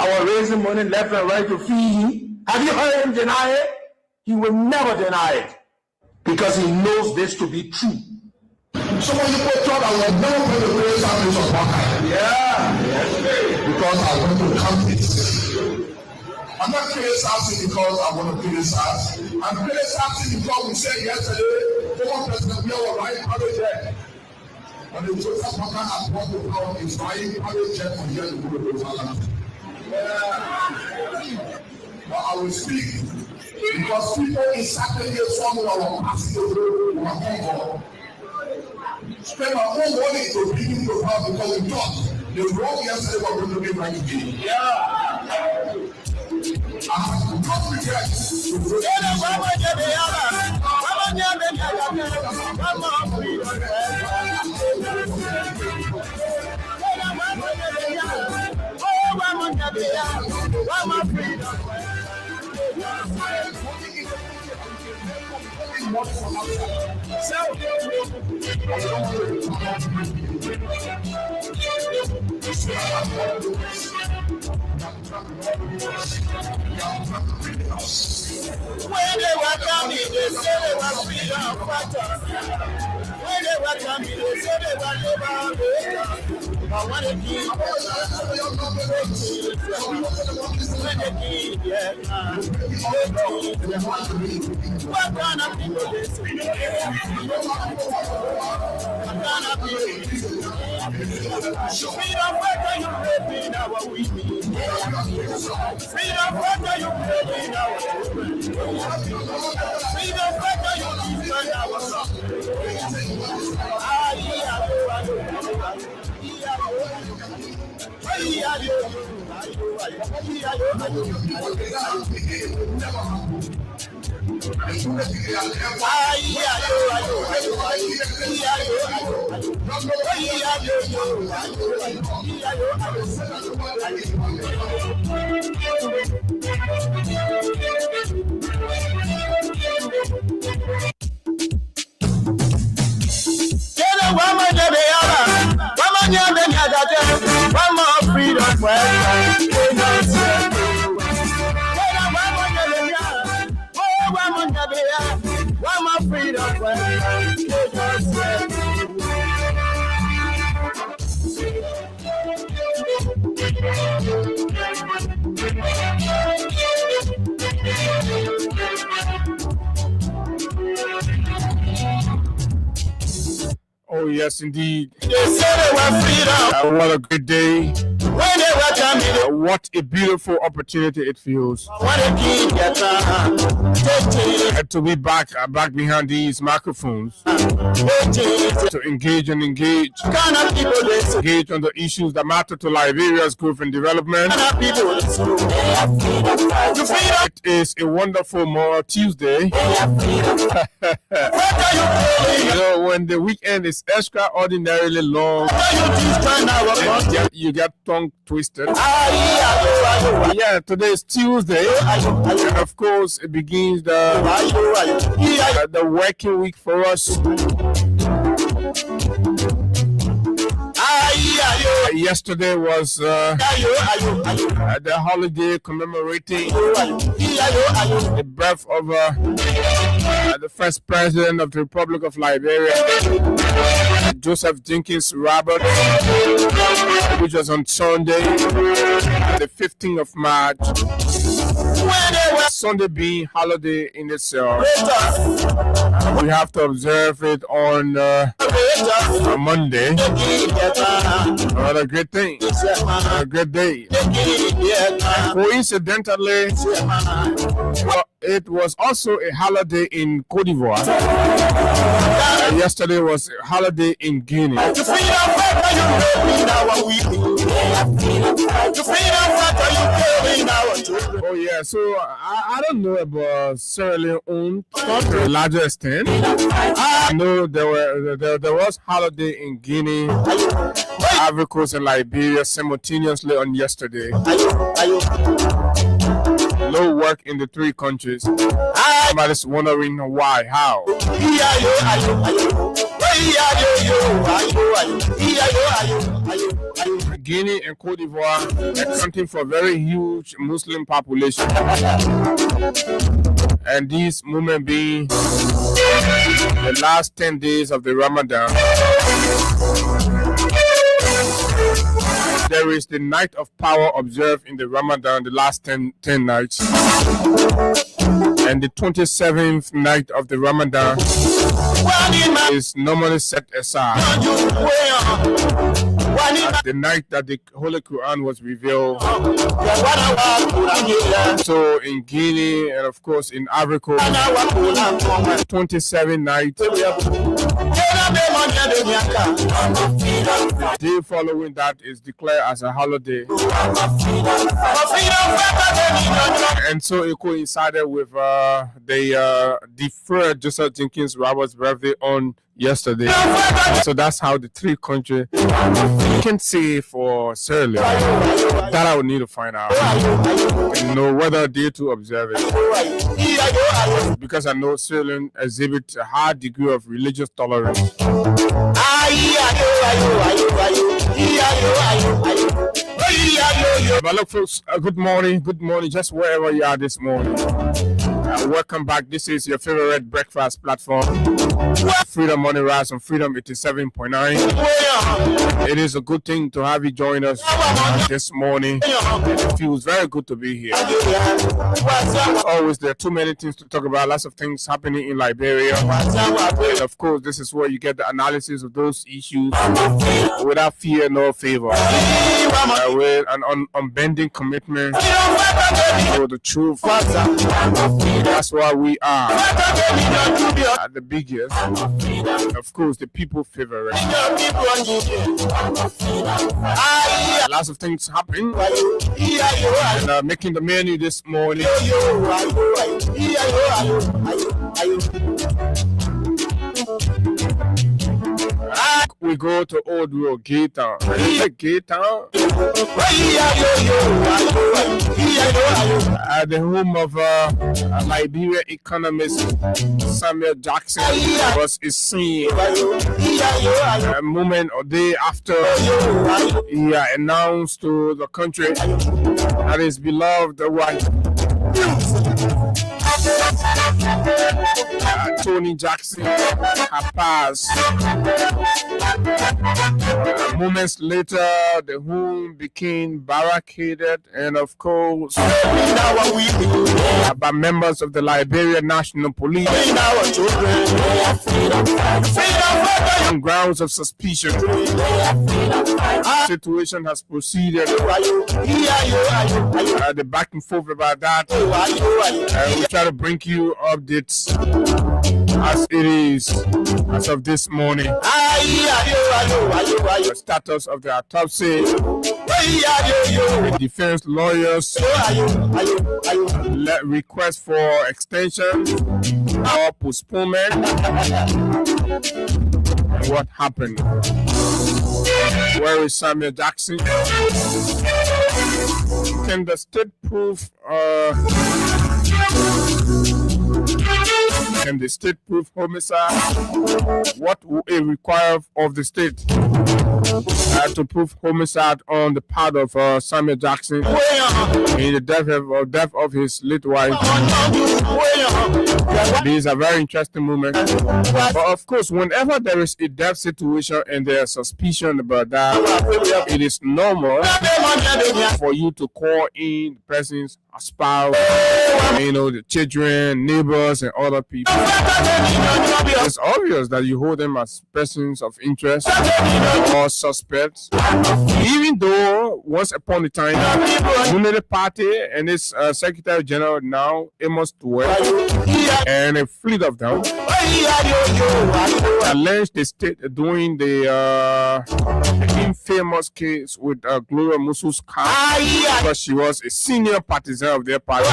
I was raising money left and right to feed him. Have you heard him deny it? He will never deny it because he knows this to be true. Some of you thought I was never going to raise families of one kind. Yeah. Because I want to count it. I'm not criticizing because I want to criticize. I'm criticizing because we said yesterday, former President Bill was right private jet. When the Joseph Parker has bought the power, he's buying private jet from here to go to Jerusalem. But I will speak because people in Saturday somewhere were passing the road. Spend my whole morning to bring you to power because we thought the road yesterday was going to be right again. Yeah. I have not regret to go When they were coming, they said they were freedom fighters. When they were coming, they said they were liberators. But when they came, when they came, yeah, what kind of people they say? What kind of people? Freedom fighter, you raping our women. Freedom fighter, you raping our children. Freedom fighter, you destroy our suffering. One more freedom for one more freedom for Oh, yes, indeed. They said they were freedom. What a great day. When they were coming, What a beautiful opportunity it feels when they keep get to be back behind these microphones to engage kind of people they say, engage on the issues that matter to Liberia's growth and development. kind of people they say, you freedom. It is a wonderful more Tuesday. What are you You know, when the weekend is extraordinarily long, you get tongue twisted. Yeah, today is Tuesday, and of course, it begins the working week for us. Yesterday was the holiday commemorating the birth of the first president of the Republic of Liberia, Joseph Jenkins Robert, which was on Sunday, the 15th of March. Sunday being holiday in itself, we have to observe it on Monday. What a great thing. What a great day. Coincidentally, it was also a holiday in Cote d'Ivoire. Yesterday was a holiday in Guinea. Oh yeah, so I don't know about Sierra Leone to a larger extent. I know there was holiday in Guinea, Ivory Coast, and Liberia simultaneously on yesterday. No work in the three countries. Somebody's wondering why, how. Guinea and Cote d'Ivoire, accounting for a very huge Muslim population. And this moment being the last 10 days of the Ramadan. There is the night of power observed in the Ramadan, the last 10 nights. And the 27th night of the Ramadan is normally set aside as the night that the Holy Quran was revealed. So in Guinea and of course in Ivory Coast, 27 nights. The day following that is declared as a holiday. And so it coincided with the deferred Joseph Jenkins Roberts' birthday on yesterday. So that's how the three countries can say for Sierra Leone. That I would need to find out. And know whether they to observe it. Because I know Sierra Leone exhibits a high degree of religious tolerance. But look, folks, good morning, just wherever you are this morning. Welcome back. This is your favorite breakfast platform, Freedom Morning Rise on Freedom 87.9. It is a good thing to have you join us this morning. It feels very good to be here. As always, there are too many things to talk about, lots of things happening in Liberia. And of course, this is where you get the analysis of those issues without fear nor favor. With an unbending commitment to the truth. That's why we are at the biggest, of course, the people favorite. Lots of things happen, and making the menu this morning. We go to Old Road, Gay Town. Gay Town. At the home of Liberia economist Samuel Jackson was seen a moment or day after he announced to the country that his beloved wife Tony Jackson had passed. Moments later, the home became barricaded and, of course, by members of the Liberia National Police on grounds of suspicion. The situation has proceeded. The back and forth about that. We try to bring you updates as it is as of this morning. The status of the autopsy, the defense lawyers request for extension or postponement, and what happened. Where is Samuel Jackson? Can the state prove homicide? What will it require of the state to prove homicide on the part of Samuel Jackson in the death of his late wife? These are very interesting moments. But of course, whenever there is a death situation and there is suspicion about that, it is normal for you to call in the person's spouse, the children, neighbors, and other people. It's obvious that you hold them as persons of interest or suspects, even though once upon a time, Unity Party and its Secretary General now, Amos Tuwe, and a fleet of them challenged the state during the infamous case with Gloria Musu's car, because she was a senior partisan of their party.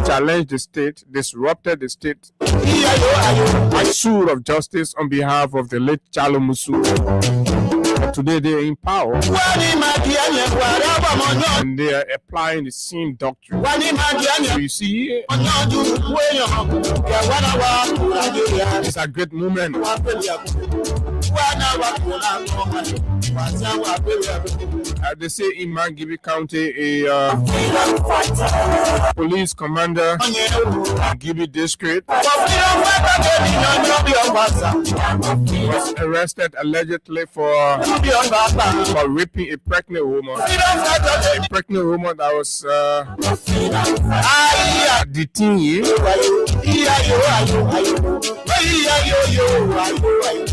Challenged the state, disrupted the state, pursuit of justice on behalf of the late Chalo Musu. But today they are in power and they are applying the same doctrine. So you see, it's a great moment They say in Mangibi County, a police commander, Gibi District, was arrested allegedly for raping a pregnant woman. A pregnant woman that was detained.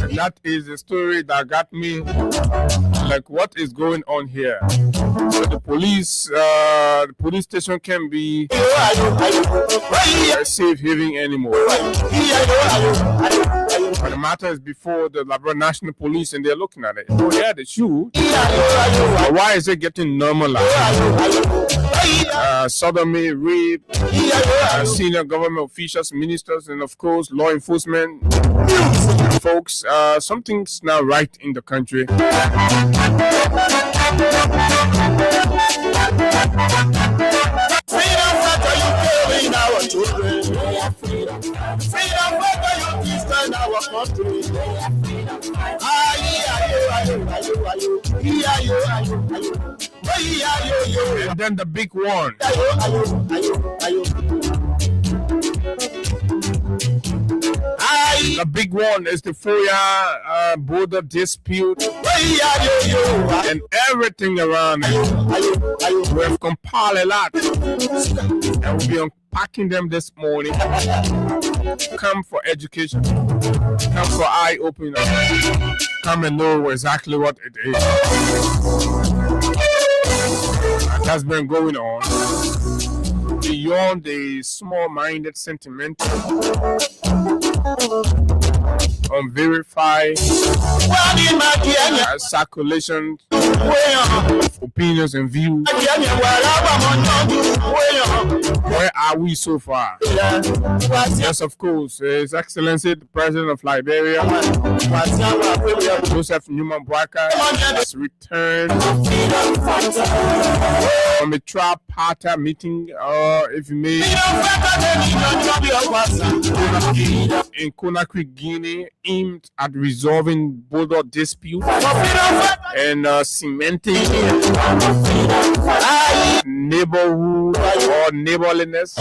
And that is the story that got me like, what is going on here? So the police station can be a safe haven anymore. But the matter is before the Labrador National Police, and they're looking at it. Oh yeah, they shoot. But why is it getting normalized? Sodomy, rape, senior government officials, ministers, and of course law enforcement folks. Something's not right in the country. Freedom fighter, you killing our children. Freedom fighter, you destroying our country. And then the big one. The big one is the FOIA border dispute and everything around it. We have compiled a lot and we'll be unpacking them this morning. Come for education, come for eye opening, come and know exactly what it is. And that's been going on beyond the small-minded sentiment, unverified circulation of opinions and views. Where are we so far? Yes, of course, His Excellency, the President of Liberia, Joseph Newman Boakai, has returned from a tripartite meeting, if you may, in Conakry, Guinea, aimed at resolving border disputes and cementing neighborhood or neighborliness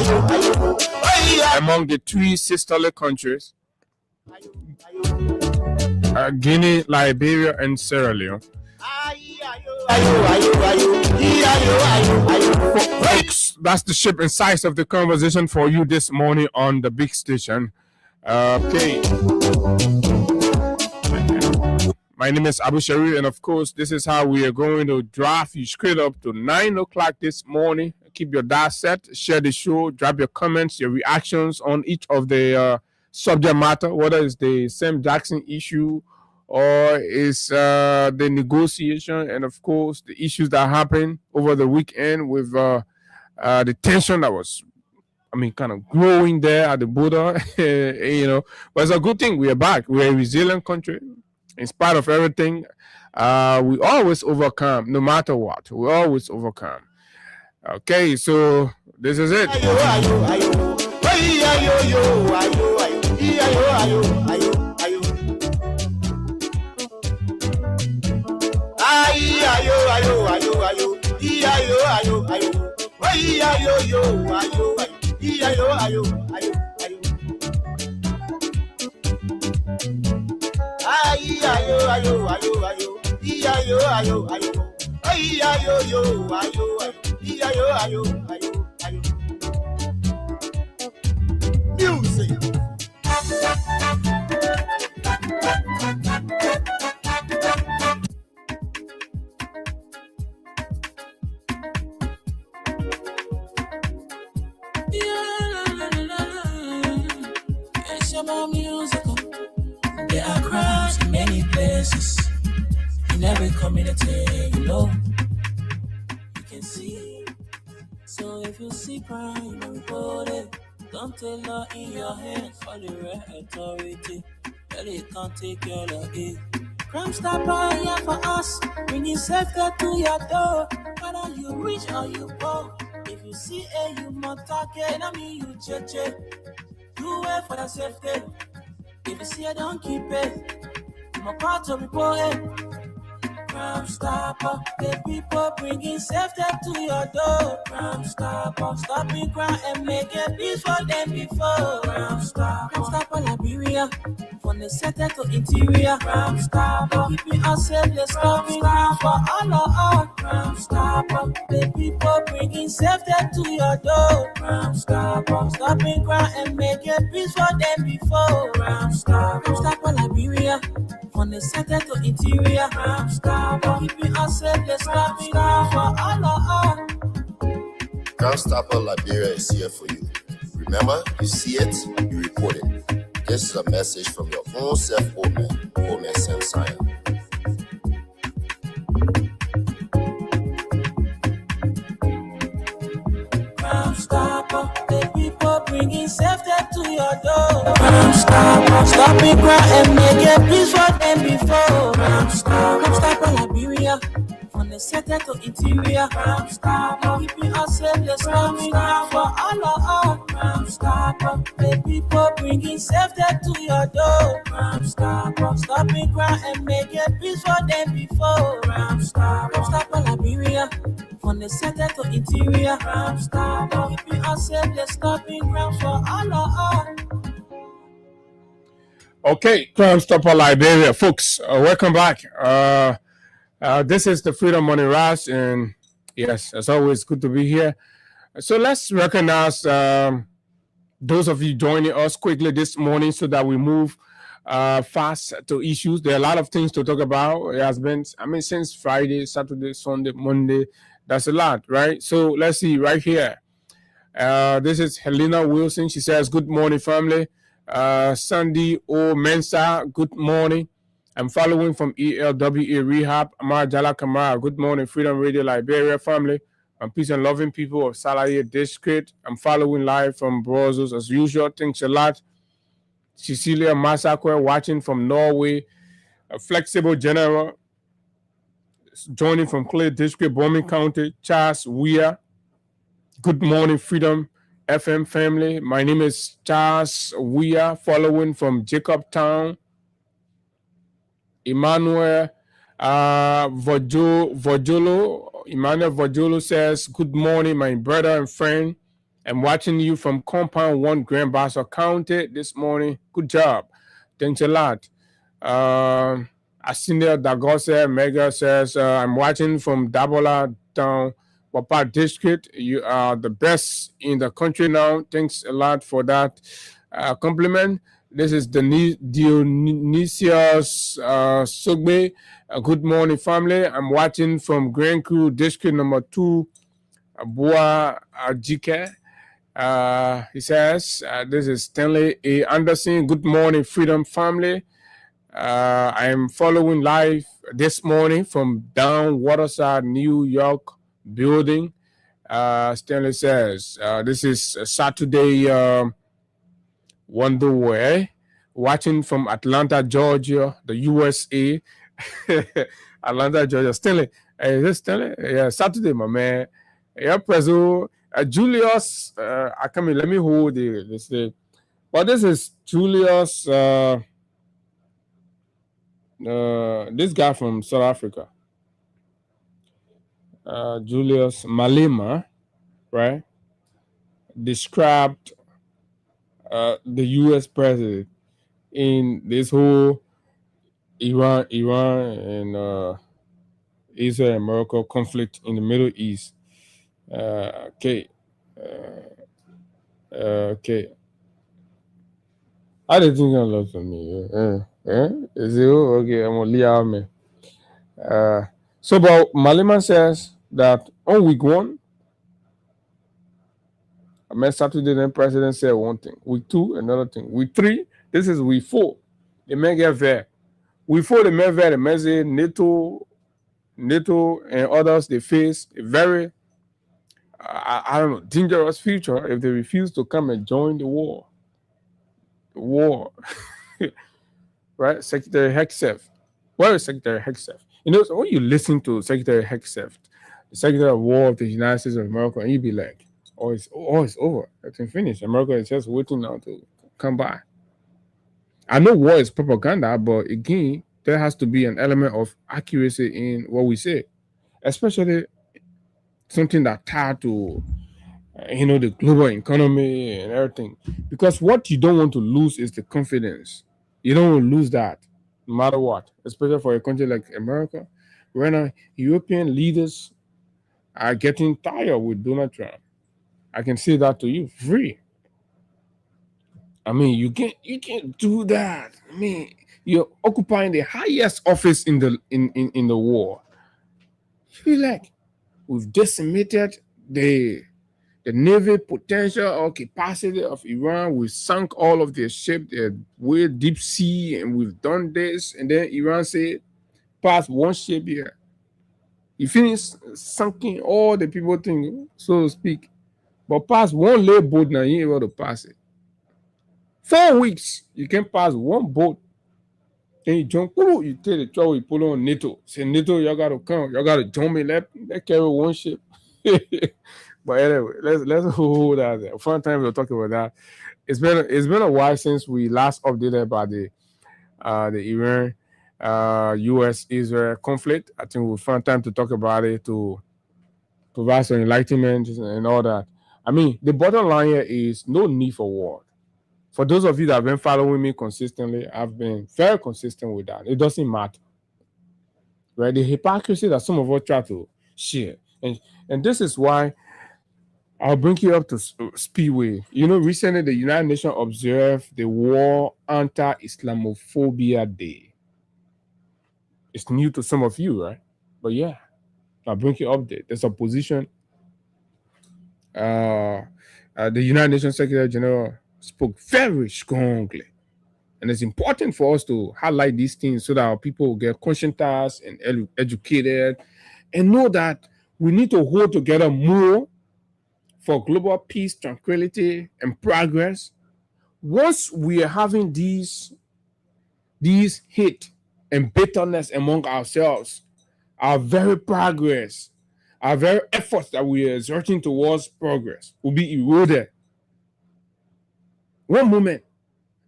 among the three sisterly countries, Guinea, Liberia, and Sierra Leone. Folks, that's the shape and size of the conversation for you this morning on the big station. Okay. My name is Abu Sharif, and of course, this is how we are going to draft you straight up to 9 o'clock this morning. Keep your dial set, share the show, drop your comments, your reactions on each of the subject matter, whether it's the Sam Jackson issue or is the negotiation, and of course, the issues that happened over the weekend with the tension that was, kind of growing there at the border, But it's a good thing. We are back. We're a resilient country. In spite of everything, we always overcome, no matter what. We always overcome. Okay, so this is it. Music. It's about music. There are crowds in many places, in every community, you can see. So if you see crime, report it. Don't take law in your hands for the right authority. They can't take care of it. Crime stopper here for us, bringing safety to your door. Whether you rich or you poor, if you see a human target, you check. Do it for the safety. If you see it, don't keep it. My part to report. Crime Stopper, the people bringing safety to your door. Crime Stopper, stopping crime and making peace for them before. Crime Stopper, Liberia, from the center to interior. Crime Stopper, keeping us safe, let's stopping crime for all of us. Crime Stopper, the people bringing safety to your door. Crime Stopper, stopping crime and making peace for them before. Crime Stopper, Liberia, from the center to interior. Crime Stopper, keeping us safe, let's stopping crime for all of us. Crime Stopper Liberia is here for you. Remember, you see it, you report it. This is a message from your own self, Omen Sam Sion. Crime Stopper, the people bringing safety to your door. Crime Stopper, stopping crime and making peace for them before. Crime Stopper, Liberia, from the center to interior. Crime Stopper, keeping us safe, let's stopping crime for all of us. Crime Stopper, the people bringing safety to your door. Crime Stopper, stopping crime and making peace for them before. Crime Stopper, Liberia, from the center to interior. Crime Stopper, keeping us safe, let's stopping crime for all of us. Okay, Crime Stopper Liberia, folks, welcome back. This is the Freedom Morning Rush, and yes, as always, good to be here. So let's recognize those of you joining us quickly this morning so that we move fast to issues. There are a lot of things to talk about. It has been, since Friday, Saturday, Sunday, Monday. That's a lot, right? So let's see right here. This is Helena Wilson. She says, good morning, family. Sandy O. Mensa, good morning. I'm following from ELWA Rehab. Amar Jala Kamara, good morning, Freedom Radio Liberia family. I'm peace and loving people of Salaye District. I'm following live from Brussels as usual. Thanks a lot. Cecilia Massacre watching from Norway. A Flexible General joining from Clay District, Bombing County. Charles Weir. Good morning, Freedom FM family. My name is Charles Weir, following from Jacobtown. Emmanuel Vojolo says, good morning, my brother and friend. I'm watching you from Compound 1, Grand Bassa County this morning. Good job. Thanks a lot. Asinel Dagose Mega says, I'm watching from Dabola Town, Papa District. You are the best in the country now. Thanks a lot for that compliment. This is Dionysius Sugbe. Good morning, family. I'm watching from Grand Crew District number 2, Boa Jike. He says, this is Stanley A. Anderson. Good morning, Freedom family. I am following live this morning from down Waterside, New York building. Stanley says, this is Saturday, Wonderway, watching from Atlanta, Georgia, the USA. Atlanta, Georgia. Stanley, is this Stanley? Yeah, Saturday, my man. Yeah, Prezo. Julius, I come in. Let me hold this thing. But this is Julius, this guy from South Africa. Julius Malema, right? Described the U.S. president in this whole Iran and Israel and Morocco conflict in the Middle East. Okay. I didn't think I love me. Is it okay? I'm gonna leave me. So, but Malema says that on week 1, I met Saturday, then president said one thing. Week 2, another thing. Week 3, this is week 4. The men get there. Week 4, the men there, the men say NATO and others, they face a very, I don't know, dangerous future if they refuse to come and join the war. Right? Secretary Hegseth. Where is Secretary Hegseth? You know, so when you listen to Secretary Hegseth, the Secretary of War of the United States of America, and you be like, oh, it's over. Everything finished. America is just waiting now to come by. I know war is propaganda, but again, there has to be an element of accuracy in what we say, especially something that tied to the global economy and everything. Because what you don't want to lose is the confidence. You don't want to lose that, no matter what. Especially for a country like America, right now, European leaders are getting tired with Donald Trump. I can say that to you, free. I mean, you can't do that. I mean, you're occupying the highest office in the war. You feel like we've decimated the navy potential or capacity of Iran. We've sunk all of their ships, they're way deep sea, and we've done this. And then Iran said, pass one ship here. You finish sunking all the people thing, so to speak. But pass one lay boat now, you ain't able to pass it. 4 weeks, you can pass one boat. Then you jump, you take the trouble, you put on NATO. Say, NATO, y'all gotta come, y'all gotta join me. Let carry one ship. But anyway, let's hold that there. Fun time we'll talk about that. It's been a while since we last updated about the Iran US-Israel conflict. I think we'll find time to talk about it, to provide some enlightenment and all that. I mean, the bottom line here is no need for war. For those of you that have been following me consistently, I've been very consistent with that. It doesn't matter. Right? The hypocrisy that some of us try to share. And this is why I'll bring you up to Speedway. Recently the United Nations observed the World Anti-Islamophobia Day. It's new to some of you, right? But yeah, I'll bring you up there. There's a position. The United Nations Secretary General spoke very strongly. And it's important for us to highlight these things so that our people will get conscientized and educated and know that we need to hold together more for global peace, tranquility, and progress. Once we are having these hate and bitterness among ourselves, our very progress, our very efforts that we are exerting towards progress will be eroded. One moment.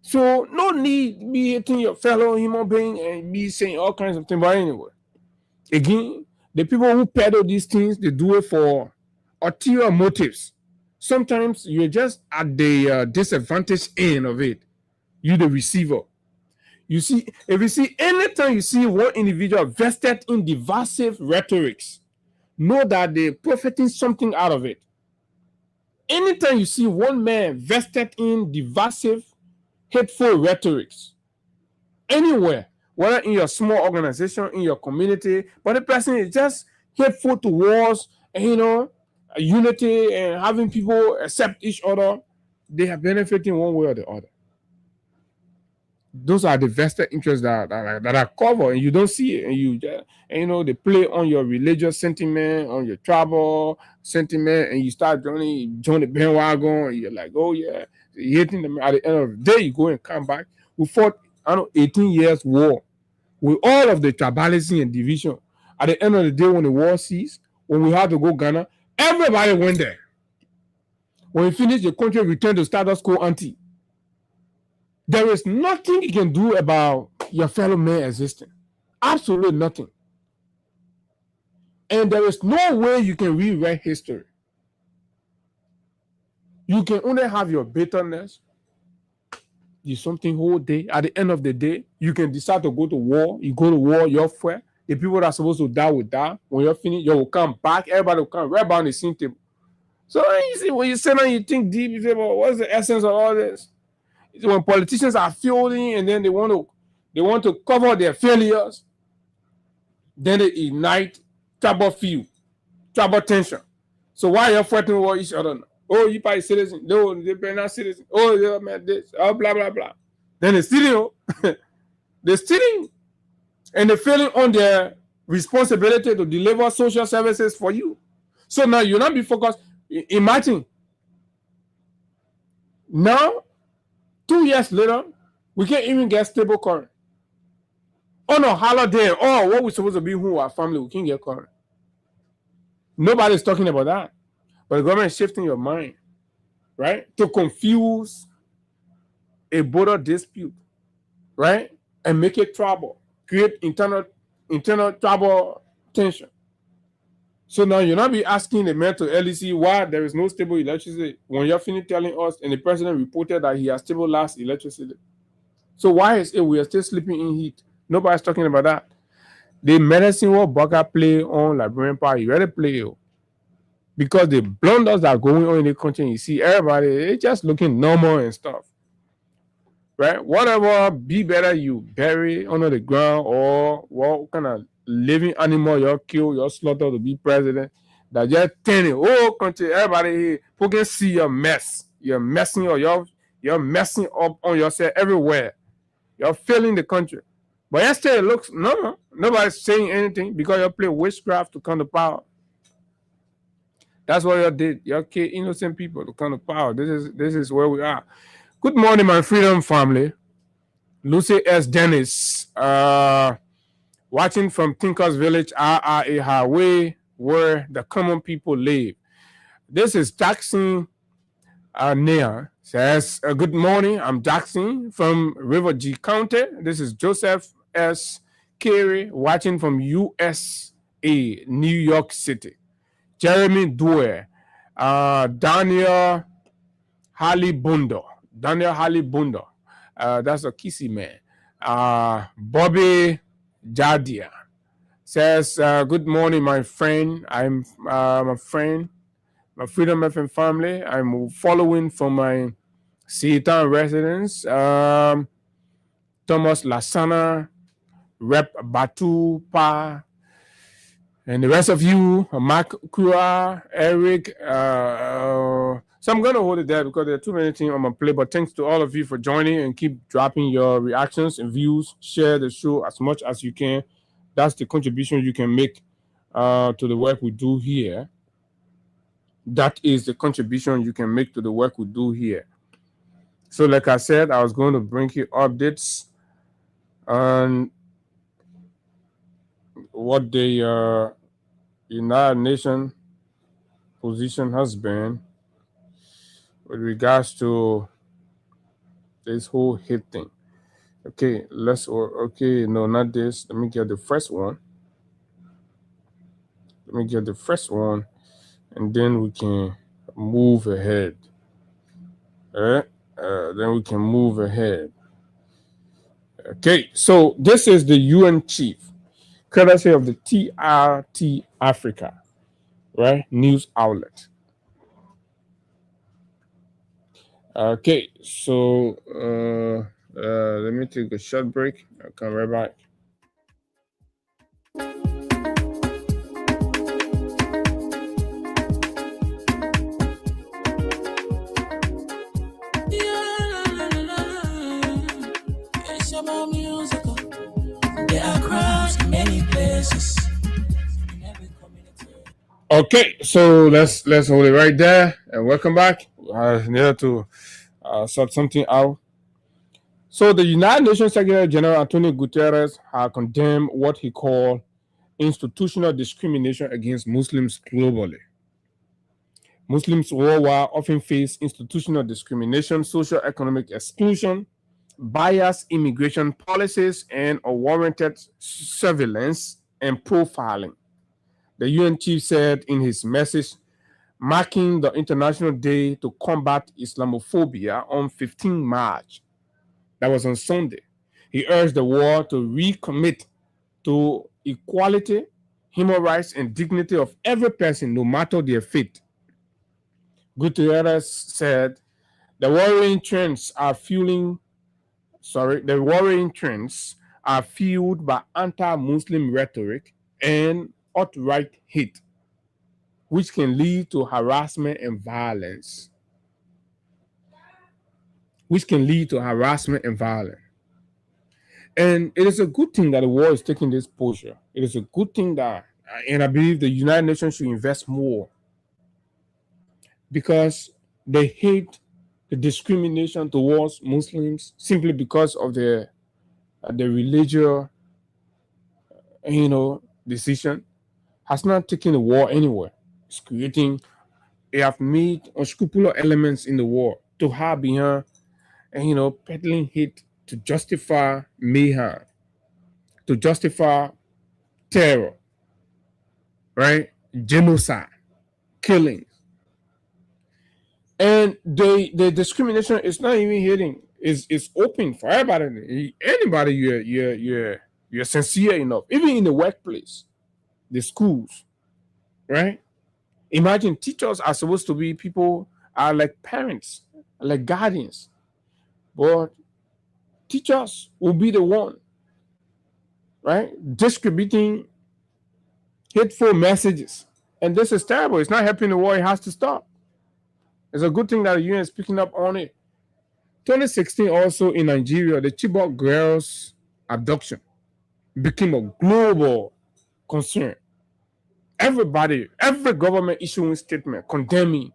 So no need be hating your fellow human being and be saying all kinds of things. But anyway, again, the people who peddle these things, they do it for ulterior motives. Sometimes you're just at the disadvantaged end of it. You, the receiver. You see, anytime you see one individual vested in divisive rhetorics, know that they're profiting something out of it. Anytime you see one man vested in divisive, hateful rhetorics, anywhere, whether in your small organization, in your community, but the person is just hateful towards, unity and having people accept each other, they are benefiting one way or the other. Those are the vested interests that are covered, and you don't see it, and they play on your religious sentiment, on your tribal sentiment, and you start join the bandwagon, and you're like, oh yeah, you're hating them. At the end of the day, you go and come back. We fought 18 years war with all of the tribalism and division. At the end of the day, when the war ceased, when we had to go Ghana, everybody went there. When we finished, the country returned to status quo ante. There is nothing you can do about your fellow man existing. Absolutely nothing. And there is no way you can rewrite history. You can only have your bitterness. You something whole day. At the end of the day, you can decide to go to war. You go to war, you're fair. The people that are supposed to die will die. When you're finished, you will come back. Everybody will come right on the same table. So you see, when you sit down, you think deep, you say, well, what's the essence of all this? When politicians are failing and then they want to cover their failures, then they ignite tribal feud, tribal tension. So why are you fighting with each other now? Oh, you probably citizen. No, they're not citizen. Oh, they're mad this. Oh, blah, blah, blah. Then they're stealing. They're stealing. And they're failing on their responsibility to deliver social services for you. So now you'll not be focused. Imagine. Now, 2 years later, we can't even get stable current. On a holiday, what we're supposed to be who our family, we can't get current. Nobody's talking about that. But the government is shifting your mind, right? To confuse a border dispute, right? And make it trouble. create internal trouble tension. So now you'll not be asking the mayor to LEC why there is no stable electricity when you're finished telling us and the president reported that he has stable last electricity. So why is it we are still sleeping in heat? Nobody's talking about that. The medicine what Baka play on Liberian Power, you already play because the blunders that are going on in the country, you see everybody, it's just looking normal and stuff. Right? Whatever be better you bury under the ground or what kind of living animal you kill, you slaughter to be president, that just turn the whole country, everybody here, who can see your mess. You're messing up, you're messing up on yourself everywhere. You're failing the country. But yesterday it looks no, nobody's saying anything because you play witchcraft to come to power. That's what you did. You kill innocent people to come to power. This is where we are. Good morning, my freedom family. Lucy S. Dennis, watching from Tinkers Village, RRA Highway, where the common people live. This is Jackson Nia. Says, good morning, I'm Jackson from River G County. This is Joseph S. Carey, watching from USA, New York City. Jeremy Dwyer, Daniel Halibundo. That's a kissy man. Bobby Jadia says, good morning, my friend. I'm my friend, my Freedom FM family. I'm following from my Seatown residence. Thomas Lasana, Rep Batu Pa, and the rest of you, Mark Kura, Eric. So I'm going to hold it there because there are too many things on my plate. But thanks to all of you for joining and keep dropping your reactions and views. Share the show as much as you can. That's the contribution you can make to the work we do here. That is the contribution you can make to the work we do here. So like I said, I was going to bring you updates on what the United Nations position has been with regards to this whole hate thing. Okay, no, not this. Let me get the first one. And then we can move ahead. Okay, so this is the UN chief, courtesy of the TRT Africa, right? News outlet. Okay, so let me take a short break. I'll come right back. There are crowds in many places. Okay, so let's hold it right there and welcome back. I needed to sort something out. So the United Nations Secretary General Antonio Guterres has condemned what he called institutional discrimination against Muslims globally. Muslims worldwide often face institutional discrimination, socio-economic exclusion, biased immigration policies, and unwarranted surveillance and profiling. The UN chief said in his message marking the International Day to Combat Islamophobia on 15 March, that was on Sunday, he urged the world to recommit to equality, human rights, and dignity of every person, no matter their faith. Guterres said the worrying trends are fueled by anti-Muslim rhetoric and outright hate, which can lead to harassment and violence. And it is a good thing that the world is taking this posture. It is a good thing that, and I believe the United Nations should invest more, because they hate the discrimination towards Muslims simply because of the religious, decision. Has not taken the war anywhere. It's creating, they have made unscrupulous elements in the war to hide behind and peddling hate to justify mayhem. to justify terror, right? Genocide, killings. And the discrimination is not even hitting. It's open for everybody. Anybody you're sincere enough, even in the workplace, the schools, right? Imagine teachers are supposed to be people are like parents, like guardians, but teachers will be the one, right, distributing hateful messages. And this is terrible. It's not helping the war. It has to stop. It's a good thing that the UN is picking up on it. 2016 also in Nigeria, the Chibok girls' abduction became a global concern. Everybody, every government issuing statement condemning,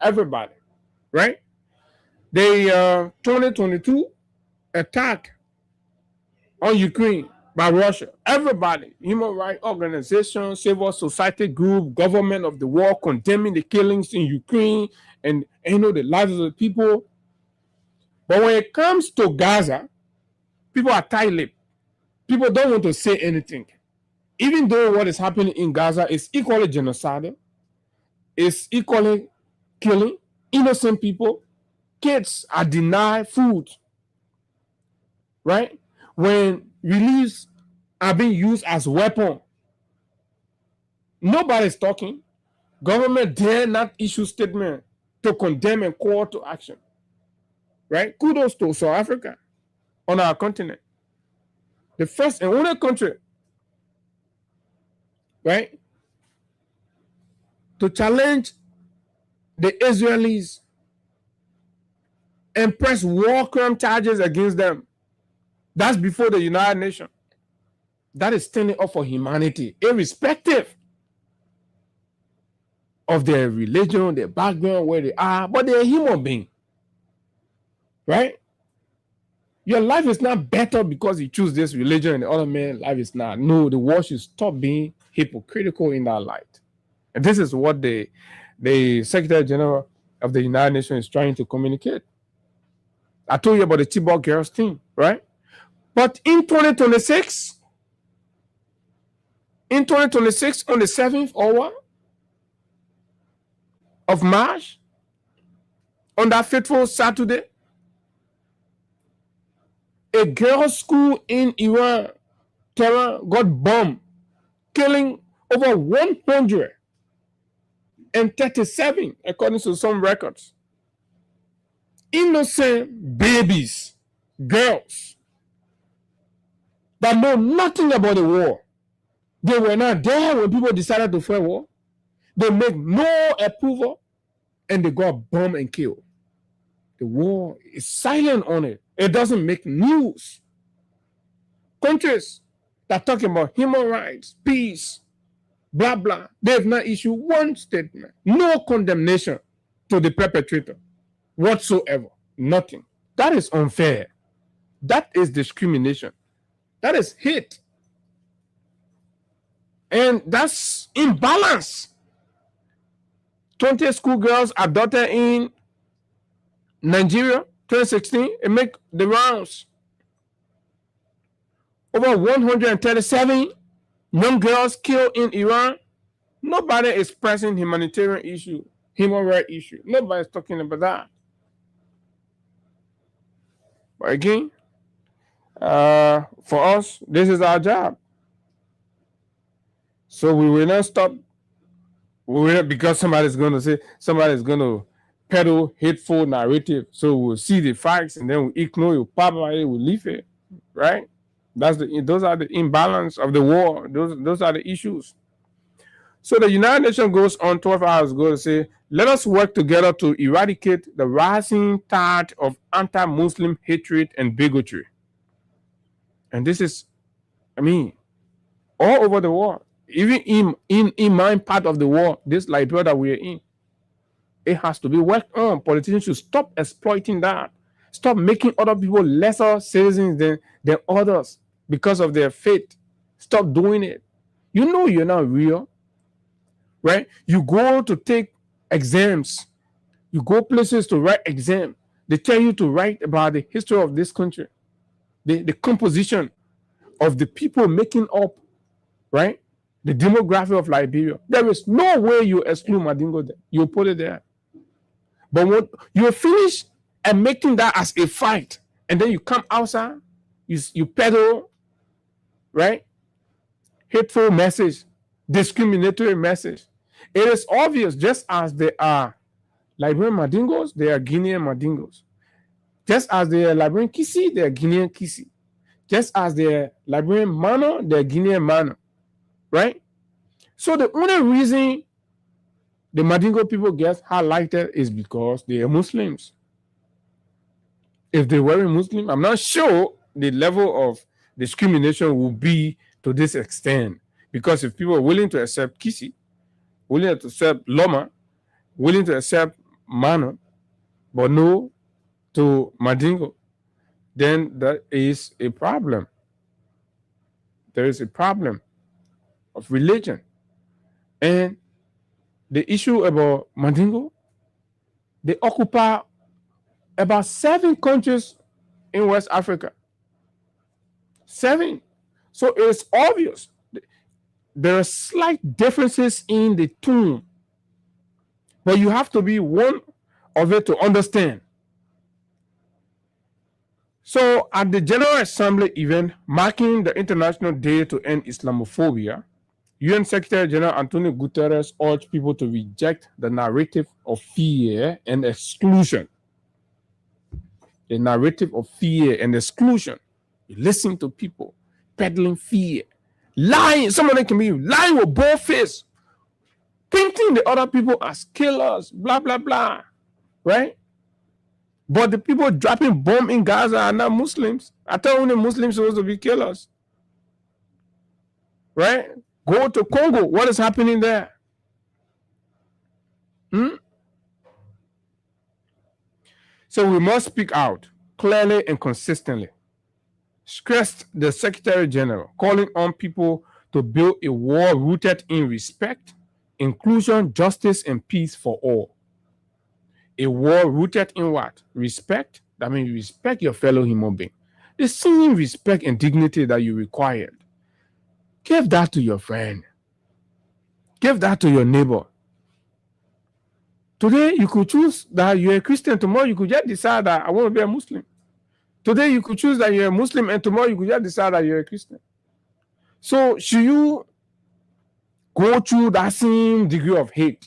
everybody, right? The 2022 attack on Ukraine by Russia, everybody, human rights organizations, civil society group, government of the world condemning the killings in Ukraine and the lives of the people. But when it comes to Gaza, people are tight-lipped. People don't want to say anything. Even though what is happening in Gaza is equally genocidal, it's equally killing innocent people. Kids are denied food, right? When reliefs are being used as weapon, nobody's talking. Government dare not issue statement to condemn and call to action, right? Kudos to South Africa on our continent. The first and only country, right, to challenge the Israelis and press war crime charges against them. That's before the United Nations. That is standing up for humanity, irrespective of their religion, their background, where they are, but they're a human being, right? Your life is not better because you choose this religion and the other man's life is not. No, the world should stop being hypocritical in that light. And this is what the Secretary General of the United Nations is trying to communicate. I told you about the Chibok girls thing, right? But in 2026, on the 7th hour of March, on that fateful Saturday, a girls' school in Iran, Tehran, got bombed, killing over 137, according to some records. Innocent babies, girls, that know nothing about the war. They were not there when people decided to fight war. They make no approval, and they got bombed and killed. The war is silent on it. It doesn't make news. Countries that talk about human rights, peace, blah, blah, they have not issued one statement. No condemnation to the perpetrator whatsoever. Nothing. That is unfair. That is discrimination. That is hate. And that's imbalance. 20 schoolgirls abducted in Nigeria, 2016, it make the rounds. Over 137 young girls killed in Iran. Nobody is pressing humanitarian issue, human rights issue. Nobody's talking about that. But again, for us, this is our job. So we will not stop. We will not, because somebody's going to peddle hateful narrative. So we'll see the facts and then we ignore it, we leave it, right? Those are the imbalance of the war. Those are the issues. So the United Nations goes on 12 hours ago to say, let us work together to eradicate the rising tide of anti-Muslim hatred and bigotry. And this is, all over the world. Even in my part of the world, this Liberia that we are in, it has to be worked on. Politicians should stop exploiting that. Stop making other people lesser citizens than others because of their faith. Stop doing it. You know you're not real, right? You go to take exams. You go places to write exam. They tell you to write about the history of this country, the composition of the people making up, right, the demography of Liberia, there is no way you exclude Mandingo there. You put it there. But when you finish and making that as a fight, and then you come outside, you peddle, right, hateful message, discriminatory message. It is obvious, just as they are Liberian Mandingos, they are Guinean Mandingos. Just as they are Liberian Kisi, they are Guinean Kisi. Just as they are Liberian Mano, they are Guinean Mano. Right? So the only reason the Mandingo people get highlighted is because they are Muslims. If they weren't Muslim, I'm not sure the level of discrimination will be to this extent. Because if people are willing to accept Kisi, willing to accept Loma, willing to accept Mano, but no to Mandingo, then that is a problem. There is a problem of religion. And the issue about Mandingo, they occupy about 7 countries in West Africa. 7. So it's obvious. There are slight differences in the tune, but you have to be one of it to understand. So at the General Assembly event marking the International Day to End Islamophobia, UN Secretary General Antonio Guterres urged people to reject the narrative of fear and exclusion. The narrative of fear and exclusion. You listen to people peddling fear, lying. Some of them can be lying with both fists, painting the other people as killers, blah, blah, blah. Right? But the people dropping bomb in Gaza are not Muslims. I thought only Muslims supposed to be killers. Right? Go to Congo. What is happening there? So we must speak out clearly and consistently, stressed the Secretary General, calling on people to build a war rooted in respect, inclusion, justice, and peace for all. A war rooted in what? Respect. That means you respect your fellow human being. The same respect and dignity that you required. Give that to your friend. Give that to your neighbor. Today, you could choose that you're a Christian. Tomorrow, you could just decide that I want to be a Muslim. Today, you could choose that you're a Muslim, and tomorrow, you could just decide that you're a Christian. So, should you go through that same degree of hate?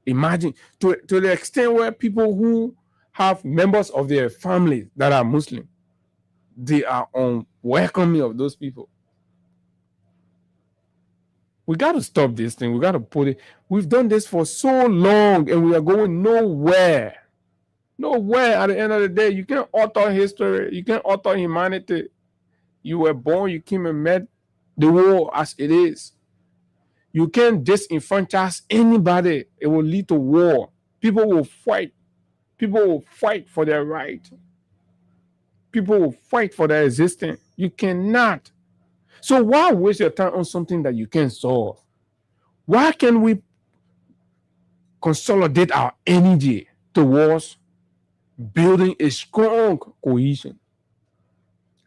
Imagine, to the extent where people who have members of their family that are Muslim, they are unwelcoming of those people. We got to stop this thing. We got to put it. We've done this for so long and we are going nowhere. Nowhere. At the end of the day, you can't alter history. You can't alter humanity. You were born, you came and met the world as it is. You can't disenfranchise anybody. It will lead to war. People will fight. People will fight for their right. People will fight for their existence. You cannot. So why waste your time on something that you can't solve? Why can't we consolidate our energy towards building a strong cohesion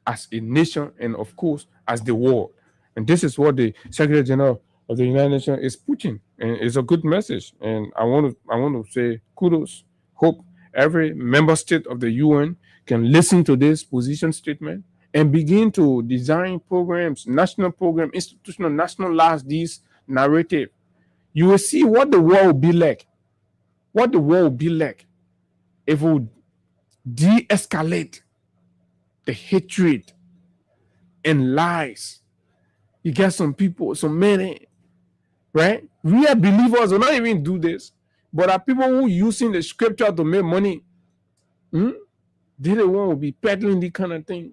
as a nation and, of course, as the world? And this is what the Secretary General of the United Nations is pushing, and it's a good message. And I want to say kudos. Hope every member state of the UN can listen to this position statement and begin to design programs, national program, institutional, nationalize this narrative. You will see what the world will be like. What the world will be like if we de-escalate the hatred and lies. You get some people, so many, right? Real believers will not even do this, but are people who using the scripture to make money. They the one will be peddling this kind of thing.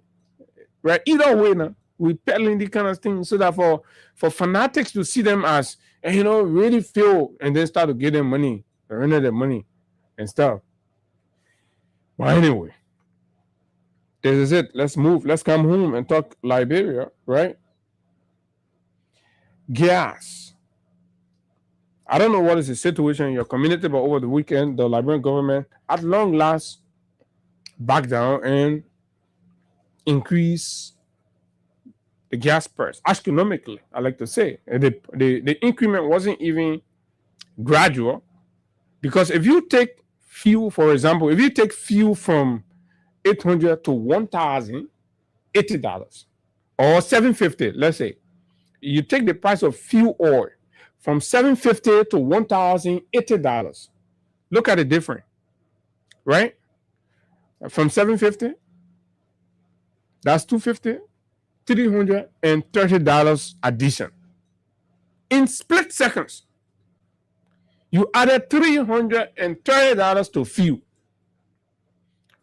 Right? Either way, now we peddling these kind of things so that for fanatics to see them as, really feel and then start to give them money, surrender their money and stuff. But anyway, this is it. Let's move. Let's come home and talk Liberia, right? Gas. I don't know what is the situation in your community, but over the weekend, the Liberian government at long last backed down and increase the gas price astronomically. I like to say the increment wasn't even gradual, because if you take fuel, for example, if you take fuel from $800 to $1,080 or $750, let's say, you take the price of fuel oil from $750 to $1,080. Look at the difference, right? From $750, that's $250, $330 addition. In split seconds, you added $330 to fuel.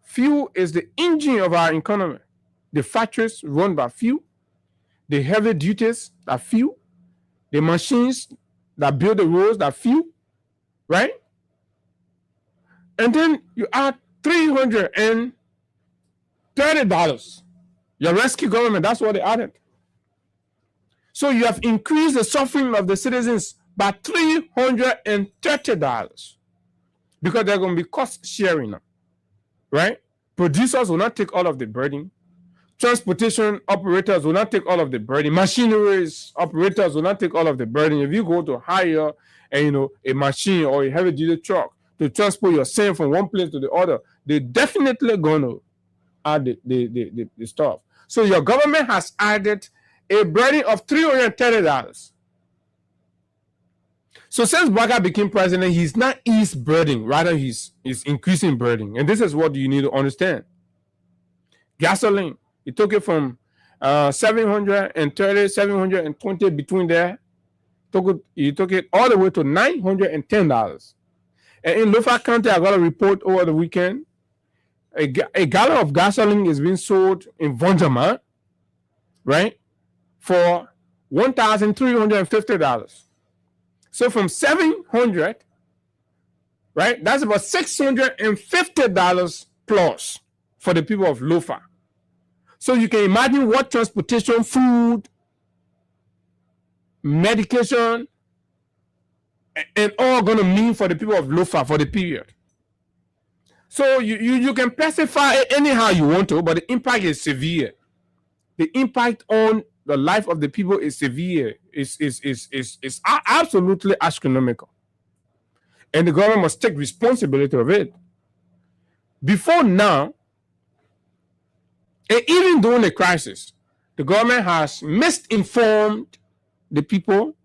Fuel is the engine of our economy. The factories run by fuel. The heavy duties that fuel. The machines that build the roads that fuel, right? And then you add $330. Your rescue government, that's what they added. So you have increased the suffering of the citizens by $330, because they're going to be cost sharing now, right? Producers will not take all of the burden. Transportation operators will not take all of the burden. Machineries operators will not take all of the burden. If you go to hire a machine or a heavy duty truck to transport your sand from one place to the other, they're definitely going to add the stuff. So your government has added a burden of $330. So since Baga became president, he's not eased burden, rather he's increasing burden. And this is what you need to understand. Gasoline, he took it from $730, $720 between there. He took it all the way to $910. And in Lofa County, I got a report over the weekend. A gallon of gasoline is being sold in Vonjama, right, for $1,350. So from $700, right, that's about $650 plus for the people of Lofa. So you can imagine what transportation, food, medication, and all going to mean for the people of Lofa for the period. So you can pacify it anyhow you want to, but the impact is severe. The impact on the life of the people is severe. Is absolutely astronomical. And the government must take responsibility of it. Before now, and even during the crisis, the government has misinformed the people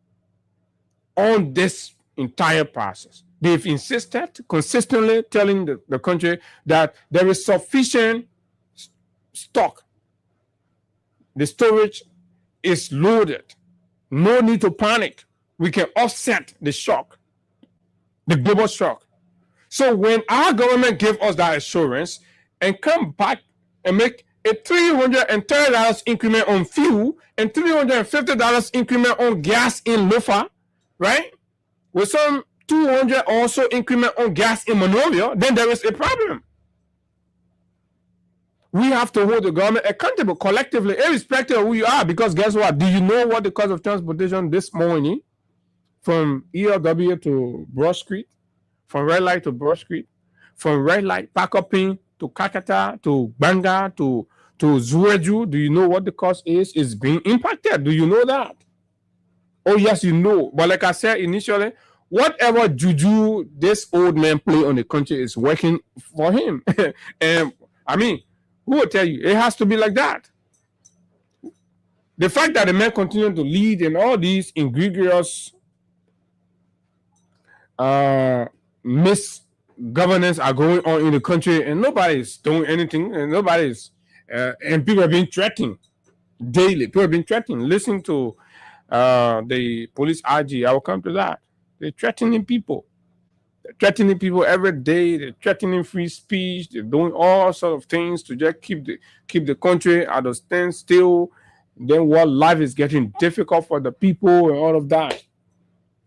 on this entire process. They've insisted consistently telling the country that there is sufficient stock. The storage is loaded. No need to panic. We can offset the shock, the global shock. So when our government gave us that assurance and come back and make a $330 increment on fuel and $350 increment on gas in Lofa, right? With some $200 also increment on gas in Monrovia, then there is a problem. We have to hold the government accountable collectively, irrespective of who you are, because guess what? Do you know what the cost of transportation this morning from ELW to Broad Street, from Red Light to Broad Street, from Red Light, Pakopin to Kakata to Banga to Zueju? Do you know what the cost is? It's being impacted. Do you know that? Oh, yes, you know. But like I said initially, whatever juju this old man play on the country is working for him. And I mean, who will tell you? It has to be like that. The fact that the man continued to lead in all these egregious misgovernance are going on in the country, and nobody's doing anything, and and people are being threatened daily. People are being threatened. Listen to the police IG. I will come to that. They're threatening people. They're threatening people every day. They're threatening free speech. They're doing all sorts of things to just keep the country at a standstill. Then what life is getting difficult for the people and all of that.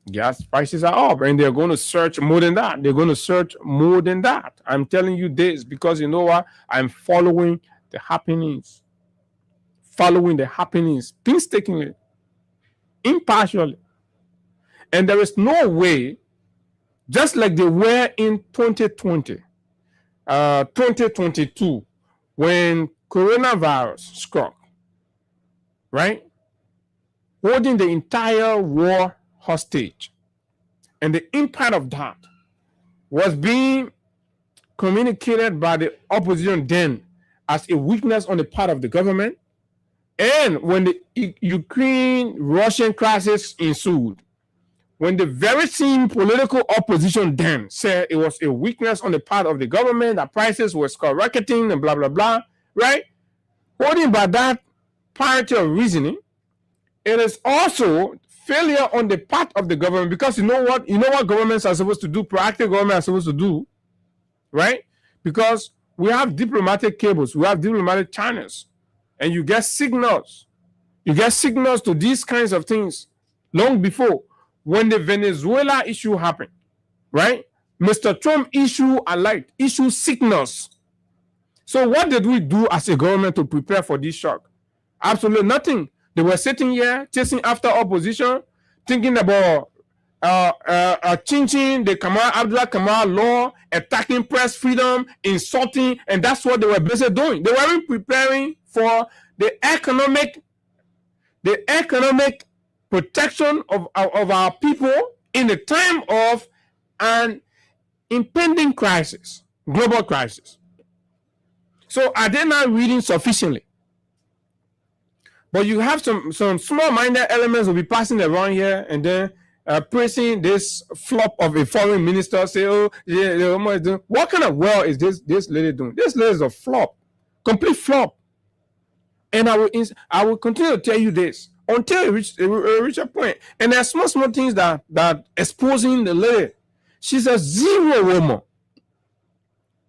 Gas prices are up, and they're going to search more than that. They're going to search more than that. I'm telling you this because you know what? I'm following the happenings. Following the happenings painstakingly, impartially. And there is no way, just like they were in 2020, 2022, when coronavirus struck, right? holding the entire war hostage. And the impact of that was being communicated by the opposition then as a weakness on the part of the government. And when the Ukraine-Russian crisis ensued, when the very same political opposition then said it was a weakness on the part of the government, that prices were skyrocketing and blah, blah, blah, right? Holding by that parity of reasoning, it is also failure on the part of the government, because you know what governments are supposed to do, proactive governments are supposed to do, right? Because we have diplomatic cables, we have diplomatic channels, and you get signals. You get signals to these kinds of things long before. When the Venezuela issue happened, right? Mr. Trump issue signals. So what did we do as a government to prepare for this shock? Absolutely nothing. They were sitting here chasing after opposition, thinking about changing the Abdullah Kamal law, attacking press freedom, insulting, and that's what they were basically doing. They weren't preparing for the economic protection of our people in the time of an impending crisis, global crisis. So are they not reading sufficiently? But you have some small-minded elements will be passing around here, and then praising this flop of a foreign minister. Say, oh, yeah, what kind of well is this lady doing? This lady is a flop, complete flop. And I will continue to tell you this until it reach a point. And there are small things that exposing the lady. She's a zero woman,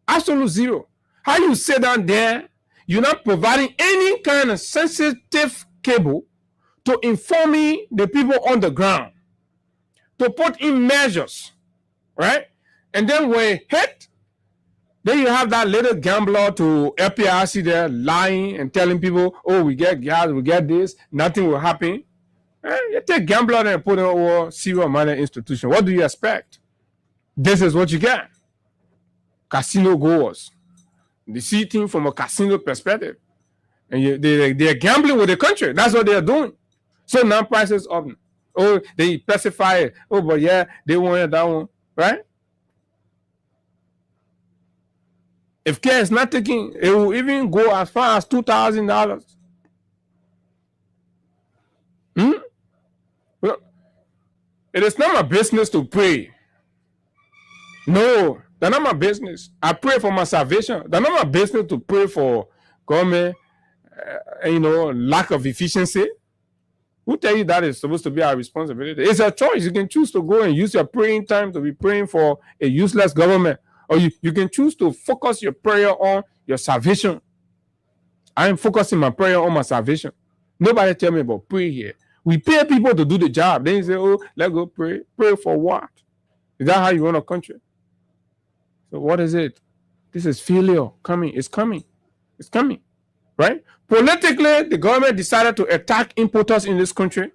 absolute zero. How you sit down there? You're not providing any kind of sensitive cable to informing the people on the ground, to put in measures, right? And then when it hit, then you have that little gambler to FPRC there lying and telling people, oh, we get gas, we get this, nothing will happen. You take gambler and put it over serial money institution. What do you expect? This is what you get. Casino goers. They see things from a casino perspective. And they're gambling with the country. That's what they're doing. So now prices up. Oh, they specify it. Oh, but yeah, they wanted that one, right? If care is not taking, it will even go as far as $2,000. Well, it is not my business to pray. No, that's not my business. I pray for my salvation. That's not my business to pray for government, lack of efficiency. Who tell you that is supposed to be our responsibility? It's a choice. You can choose to go and use your praying time to be praying for a useless government. Or you can choose to focus your prayer on your salvation. I am focusing my prayer on my salvation. Nobody tell me about pray here. We pay people to do the job. Then you say, oh, let's go pray. Pray for what? Is that how you run a country? So what is it? This is failure coming. It's coming. It's coming. Right? Politically, the government decided to attack importers in this country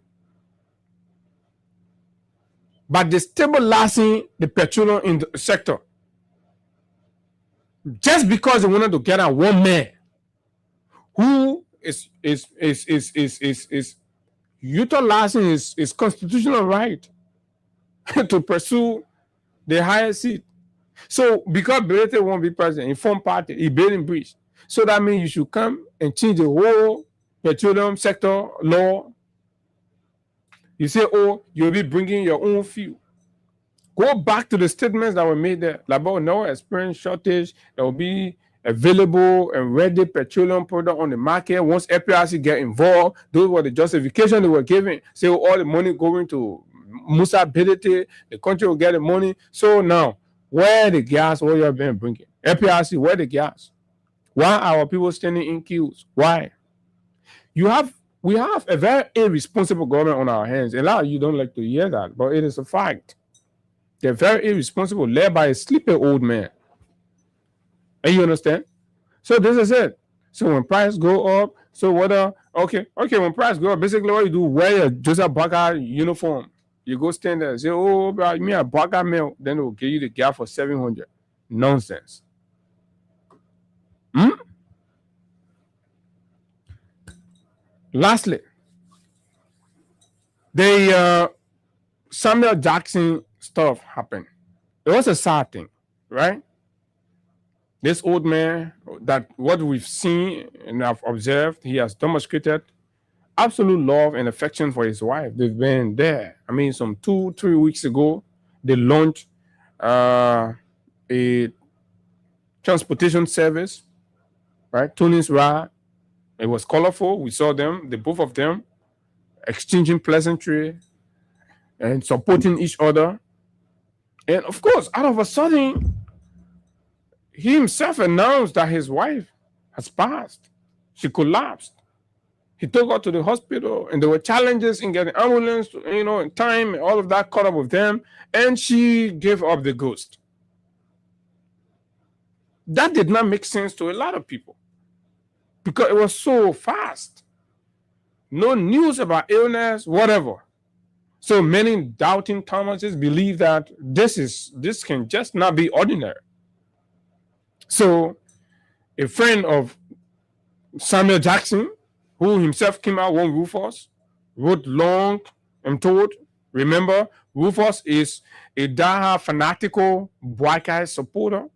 by destabilizing the petroleum sector. Just because they wanted to get out one man who is utilizing his constitutional right to pursue the higher seat. So because Berete won't be president, he formed party, he built in breach. So that means you should come and change the whole petroleum sector law. You say, oh, you'll be bringing your own fuel. Go back to the statements that were made there. About no experience shortage, there will be available and ready petroleum product on the market. Once FPRC get involved, those were the justification they were giving. Say all the money going to Musa Bidete, the country will get the money. So now, where the gas, what you have been bringing? FPRC, where the gas? Why are our people standing in queues? Why? We have a very irresponsible government on our hands. A lot of you don't like to hear that, but it is a fact. They're very irresponsible, led by a sleepy old man. And you understand? So this is it. So when price go up, so whether when price go up, basically what you do, wear your Joseph Baca uniform. You go stand there and say, oh, bro, you mean a Baca milk? Then they'll give you the gas for 700. Nonsense. Lastly, The Samuel Jackson stuff happened. It was a sad thing, right? This old man, that what we've seen and I've observed, he has demonstrated absolute love and affection for his wife. They've been there. I mean, some 2-3 weeks ago, they launched a transportation service, right? Tony's Ride. It was colorful. We saw them, the both of them, exchanging pleasantry and supporting each other. And of course, out of a sudden, he himself announced that his wife has passed. She collapsed. He took her to the hospital, and there were challenges in getting ambulance, in time, all of that caught up with them, and she gave up the ghost. That did not make sense to a lot of people because it was so fast. No news about illness, whatever. So many doubting Thomases believe that this can just not be ordinary. So a friend of Samuel Jackson, who himself came out one Rufus, wrote long and told, remember, Rufus is a diehard fanatical Boakai supporter.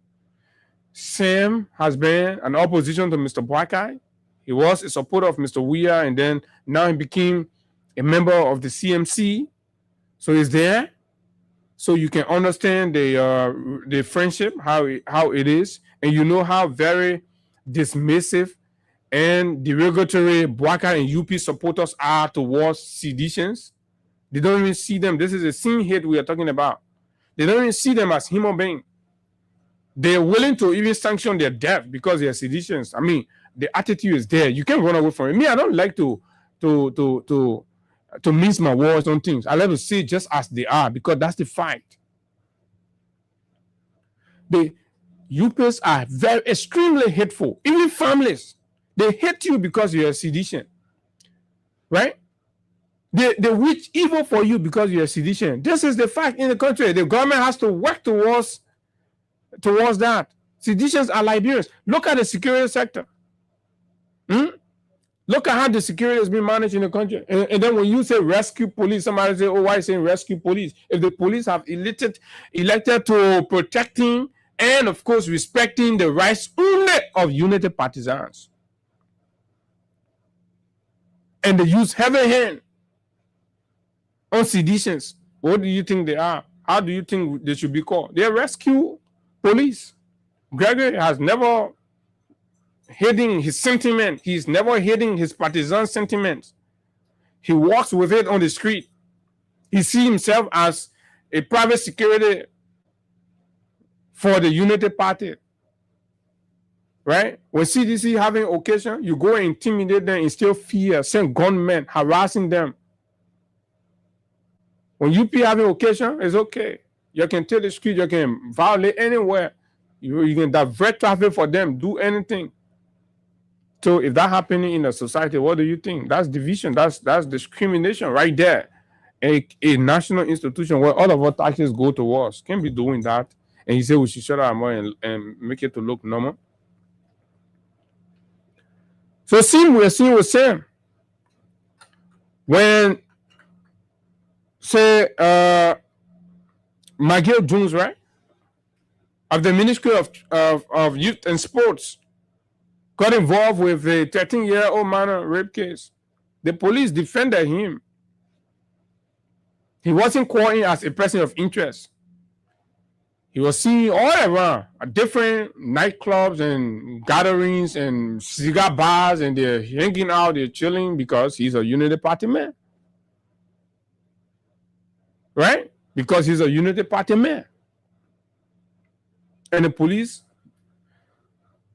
Sam has been an opposition to Mr. Boakai. He was a supporter of Mr. Weah, and then now he became a member of the CMC. So he's there. So you can understand the friendship, how it is, and you know how very dismissive and derogatory Boakai and UP supporters are towards seditions. They don't even see them. This is a sin hate we are talking about. They don't even see them as human beings. They're willing to even sanction their death because they are seditions. I mean, the attitude is there. You can't run away from it. Me, I don't like to mince my words on things. I like to see just as they are because that's the fight. The UPs are very extremely hateful. Even families, they hate you because you're a sedition, right? They wish evil for you because you're a sedition. This is the fact in the country. The government has to work towards that. Seditions are Liberians. Look at the security sector. Look at how the security has been managed in the country. And then when you say rescue police, somebody say, oh, why are you saying rescue police? If the police have elected to protecting and, of course, respecting the rights only of Unity partisans. And they use heavy hand on seditions. What do you think they are? How do you think they should be called? They are rescue police. Gregory has never hidden his sentiment. He's never hidden his partisan sentiments. He walks with it on the street. He sees himself as a private security for the Unity Party. Right? When CDC having occasion, you go and intimidate them, instill fear, send gunmen, harassing them. When UP having occasion, it's okay. You can take the street, you can violate anywhere. You can divert traffic for them, do anything. So if that happening in a society, what do you think? That's division. That's discrimination right there. A national institution where all of our taxes go towards can't be doing that. And he said we should shut our mouth and make it to look normal. So we're seeing with Sam. When say Magill Jones, right? Of the Ministry of Youth and Sports got involved with a 13-year-old minor rape case. The police defended him. He wasn't calling as a person of interest. He was seen all around at different nightclubs and gatherings and cigar bars, and they're hanging out, they're chilling because he's a Unity Party man. Right? Because he's a Unity Party man. And the police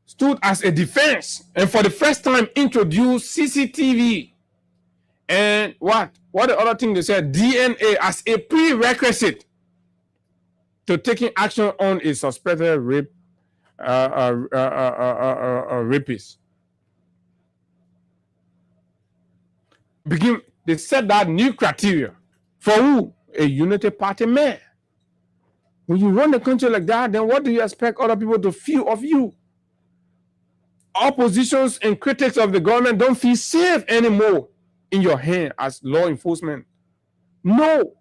stood as a defense and for the first time introduced CCTV and what the other thing they said, DNA as a prerequisite to taking action on a suspected rapist. They set that new criteria for who? A Unity Party man. When you run the country like that, then what do you expect other people to feel of you? Oppositions and critics of the government don't feel safe anymore in your hand as law enforcement No.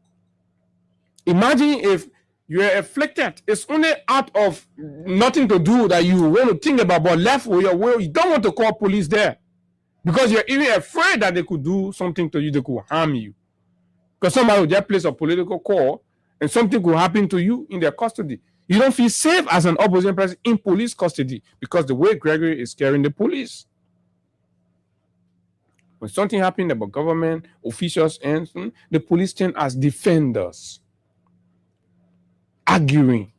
Imagine if you're afflicted. It's only out of nothing to do that you want to think about, but left with your will. You don't want to call police there because you're even afraid that they could do something to you, they could harm you. Because somebody will just place a political call and something could happen to you in their custody. You don't feel safe as an opposition person in police custody because the way Gregory is carrying the police. When something happened about government officials and the police stand as defenders, arguing.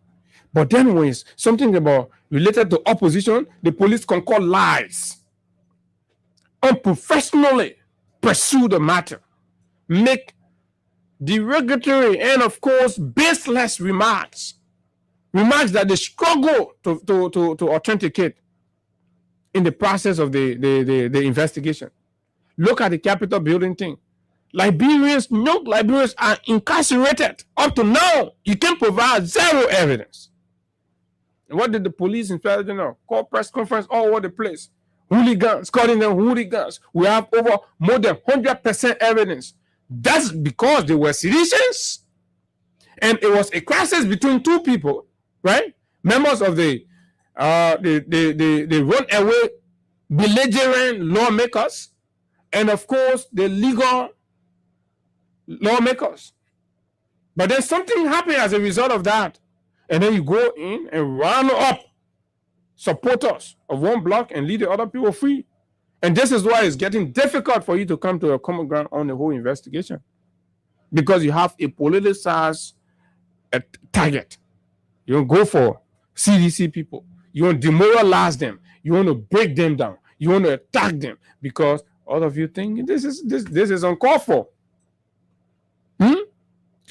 But then when it's something about related to opposition, the police can call lies, unprofessionally pursue the matter, make derogatory and of course baseless remarks that they struggle to authenticate in the process of the investigation. Look at the Capitol building thing. Liberians, young Liberians are incarcerated. Up to now, you can provide zero evidence. And what did the police inspector general call press conference all over the place? Hooligans, calling them hooligans. We have over more than 100% evidence. That's because they were citizens. And it was a crisis between two people, right? Members of the runaway belligerent lawmakers, and of course the legal lawmakers. But then something happened as a result of that. And then you go in and round up supporters of one bloc and leave the other people free. And this is why it's getting difficult for you to come to a common ground on the whole investigation. Because you have a politicized target. You don't go for CDC people. You want to demoralize them. You want to break them down. You want to attack them because all of you think this is uncalled for. You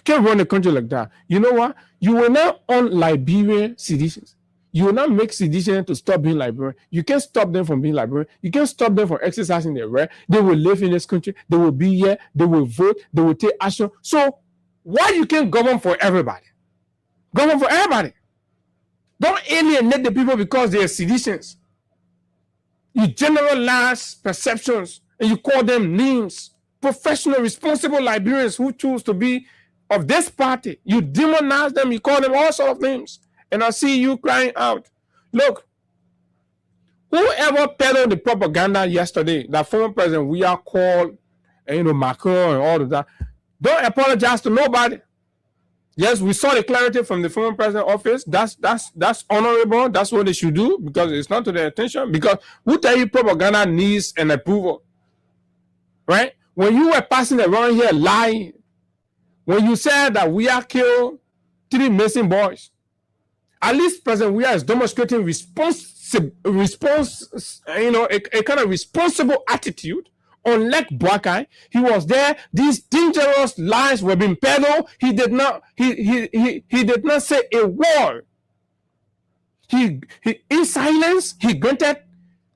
can't run a country like that. You know what? You will not on Liberian citizens. You will not make citizens to stop being Liberian. You can't stop them from being Liberian. You can't stop them from exercising their right. They will live in this country. They will be here. They will vote. They will take action. So why you can't govern for everybody? Govern for everybody. Don't alienate the people because they are citizens. You generalize perceptions and you call them names. Professional, responsible Liberians who choose to be of this party. You demonize them. You call them all sorts of names. And I see you crying out. Look, whoever peddled the propaganda yesterday, that former president we are called, Macron and all of that, don't apologize to nobody. Yes, we saw the clarity from the former president office. That's honorable. That's what they should do because it's not to their attention. Because who tell you propaganda needs an approval, right? When you were passing around here lying, when you said that we are killed 3 missing boys, at least President Weah is demonstrating a kind of responsible attitude. Unlike Boakai, he was there. These dangerous lies were being peddled. He did not say a word. He in silence, he granted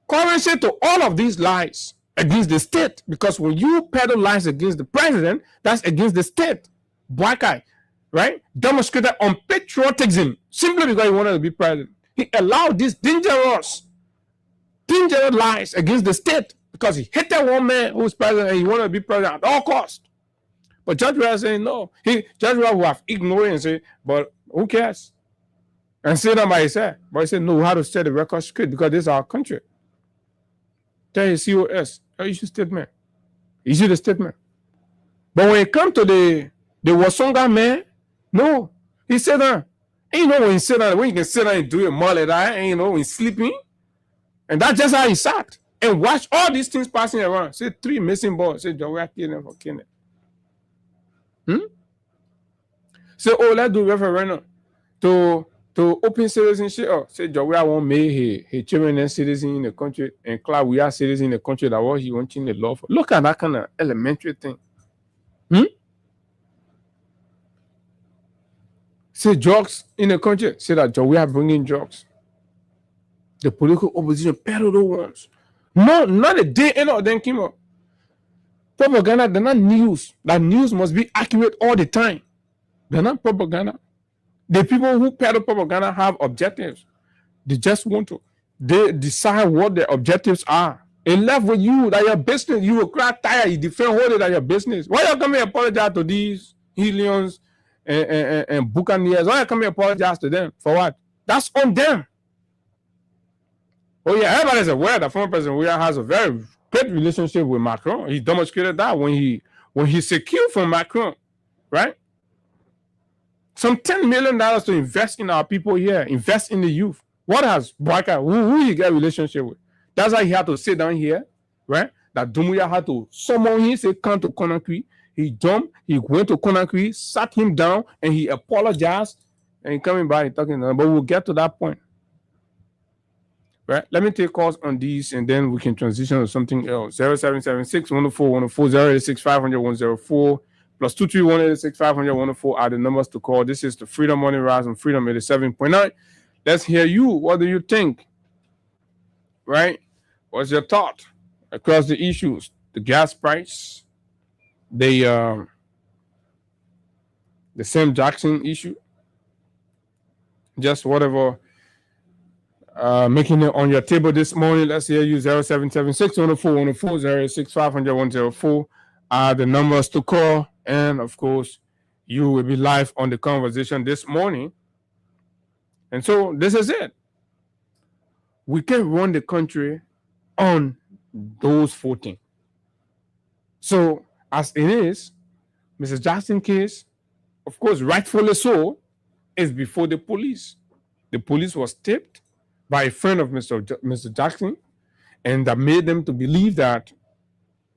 currency to all of these lies against the state. Because when you peddle lies against the president, that's against the state. Boakai, right, demonstrated on patriotism simply because he wanted to be president. He allowed these dangerous lies against the state because he hated one man who was president and he wanted to be president at all costs. But Judge Weah saying no. Judge Weah will have ignored it and say, but who cares? And say that by his head. But he said, no, we have to set the record straight because this is our country. Tell his COS, issue statement. Issue the statement. But when it comes to the Wasonga man, no. He said that. And when you sit down, when you can sit down and do your mullet, and when you're sleeping. And that's just how he sat. And watch all these things passing around. Say 3 missing boys. Say John, we are killing them for killing. Say, let's do referendum to open citizenship. Say John, we won't make a children and citizen in the country and Clark, we are citizens in the country that what he wanting the law for. Look at that kind of elementary thing. Say drugs in the country. Say that we are bringing drugs. The political opposition peddle the ones. No, not a day any of them came up. Propaganda, they're not news. That news must be accurate all the time. They're not propaganda. The people who peddle propaganda have objectives. They just want to. They decide what their objectives are. It left with you that your business. You will cry tired. You defend hold it at your business. Why you come here apologize to these Helions and Buccaneers? Why you come here apologize to them for what? That's on them. Oh yeah, everybody's aware that former President Weah has a very great relationship with Macron. He demonstrated that when he secured from Macron, right? Some $10 million to invest in our people here, invest in the youth. What has Boakai, who he get a relationship with? That's why he had to sit down here, right? That Doumbouya had to summon him, say, come to Conakry. He jumped, he went to Conakry, sat him down, and he apologized. And he coming back and talking to them. But we'll get to that point. Right? Let me take calls on these, and then we can transition to something else. 0776 104 104 086 500 104 plus 231 86 500 104 are the numbers to call. This is the Freedom Morning Rise on Freedom 87.9. Let's hear you. What do you think? Right? What's your thought across the issues? The gas price, the Sam Jackson issue, just whatever making it on your table this morning. Let's hear you. 0776 104 104 086 500 104 are the numbers to call. And of course, you will be live on the conversation this morning. And so this is it. We can run the country on those 14. So as it is, Mrs. Jackson case, of course, rightfully so, is before the police. The police was tipped by a friend of Mr. Jackson, and that made them to believe that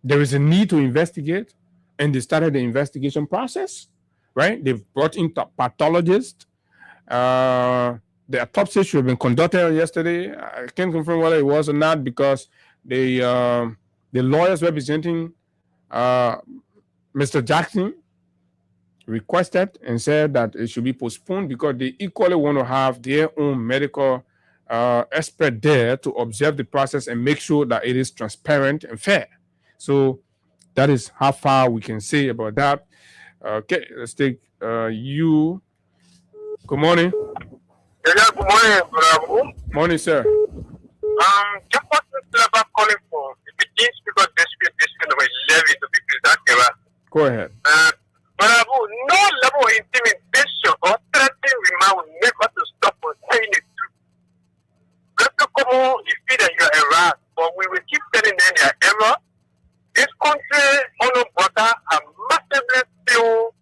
there is a need to investigate, and they started the investigation process, right? They've brought in pathologists. The autopsy should have been conducted yesterday. I can't confirm whether it was or not because the lawyers representing Mr. Jackson requested and said that it should be postponed because they equally want to have their own medical expert there to observe the process and make sure that it is transparent and fair. So that is how far we can say about that. Okay, let's take you. Good morning. Yeah, good morning, brother. Morning, sir. Just what Mr. Laba calling for, if it is because this kind of a levy to be presented. Go ahead. Brother, no level of intimidation or threatening remark will make us to stop from saying the truth. Just to come on, you feel that you are a rat, but we will keep telling them they are error. This country, on the border, are massively still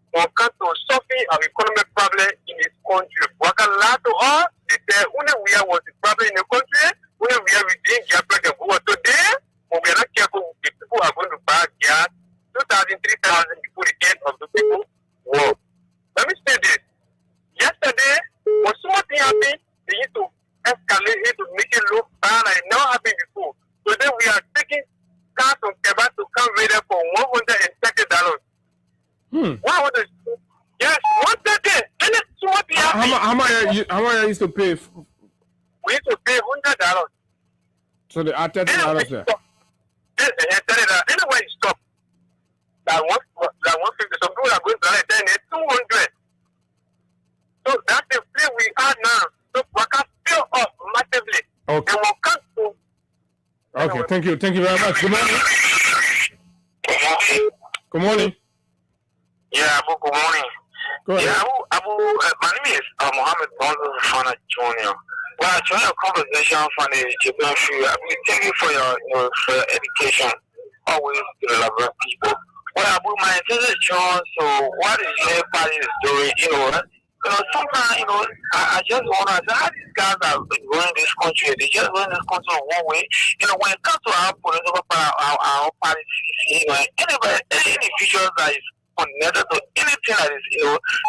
when it comes to solving our economic problem in this country. What can lie to us? They say only we are was the problem in the country, only we are within gas price over today, but we are not careful. The people are going to buy gas 2,000, 3,000 before the end of the people war. Let me say this. Yesterday, when something happened, they need to escalate it to make it look bad and it never happened before. Today we are taking cars from Quebec to come ready for $130. Yes, 130. And it's what we have. How much I used to pay? We used to pay $100. So they are $30 there. Anyway, stop. That 150. Some people are going to like 200. So that's the play we are now. So we can fill up massively. Okay. And we'll come to. Okay, thank you. Thank you very much. Good morning. Good morning. Yeah, Abu, good morning. Go ahead. Yeah, Abu, my name is Mohammed Bonzo Fana Jr. Well, I joined a conversation from the Japan Free. Thank you for your education. Always to the Labrador people. Well, Abu, my intention is John, so what is your party is doing, sometimes, I just wonder how these guys are running this country. They just run this country one way. When it comes to our political party, our party, any individual that is connected to anything that is,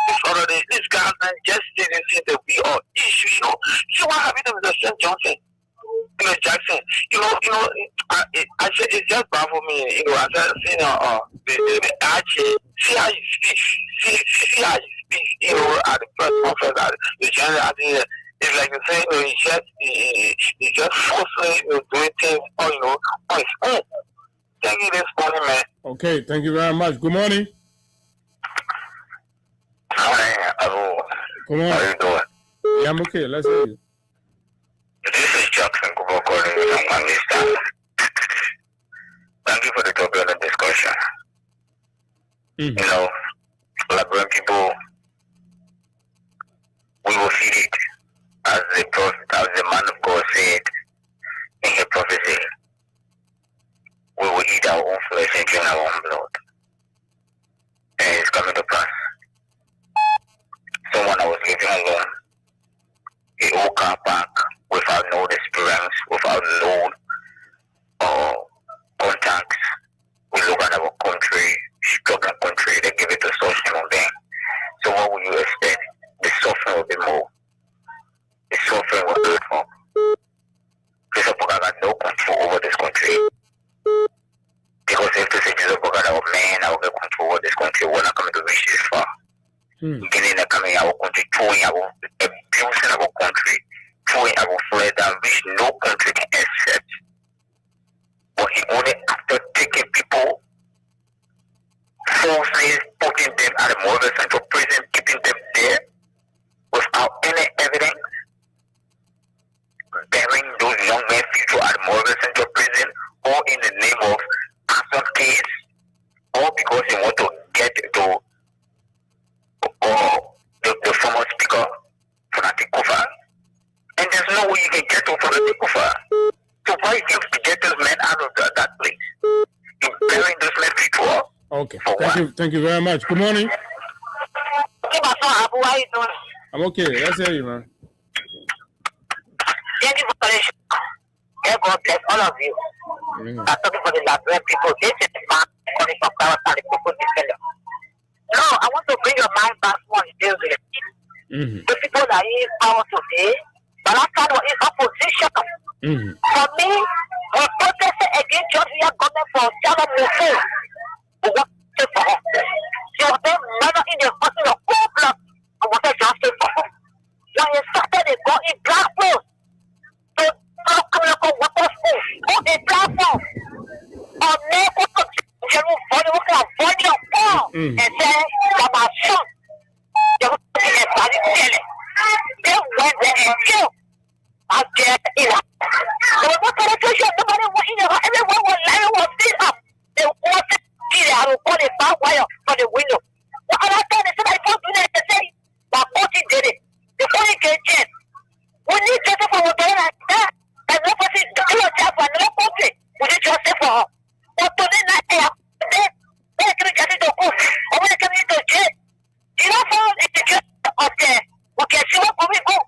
disorderly, these guys just say this thing that we are issue, See what happened to Mr. St. Johnson? Jackson, I said it's just bad for me, I said, the RJ, see how you speak, see how you speak, at the press conference, at the general, it's like the same, he just forcefully doing things, on his own. Thank you this morning, man. Okay, thank you very much. Good morning. Hi, Good morning. how you doing? Yeah, I'm okay. Let's hear you. This is Jackson. Good for calling me from Pakistan. Thank you for the topic of the discussion. You know, Liberian people, we will feel it as the prophet, as the man of God said in the prophecy. We will eat our own flesh and drink our own blood. And it's coming to pass. Someone I was living alone, a old car park, without no experience, without no contacts. We look at our country, struggling country, they give it to such human being. So what would you expect? The suffering will be more. The suffering will be more. This people got no control over this country. Because if this is Jesus got our man, I will get control over this country. We're not coming to reach this far. Beginning of coming our country, throwing our abusing our country, throwing our flag that which no country can accept. But he only after taking people, falsely putting them at the Morgan Central Prison, keeping them there without any evidence, burying those young men future at the Morgan Central Prison, all in the name of some case, all because they want to get to the former speaker, Fanatic Kufa. And there's no way you can get to Fanatic Kufa. So why you to get those men out of that place? You're burying those men future. Okay. Thank you very much. Good morning. How are you doing? I'm okay. Let's hear you, man. Thank you for the show. May God bless all of you. I'm talking for the Liberian people. This is the man calling from Power and the people defender. No, I want to bring your mind back one day. The people that are in power today, but I kind of in opposition. For me, we protested against Georgia government for Shalom Mufu. We want to for her. She was then murdered in the hospital of cold blood. I want to justice for her. When he started, they got in black clothes. So, water school, go in black clothes. On me, General avoid your fall and say, my son, they were putting a body telling. They went there and killed. I get it up. There was no penetration. Nobody was in there. Everyone was lying, was still up. They wanted to see that I will call a barbed wire from the window. But at that time, they said, I don't do that. They say, my coach did it. Before he get in. We need justice for what they're like that. And no person, no job for no country. We need justice for her. But today night, they can get into court. Or when they come into jail, you don't fall in the jail of there. We can see what we go.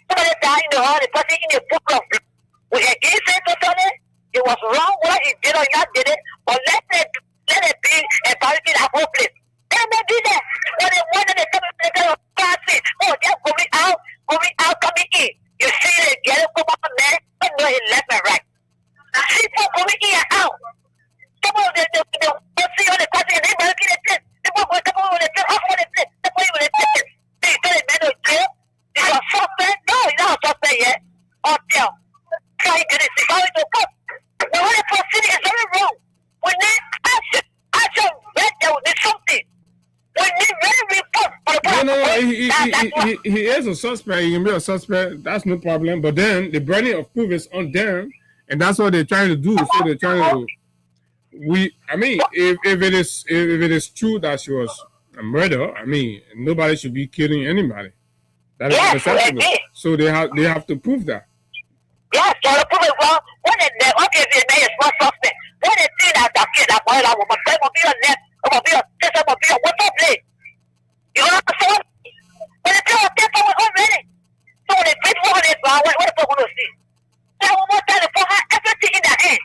Somebody died in the hall, the person in the book of blood. We can give it to Sonny. It was wrong what he did or not did it. But let it be a parity that whole place. They may be there. When they want to come in, they go party. Oh, they're coming out, coming in. You see the yellow come up there, but no, he left and right. People coming in and out. Some of them, they see on the party and they might get it. People go to the place, off on the place. They go to the place. They tell the man of jail. It's a suspect. No, it's not a suspect yet. Until try to get it. How it will come. The way they proceed is very wrong. We need action. Action. There will be something. We need very report for the he is a suspect. He can be a suspect. That's no problem. But then the burden of proof is on them, and that's what they're trying to do. So they're trying to. If it is true that she was a murderer, nobody should be killing anybody. That is acceptable. So they have to prove that. Yes, so the proof is wrong. When they obviously they is not suspect. When they see that kid, that boy, that woman, they will be a net, will be a sister, will be a what's up play. You know what I'm saying? When they tell us they're already. So when they pay for it, what the fuck will you see? They will not tell the fuck everything in their hand.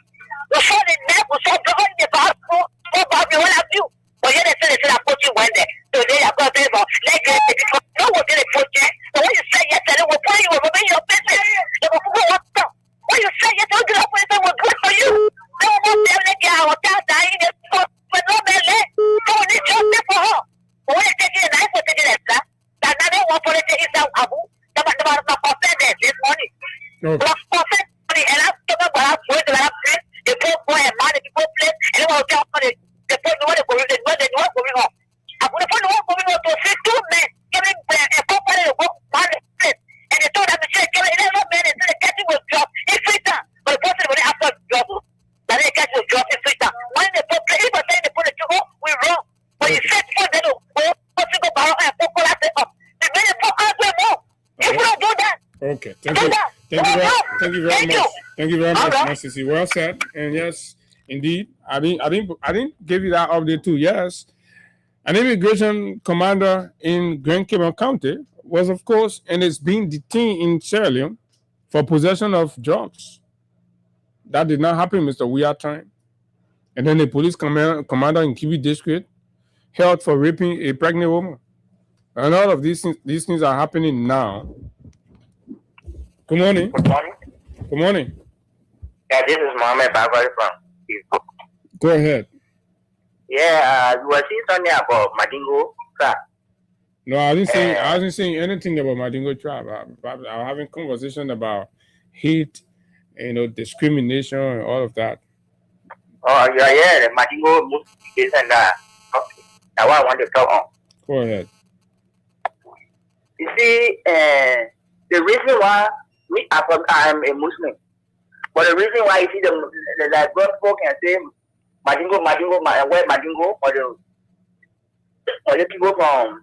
We saw the neck, we saw the on the bathroom, what have you? But yet they say that coaching went there. So they are going to tell you, like, no one did a project. So when you say yes, they will put you over your business. They will go up. When you say yes, they'll get up and say, well, good for you. They will not tell you, our child dying, but no man left. So we need justice for her. But when they take it, I will take it, that now they want to take it down, Abu. They must confess this morning. Confess money, and I'm talking about place. They put boy and man, they put place, and they will tell money. They put no one going on. I put no one going on to see two men giving a company to go man place. And they told them to say, they don't men, and the catching will drop. It's free time. Okay. Thank you very much. Thank you very much, Master C. Well said. And yes, indeed, I didn't give you that update too. Yes, an immigration commander in Grand Cayman County was, of course, and is being detained in Sierra Leone for possession of drugs. That did not happen, Mr. We are time. And then the police commander in Kiwi District held for raping a pregnant woman. And all of these things are happening now. Good morning. Good morning. Good morning. Yeah, this is Mohammed Babari from Facebook. Go ahead. Yeah, you were saying something about Madingo trap. No, I wasn't saying anything about Madingo tribe. I'm having conversation about hate, discrimination and all of that. Oh, yeah, the Madingo movement and that. Okay. That's what I want to talk on. Go ahead. You see, the reason why I'm a Muslim, but the reason why you see the like gospel can say Madingo, where Madingo, or the people from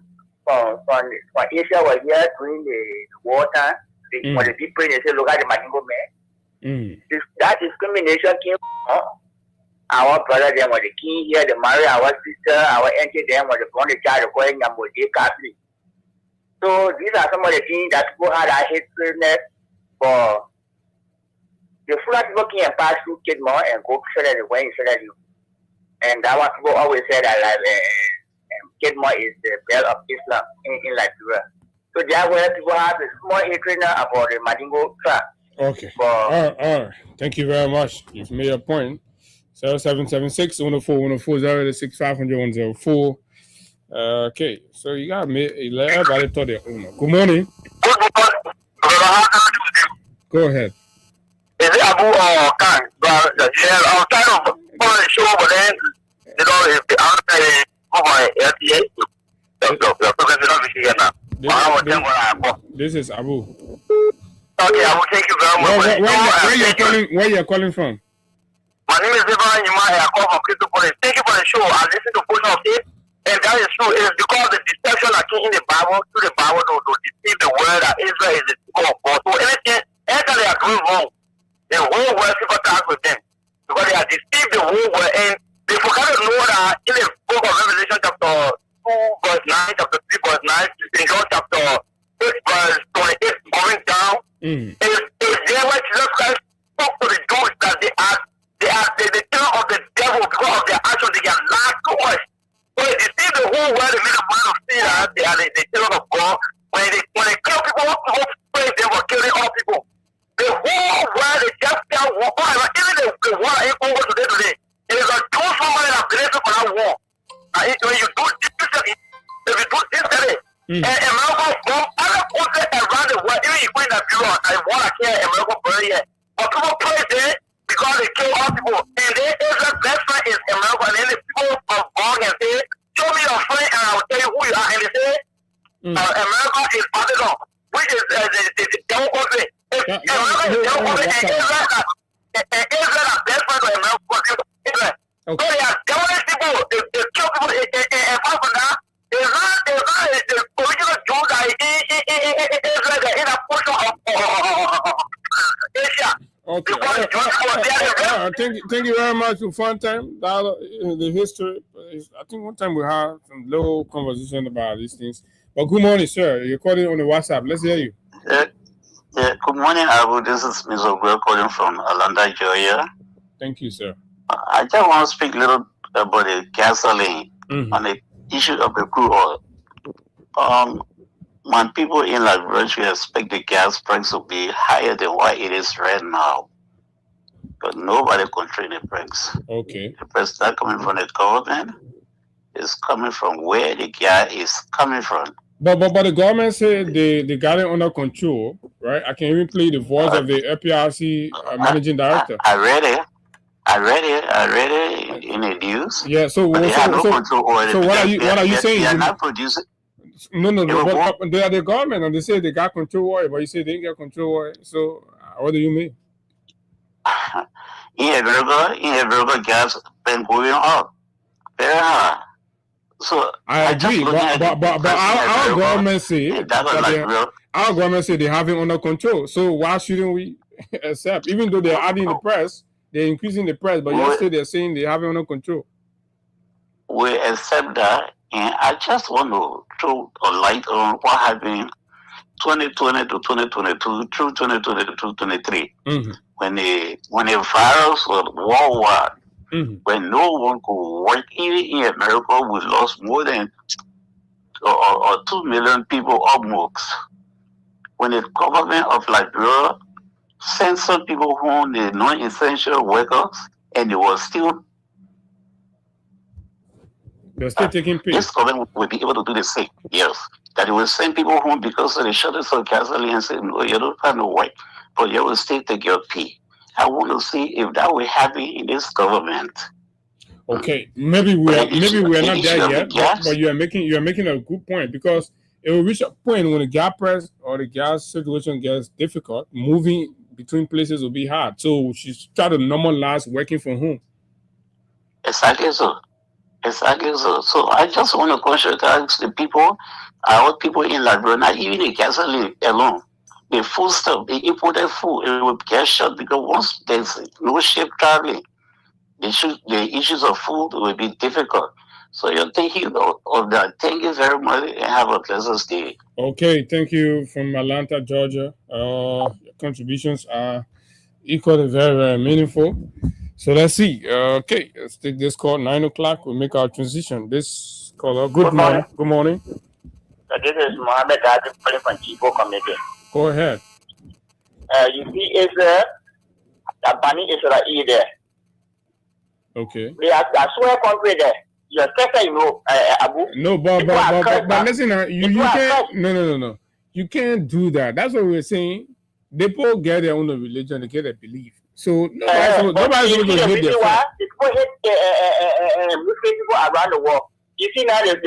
Asia were here during the war time. When the people they say, look at the Madingo man. That discrimination came from our brother them when they came here, they marry our sister, our auntie them when they born the child going and Catholic. So these are some of the things that people had a hatredness for. The Fulani people can pass through Kidmore and go to the way instead of you. And that what people always say that Kidmore is the bell of Islam in Liberia. So that's where people have a small hatred now about the Madingo trap. Okay. All right. Thank you very much. You've made a point. 0776 104 104 065 104. Okay, so you got me. Everybody thought their owner. Good morning. Go ahead. Is it Abu or Khan? Yeah, I'm tired of following the show, but then, if the answer of my LTA, this is Abu. Okay, I will thank you very much. Where you calling from? My name is Ivan Yimai. I call from Crystal Police. Thank you for the show. I listen to portion of it. And that is true. It is because the deception that came in the Bible to deceive the world that Israel is the people of God. So anything they are doing wrong, the whole world sympathize with them. Because they have deceived the whole world. And they forgot to know that in the book of Revelation chapter 2 verse 9, chapter 3 verse 9, in John chapter 8 verse 28 going down, is there where Jesus Christ spoke to the Jews that they are the children of the devil because of their actions. They have lied too much. So they deceive the whole world. They make a man of sin that they are the children of God. When they kill people, people praise them for killing all people. The whole world, they just tell war. Even the war ain't over today. It is a true somebody that blessed for that war. When you do this, and America bomb other countries around the world, even Ukraine and Europe, I want to kill America for it. But people praise them because they kill all people. And then Israel's best friend is America. And then the people of God can say, show me your friend and I will tell you who you are. And they say, America is Babylon, which is the devil country. America is the devil country, and Israel are best friends of America. Israel. So they are devilish people. They kill people. And apart from that, it's not the original Jews that in Israel, in a portion of Asia. Okay. Thank you very much for fun time. The history. I think one time we had some little conversation about these things. But good morning, sir. You're calling on the WhatsApp. Let's hear you. Yeah. Good morning, Abu. This is Mr. Ogwell calling from Atlanta, Georgia. Thank you, sir. I just want to speak a little about the gasoline on the issue of the crude oil. When people in Liberia should expect the gas price to be higher than what it is right now. But nobody control the price. Okay. The price is not coming from the government. It's coming from where the gas is coming from. But the government said they got it under control, right? I can even play the voice of the FPRC managing director. I read it in the news. Yeah, so they have no control over so what are you saying? They are not producing. No. But they are the government, and they say they got control over it, but you say they didn't get control over it. So what do you mean? In America, gas been going up very high. So I agree, but our government say our government say they have it under control. So why shouldn't we accept? Even though they're adding the press, they're increasing the press, but yesterday they're saying they have it under control. We accept that, and I just want to throw a light on what happened 2020 to 2022 through 2022 to 2023. When the virus was worldwide, when no one could work, even in America, we lost more than 2 million people almost. When the government of Liberia sent some people home, the non-essential workers, and they were still. They're still taking pay. This government will be able to do the same. Yes. That it will send people home because of the shortage of gasoline and say, no, you don't have no work, but you will still take your pay. I want to see if that will happen in this government. Okay, maybe we're not there yet, but you are making a good point, because it will reach a point when the gas price or the gas situation gets difficult. Moving between places will be hard. So she's trying to normalize working from home. Exactly so. So I just want to conscientize the people, our people in Liberia, not even the gasoline alone. The food stuff, the imported food, it will get shut because once there's no ship traveling, the issues of food will be difficult. So you're thinking of that. Thank you very much and have a pleasant day. Okay, thank you from Atlanta, Georgia. Your contributions are equally very, very meaningful. So let's see. Okay, let's take this call. 9 o'clock. We'll make our transition. This caller. Good morning. Good morning. This is Mohammed Adi calling from Chibo community. Go ahead. You see, Israel, Bani Israel there. Okay. They are swear country there. Your sister, you know, Abu. No, but listen, you can't. No. You can't do that. That's what we're saying. They both get their own religion. They get their belief. So nobody's going to hate their faith. People hate Muslim people around the world. You see now they're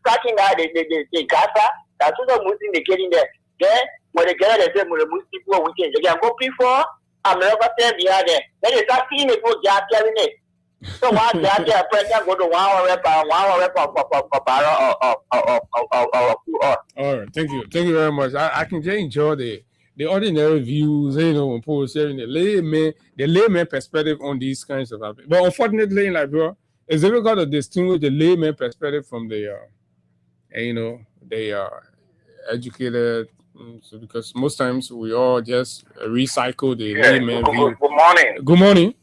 starting now the Gaza. That's what the Muslims they get in there. Then when they get there, they say the Muslim people are wicked. They can go before America stand behind them. Then they start seeing people just carrying it. So why they are there? President go to 1 hour for barrel or. All right, thank you very much. I can just enjoy the ordinary views, you know, when people sharing the layman perspective on these kinds of topics. But unfortunately, in Liberia, it's difficult to distinguish the layman perspective from the educated. So because most times we all just recycle the layman view. Good morning. Good morning.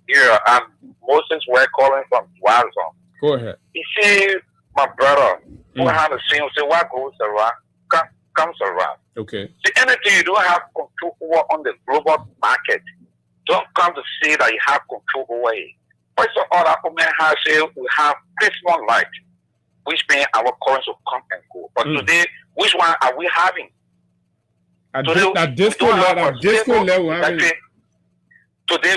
Yeah, I'm Moses. We're calling from Dwazon. Go ahead. You see, my brother, who had a same say, what goes around comes around. Okay. See, anything you don't have control over on the global market, don't come to say that you have control over it. First of all, our government has said we have Christmas light, which means our currency will come and go. But today, which one are we having? At disco level, today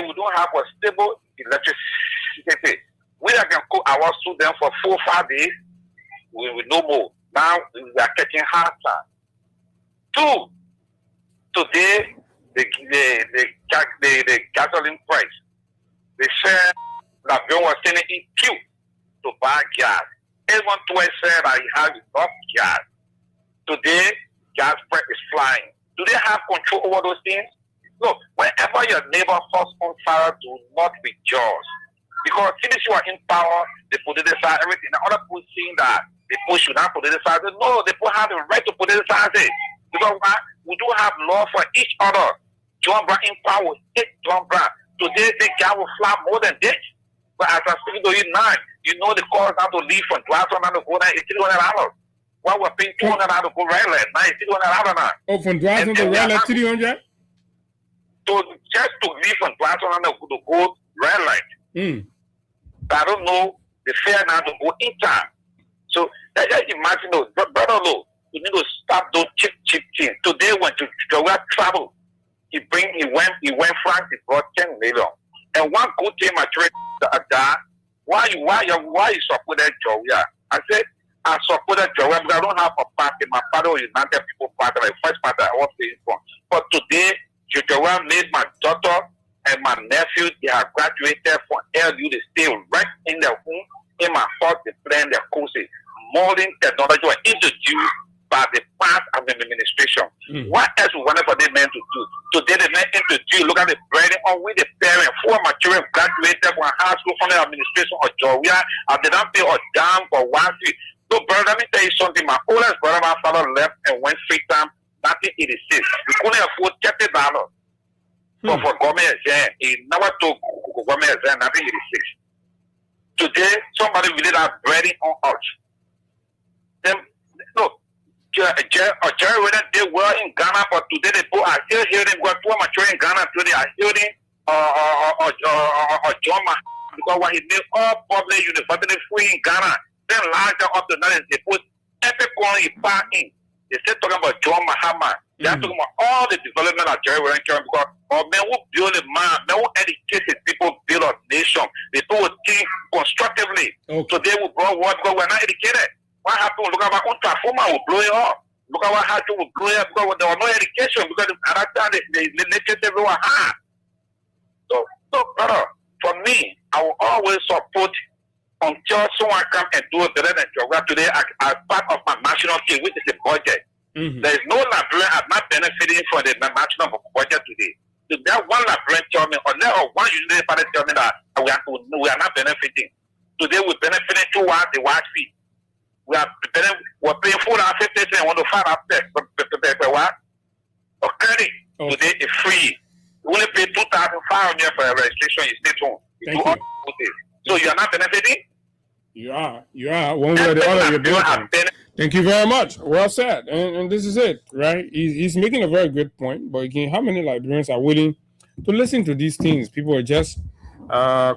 we don't have a stable electricity. We can cook our students for 4 or 5 days. We will no more. Now we are getting hard time. 2, today the gasoline price. They said that they were sending in queue to buy gas. Everyone twice said that he has enough gas. Today, gas price is flying. Do they have control over those things? Look, whenever your neighbor falls on fire, do not rejoice. Because since you are in power, they politicize everything. Now, other people saying that the people should not politicize it. No, the people have the right to politicize it. Because we do have law for each other. John Brown in power, hate John Brown. Today, the guy will fly more than this. But as I'm speaking to you now, you know the cars have to leave from Dwazon to go now, it's $300. While we're paying $200 to go Redland, now it's $300 now. Oh, from Dwazon to Redland, $300? Just to leave from Dwazon to go Redland. I don't know the fare now to go in time. So let's just imagine, brother, look, you need to stop those cheap things. Today, when to travel, he went France, he brought 10 million. And one good thing, my trade, why you support that Joya? I said, I support that Joya because I don't have a party. My father was United People Party, like first party I was paying for. But today, Joya made my daughter and my nephew, they have graduated from LU. They stay right in their home. In my house, they plan their courses. Modern technology was introduced by the past administration. What else we wanted for the men to do? Today the men introduce, look at the burden on with the parents who are maturing, graduated from high school from the administration of Georgia, and they don't pay a dime for 1 fee. So brother, let me tell you something. My oldest brother, my father left and went free time 1986. We couldn't afford $30 for government exam. He never took government exam 1986. Today, somebody really that burden on us. Them, look, Jerry Whether they were in Ghana, but today the people are still hearing what two mature in Ghana today are hearing John Mahama, because when he made all public university free in Ghana, then larger up to now they put every corner he park in. They still talking about John Mahama. They are talking about all the development of Jerry Whether because men who build a man, men who educate people, build a nation. The people will think constructively. Today we grow what because we're not educated. What happened? Look at our own transformer will blow it up. Look at what happened will blow it up because there was no education because at that time the literacy were high. So brother, for me, I will always support until someone come and do it better than geography today as part of my national team, which is the budget. There is no Liberian are not benefiting from the national budget today. So that one Liberian tell me, or one university party tell me that we are not benefiting. Today we're benefiting towards the white fee. We're paying full and 50 and want to find out what? Okay. Today it's free. You only pay 2,500 for a registration. You stay home. Thank you. So you are not benefiting? You are. One way or the other, you're benefiting. Thank you very much. Well said. And this is it, right? He's making a very good point. But again, how many Liberians are willing to listen to these things? People are just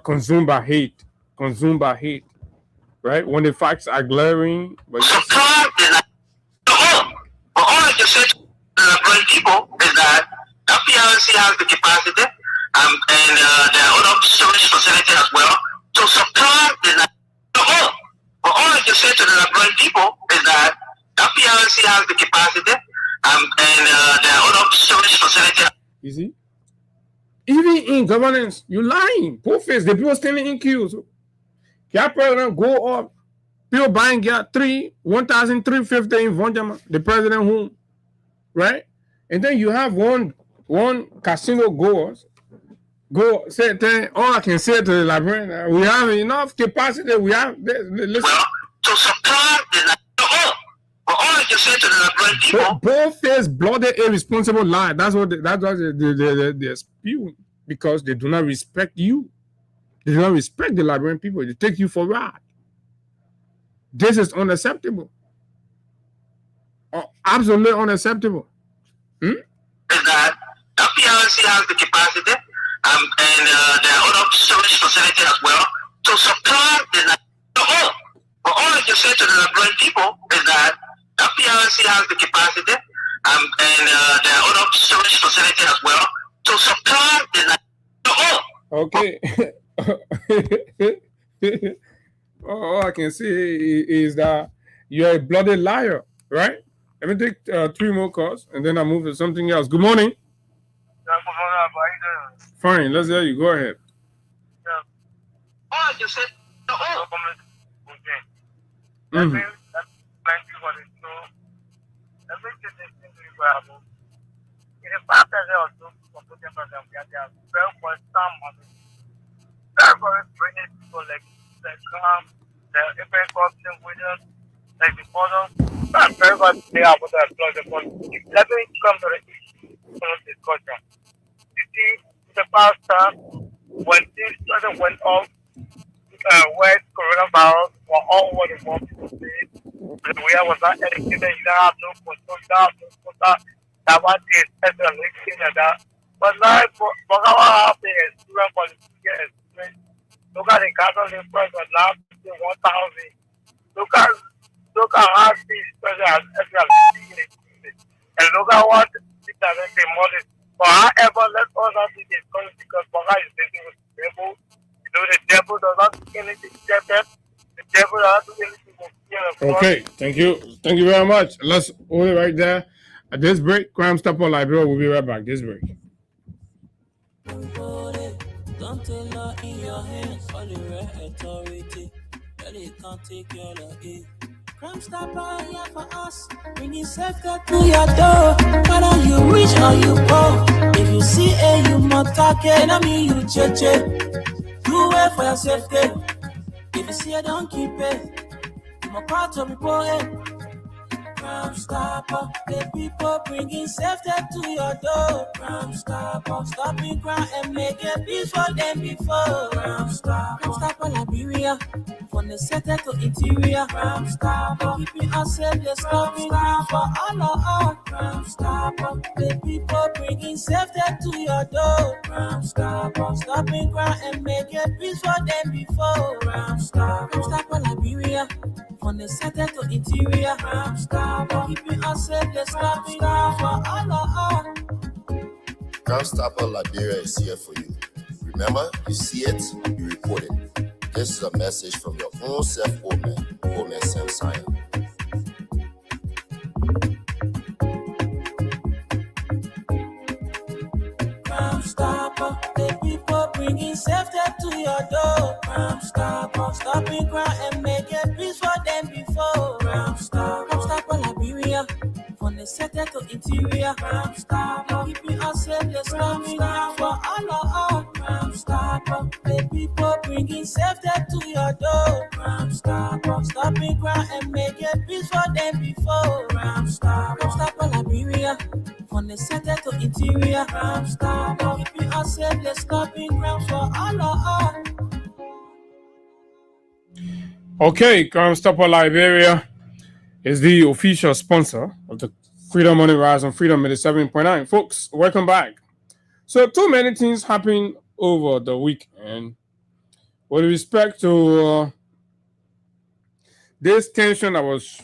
consumed by hate, right? When the facts are glaring. But all I can say to the people is that PRC has the capacity and there are other storage facilities as well to supply the whole. But all I can say to the Liberian people is that PRC has the capacity and there are other storage facilities. You see? Even in governance, you lying. Poor face, the people standing in queues. Your president go up, people buying get 1,350 in Vonjama, the president home, right? And then you have one casino goers go say, all I can say to the Liberian, we have enough capacity. We have listen. Well, to supply the whole. But all I can say to the Liberian people, both face blooded irresponsible lie. That's what they're spewing because they do not respect you. They do not respect the Liberian people. They take you for a ride. This is unacceptable. Absolutely unacceptable. Is that PRC has the capacity and there are other storage facilities as well to supply the whole. But all I can say to the Liberian people is that PRC has the capacity and there are other storage facilities as well to supply the whole. Okay. All I can say is that you're a bloody liar, right? Let me take 3 more calls and then I'll move to something else. Good morning. Fine, let's hear you. Go ahead. All I can say, very much they are able to employ the policy. Let me come to the issue of discussion. You see, the past time, when things started went off, when coronavirus were all over the world, people say, we was not educated, you don't have no control, that one is everything like that. But now, for our happy experience, political experience, look at the Catholic price of now 1,000. Look at how these presidents and look at what it doesn't say money. But however, let us not be discussed because Boga is living with the devil. You know, the devil does not do anything to them. The devil does not do anything to fear. Okay, thank you. Thank you very much. Let's hold it right there. At this break, Crime Stopper Library will be right back. This break. Don't take law in your hands, all the right authority. That they can't take your law. Crime Stopper here for us, bringing safety to your door. Whether you rich or you poor, if you see you must talk it, I mean you cheche. Do it for your safety. If you see it, don't keep it. I'm a part of people. Crime Stopper, the people bringing safety to your door. Crime Stopper, stopping crime and make it peace for them before. Crime Stopper Liberia, from the center to interior. Crime Stopper, keeping us safe, they're stopping crime for all of us. Crime Stopper, the people bringing safety to your door. Crime Stopper, stopping crime and make it peace for them before. Crime Stopper Liberia, from the center to interior. Crime Stopper, keeping us safe, they're stopping crime for all of us. Crime Stopper Liberia is here for you. Remember, you see it, you report it. This is a message from your own self-omen, Omen Sam Sion. Crime Stopper, the people bringing safety to your door. Crime Stopper, stopping crime and make it peace for them before. Crime Stopper Liberia, from the center to interior. Crime Stopper, keeping us safe, they're stopping crime for all of us. Crime Stopper, the people bringing safety to your door. Crime Stopper, stopping crime and make it peace for them before. Crime Stopper Liberia, from the center to interior. Crime Stopper, keeping us safe, they're stopping crime for all of us. Okay, Crime Stopper Liberia is the official sponsor of the Freedom Money Rise on Freedom 87.9. Folks, welcome back. So, too many things happened over the weekend with respect to this tension that was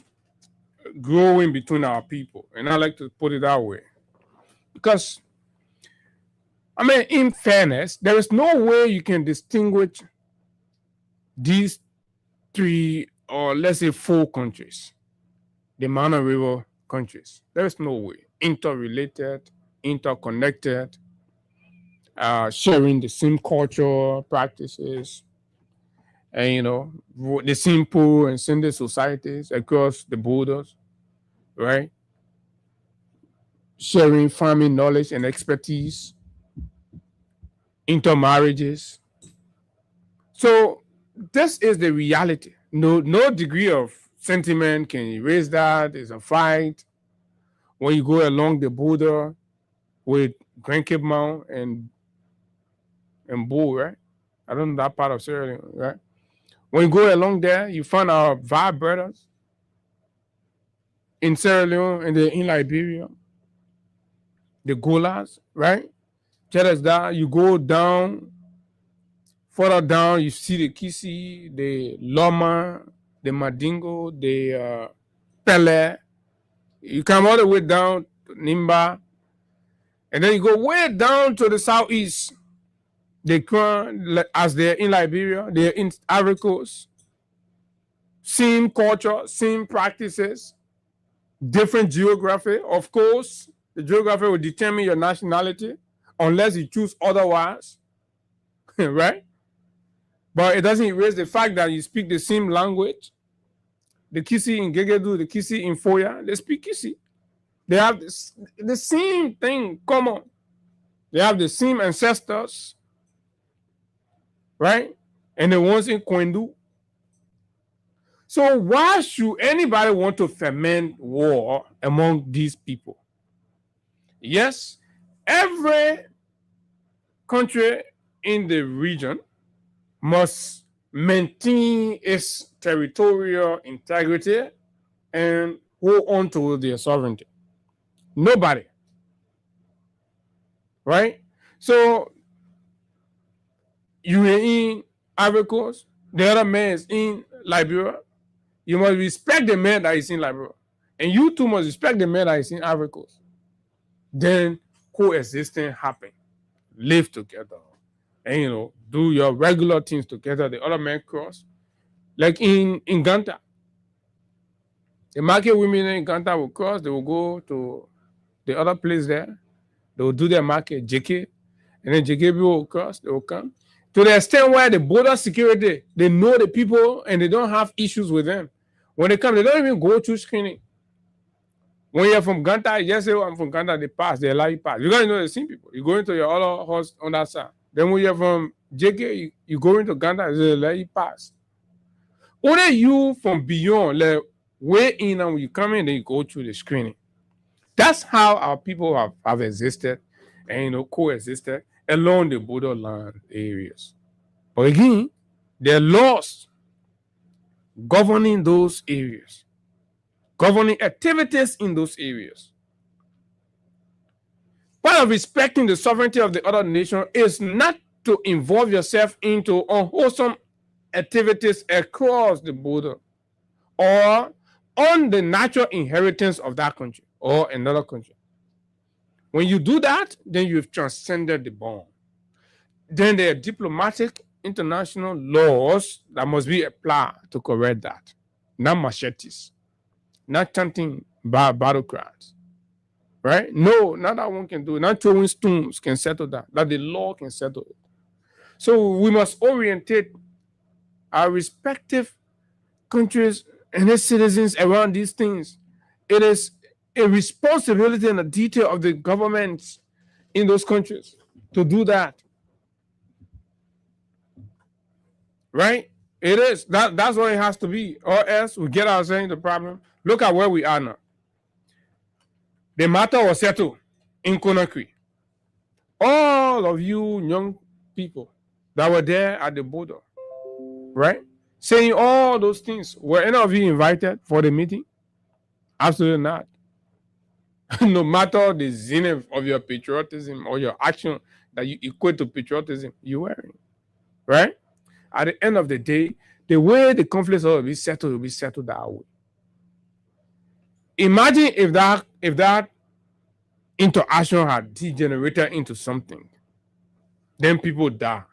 growing between our people. And I like to put it that way. Because, I mean, in fairness, there is no way you can distinguish these three or let's say 4 countries, the Mana River countries. There is no way. Interrelated, interconnected, sharing the same culture, practices, and the same poor and Sunday societies across the borders, right? Sharing farming knowledge and expertise, intermarriages. So this is the reality. No degree of sentiment can erase that. It's a fight. When you go along the border with Grand Cape Mount and Bull, right? I don't know that part of Sierra Leone, right? When you go along there, you find our VA brothers in Sierra Leone and in Liberia, the Golas, right? Just that you go down, further down, you see the Kisi, the Loma, the Madingo, the Pele. You come all the way down to Nimba, and then you go way down to the southeast. They come, as they're in Liberia, they're in Ivory Coast. Same culture, same practices, different geography. Of course, the geography will determine your nationality unless you choose otherwise, right? But it doesn't erase the fact that you speak the same language. The Kisi in Gegedu, the Kisi in Foya, they speak Kisi. They have the same thing common. They have the same ancestors, right? And the ones in Kwendu. So why should anybody want to foment war among these people? Yes, every country in the region must maintain its territorial integrity and hold on to their sovereignty. Nobody. Right? So you are in Ivory Coast, the other man is in Liberia. You must respect the man that is in Liberia. And you too must respect the man that is in Ivory Coast. Then coexisting happen. Live together. And do your regular things together. The other man cross. Like in Ganta. The market women in Ganta will cross, they will go to the other place there. They will do their market, JK. And then JK will cross, they will come. To the extent where the border security, they know the people and they don't have issues with them. When they come, they don't even go through screening. When you're from Ganta, you just say, oh, I'm from Ganta, they pass, they allow you pass. You gotta know the same people. You go into your other horse on that side. Then when you're from JK, you go into Ganta, they let you pass. Only you from beyond, like way in, and when you come in, then you go through the screening. That's how our people have existed and coexisted along the borderland areas. But again, there are laws governing those areas, governing activities in those areas. Part of respecting the sovereignty of the other nation is not to involve yourself into unwholesome activities across the border or on the natural inheritance of that country or another country. When you do that, then you've transcended the bond. Then there are diplomatic international laws that must be applied to correct that. Not machetes, not chanting battlecries, right? No, not that one can do it. Not throwing stones can settle that. That the law can settle it. So we must orientate our respective countries and their citizens around these things. It is a responsibility and a detail of the governments in those countries to do that. Right? It is. That's what it has to be. Or else we get ourselves into the problem. Look at where we are now. The matter was settled in Conakry. All of you young people that were there at the border, right? Saying all those things. Were any of you invited for the meeting? Absolutely not. No matter the zenith of your patriotism or your action that you equate to patriotism, you weren't. Right? At the end of the day, the way the conflicts will be settled that way. Imagine if that interaction had degenerated into something, then people die.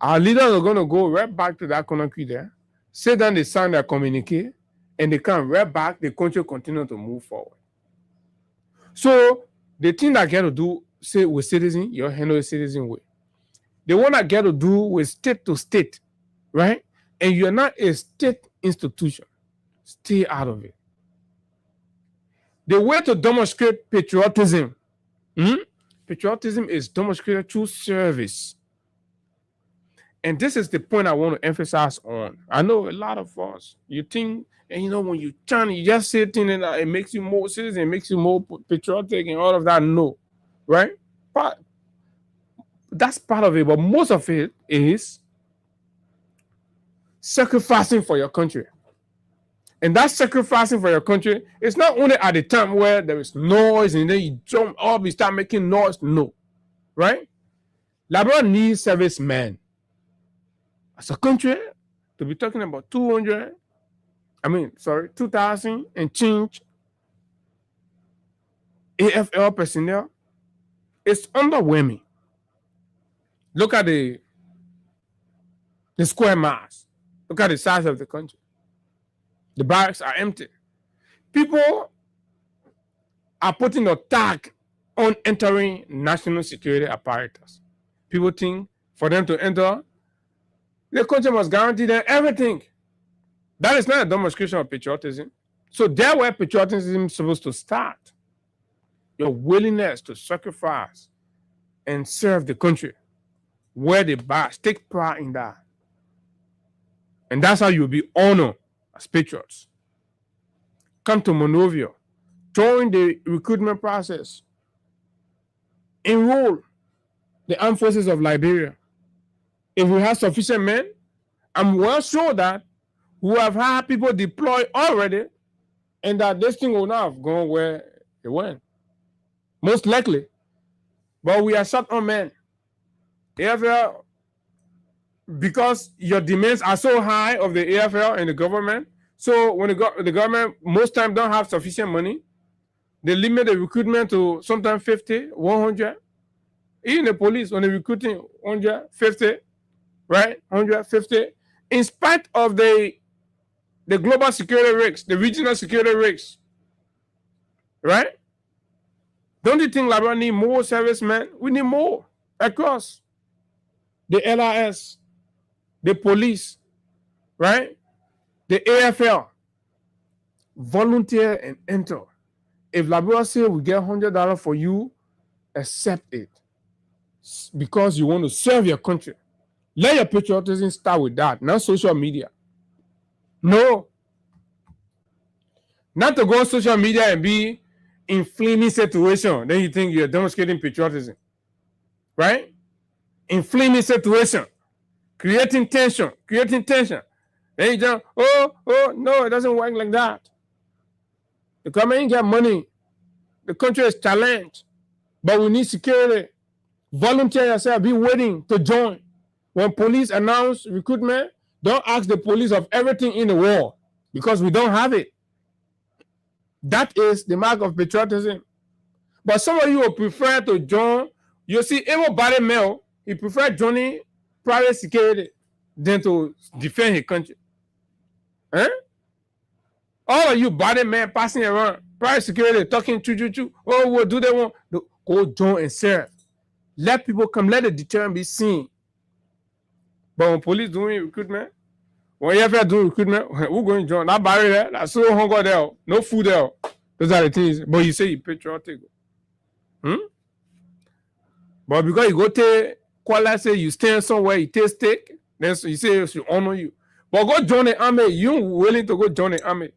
Our leaders are going to go right back to that Conakry there, sit down, they sign their communique, and they come right back, the country continue to move forward. So the thing that get to do say with citizen, you handle a citizen way. The one that get to do with state to state, right? And you're not a state institution. Stay out of it. The way to demonstrate patriotism, patriotism is demonstrated through service. And this is the point I want to emphasize on. I know a lot of us, you think, and when you turn, you just say things and it makes you more citizen, it makes you more patriotic and all of that. No, right? But that's part of it. But most of it is sacrificing for your country. And that sacrificing for your country is not only at the time where there is noise and then you jump up, you start making noise. No, right? Liberia needs servicemen. As a country, to be talking about 2,000 and change AFL personnel, it's underwhelming. Look at the square miles. Look at the size of the country. The barracks are empty. People are putting a tag on entering national security apparatus. People think for them to enter, the country must guarantee them everything. That is not a demonstration of patriotism. So that's where patriotism is supposed to start. Your willingness to sacrifice and serve the country. Where the bars, take pride in that. And that's how you'll be honored as patriots. Come to Monrovia. Join the recruitment process. Enroll the armed forces of Liberia. If we have sufficient men, I'm well sure that we have had people deployed already and that this thing will not have gone where it went. Most likely. But we are short on men. AFL, because your demands are so high of the AFL and the government, so when the government most times don't have sufficient money, they limit the recruitment to sometimes 50, 100. Even the police, when they're recruiting 150, right? 150. In spite of the global security risks, the regional security risks, right? Don't you think Liberia need more servicemen? We need more across the LRS, the police, right? The AFL volunteer and enter. If Liberia say we get $100 for you, accept it because you want to serve your country. Let your patriotism start with that, not social media. No. Not to go on social media and be in flaming situation. Then you think you're demonstrating patriotism. Right? In flaming situation. Creating tension. Then you just, no, it doesn't work like that. The government get money. The country is challenged. But we need security. Volunteer yourself. Be waiting to join. When police announce recruitment, don't ask the police of everything in the world because we don't have it. That is the mark of patriotism. But some of you will prefer to join. You see, able-bodied male, he prefer joining private security than to defend his country. Huh? All of you body men passing around, private security, talking choo. Oh, what do they want? Go join and serve. Let people come, let the deterrent be seen. But when police doing recruitment, when you ever do recruitment, who going to join? That barrier there, that's so hunger there, no food there. Those are the things. But you say you patriotic. But because you go to Kuala, say you stand somewhere, you take steak, then you say it should honor you. But go join the army, you willing to go join the army.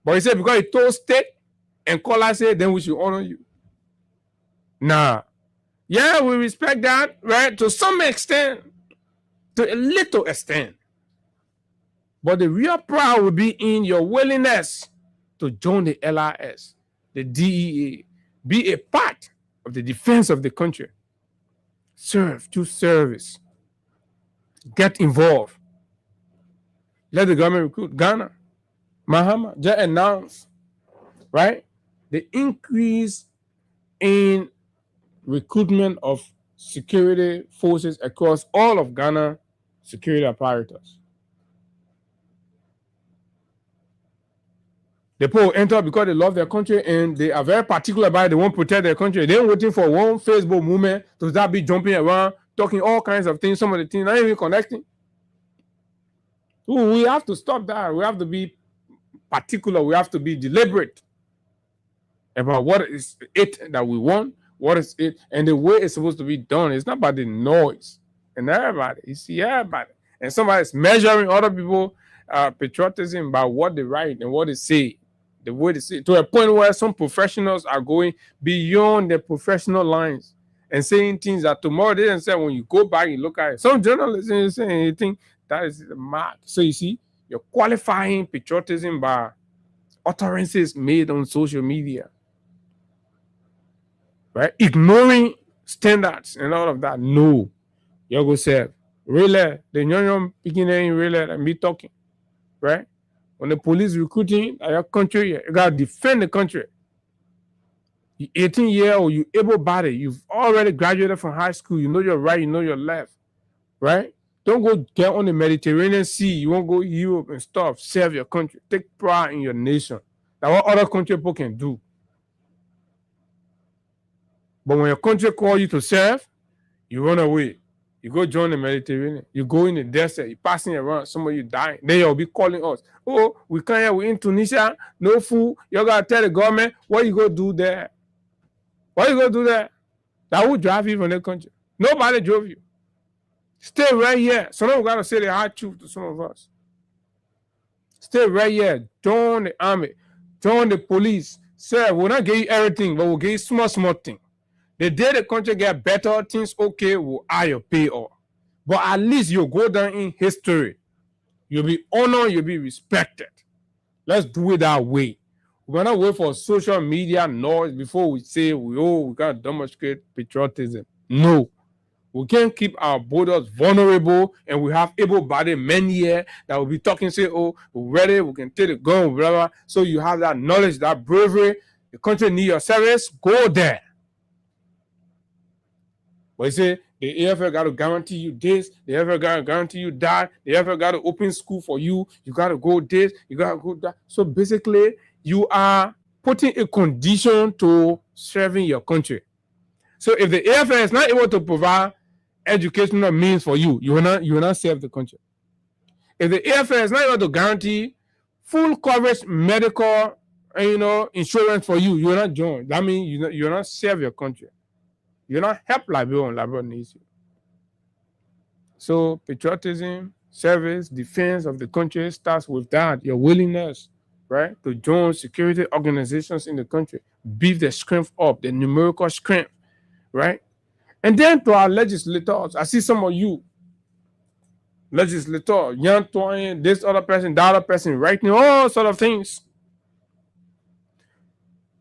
But you say because you told steak and Kuala say, then we should honor you. Nah. Yeah, we respect that, right? To some extent. To a little extent. But the real pride will be in your willingness to join the LRS, the DEA, be a part of the defense of the country. Serve, do service. Get involved. Let the government recruit. Ghana, Mahama just announced, right, the increase in recruitment of security forces across all of Ghana security apparatus. The people enter because they love their country and they are very particular about it. They want to protect their country. They're waiting for one Facebook movement to start be jumping around, talking all kinds of things. Some of the things not even connecting. We have to stop that. We have to be particular. We have to be deliberate about what is it that we want, what is it, and the way it's supposed to be done. It's not about the noise. And everybody, you see everybody. And somebody's measuring other people patriotism by what they write and what they say. The way they say, to a point where some professionals are going beyond their professional lines and saying things that tomorrow they didn't say when you go back and look at it. Some journalists are saying anything that is mad. So you see, you're qualifying patriotism by utterances made on social media. Right? Ignoring standards and all of that. No. You go say, really, the young beginning really and me talking. Right? When the police recruiting your country, you gotta defend the country. You 18-year-old, you able-bodied, you've already graduated from high school, you know your right, you know your left. Right? Don't go get on the Mediterranean Sea, you won't go Europe and stuff. Serve your country. Take pride in your nation. That's what other country people can do. But when your country calls you to serve, you run away. You go join the Mediterranean. You go in the desert. You're passing around. Some of you dying. Then you'll be calling us. Oh, we come here. We're in Tunisia. No food. You got to tell the government what you go do there. What you go do there? That will drive you from the country. Nobody drove you. Stay right here. Some of them got to say the hard truth to some of us. Stay right here. Join the army. Join the police. Sir, we'll not give you everything, but we'll give you small things. The day the country get better, things okay, will add your pay off. But at least you'll go down in history. You'll be honored, you'll be respected. Let's do it that way. We're not wait for social media noise before we say, we got to demonstrate patriotism. No. We can't keep our borders vulnerable and we have able-bodied men here that will be talking, say, oh, we're ready, we can take the gun, blah, blah. So you have that knowledge, that bravery. The country needs your service, go there. But you say, the AFL got to guarantee you this, the AFL got to guarantee you that, the AFL got to open school for you, you got to go this, you got to go that. So basically, you are putting a condition to serving your country. So if the AFL is not able to provide educational means for you, you will not serve the country. If the AFL is not able to guarantee full coverage medical, insurance for you, you're not joined. That means you're not serve your country. You're not help Liberia when Liberia needs you. So patriotism, service, defense of the country starts with that. Your willingness, right, to join security organizations in the country, beef the strength up, the numerical strength, right? And then to our legislators, I see some of you, legislator, young Twain, this other person, that other person, writing all sort of things.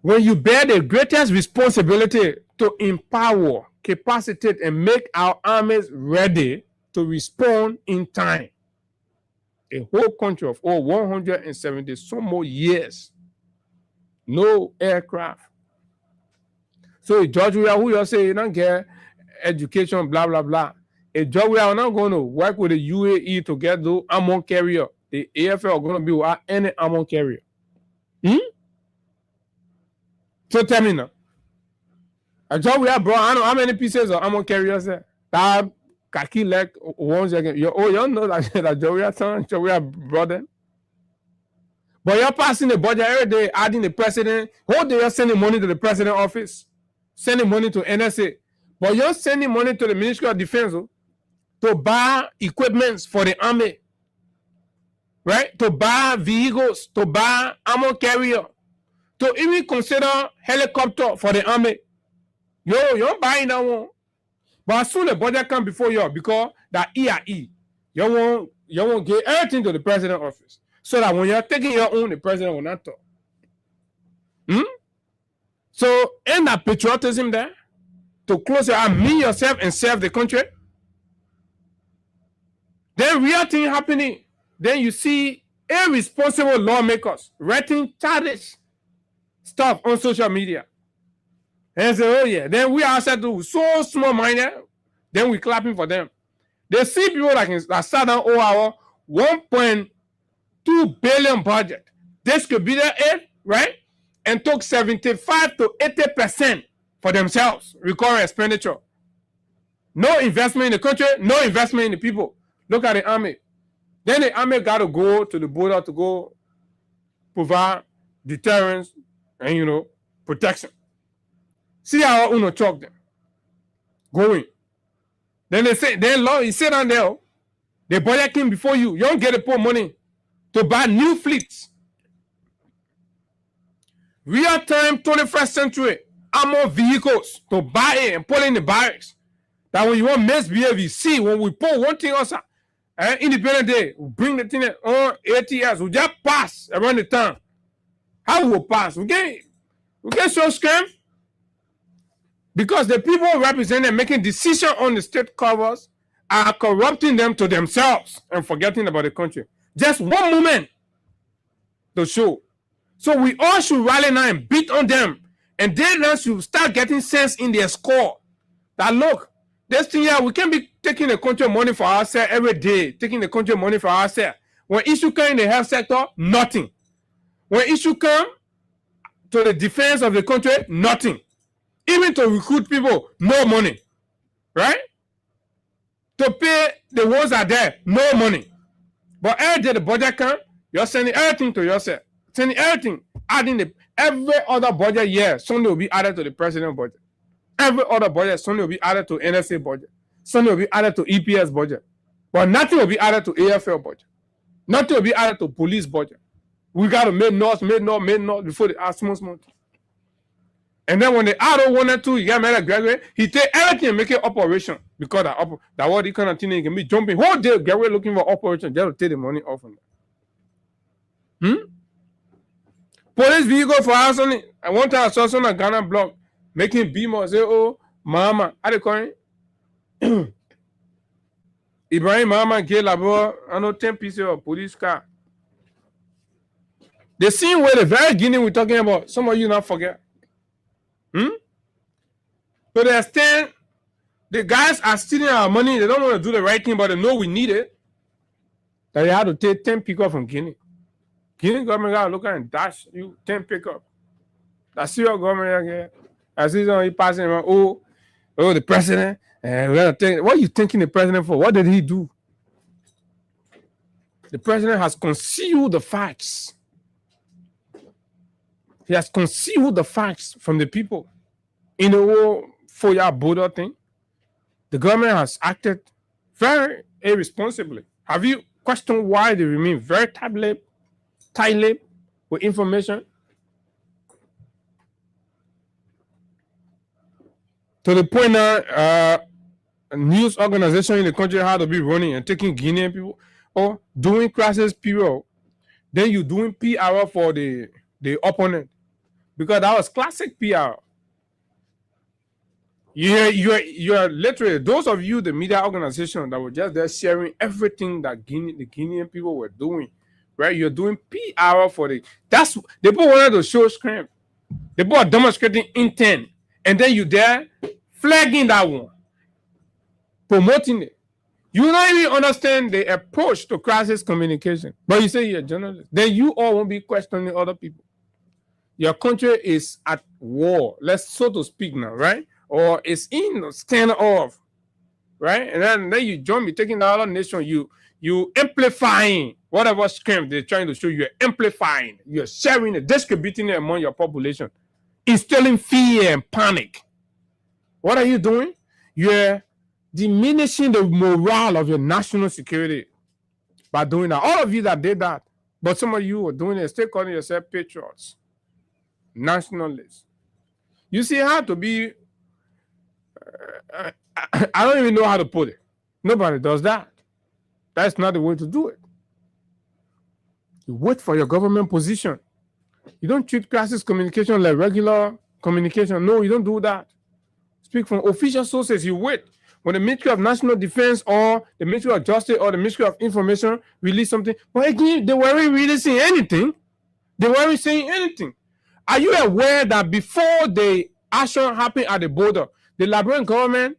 When you bear the greatest responsibility to empower, capacitate, and make our armies ready to respond in time, a whole country of over 170 some more years, no aircraft. So George, who you say you don't get education, blah blah blah. A job we are not going to work with the UAE to get the ammo carrier. The AFL are going to be without any ammo carrier. So tell me now. A job we have, bro. I know how many pieces of ammo carriers there. That khaki leg ones again. You know that job we are son, job we are brother. But you're passing the budget every day, adding the president. Whole day you're sending money to the president office, sending money to NSA. But you're sending money to the Ministry of Defense to buy equipment for the army, right? To buy vehicles, to buy ammo carrier, to even consider helicopter for the army. You're buying that one. But as soon as the budget comes before you, because that EIE, you won't give everything to the president office. So that when you're taking your own, the president will not talk. So, ain't that patriotism there? To close your eye, mean yourself and serve the country. Then real thing happening. Then you see irresponsible lawmakers writing childish stuff on social media. And say, oh yeah, then we are said to so small minded, then we clapping for them. They see people that sat down all our 1.2 billion budget. This could be their aid, right? And took 75 to 80% for themselves, recurring expenditure. No investment in the country, no investment in the people. Look at the army. Then the army got to go to the border to go provide deterrence and, protection. See how Uno chalk them. Going. Then they say, you sit down there, the budget came before you. You don't get to put money to buy new fleets. Real-time 21st century armor vehicles to buy it and put in the barracks. That when you want misbehave, you see, when we put one thing outside, Independent Day, we bring the thing on ATS, we just pass around the town. How we will pass? We get so scammed because the people represented making decisions on the state covers are corrupting them to themselves and forgetting about the country. Just one moment to show. So we all should rally now and beat on them. And then should start getting sense in their score. That look, this thing here, we can't be taking the country money for ourselves every day. Taking the country money for ourselves. When issue come in the health sector, nothing. When issue come to the defense of the country, nothing. Even to recruit people, no money. Right? To pay the ones that are there, no money. But every day the budget comes, you're sending everything to yourself. Sending everything. Adding every other budget year, something will be added to the president budget. Every other budget, something will be added to NSA budget. Something will be added to EPS budget. But nothing will be added to AFL budget. Nothing will be added to police budget. We got to make north before the ask month. And then when they add 1 or 2, you got Mr. Gregory, he take everything and make it operation. Because that what he kind of thing he can be jumping. Whole day, Gregory looking for operation, just to take the money off from them. Police vehicle for us only. And one time I saw some Ghana blog making Beamer say, oh, Mama, how they calling? Ibrahim Mama gave about 10 pieces of police car. The scene where the very beginning we're talking about, some of you not forget. To the extent the guys are stealing our money, they don't want to do the right thing, but they know we need it. That they had to take 10 pickup from Guinea. Guinea government got to look at and dash you 10 pickup. That's your government again. I see somebody passing around, oh, the president. We're gonna take, what are you thinking the president for? What did he do? The president has concealed the facts. He has concealed the facts from the people. In the whole FOIA border thing, the government has acted very irresponsibly. Have you questioned why they remain very tight-lipped with information? To the point now, a news organization in the country had to be running and taking Guinean people or doing crisis period. Then you doing PR for the opponent, because that was classic PR. You're literally, those of you, the media organization that were just there sharing everything that the Guinean people were doing, right? You're doing PR for the, that's, they both wanted to show strength. They both demonstrating intent. And then you there flagging that one, promoting it. You don't even understand the approach to crisis communication. But you say you're a journalist. Then you all won't be questioning other people. Your country is at war, let's so to speak now, right? Or it's in stand off, right? And then you join me taking the other nation, you amplifying whatever scam they're trying to show you, you're amplifying, you're sharing it, distributing it among your population, instilling fear and panic. What are you doing? You're diminishing the morale of your national security by doing that. All of you that did that, but some of you are doing it, still calling yourself patriots, nationalists. You see how to be, I don't even know how to put it. Nobody does that. That's not the way to do it. You wait for your government position. You don't treat crisis communication like regular communication. No, you don't do that. Speak from official sources. You wait. When the Ministry of National Defense or the Ministry of Justice or the Ministry of Information release something, but again, they weren't releasing anything. They weren't saying anything. Are you aware that before the action happened at the border, the Liberian government,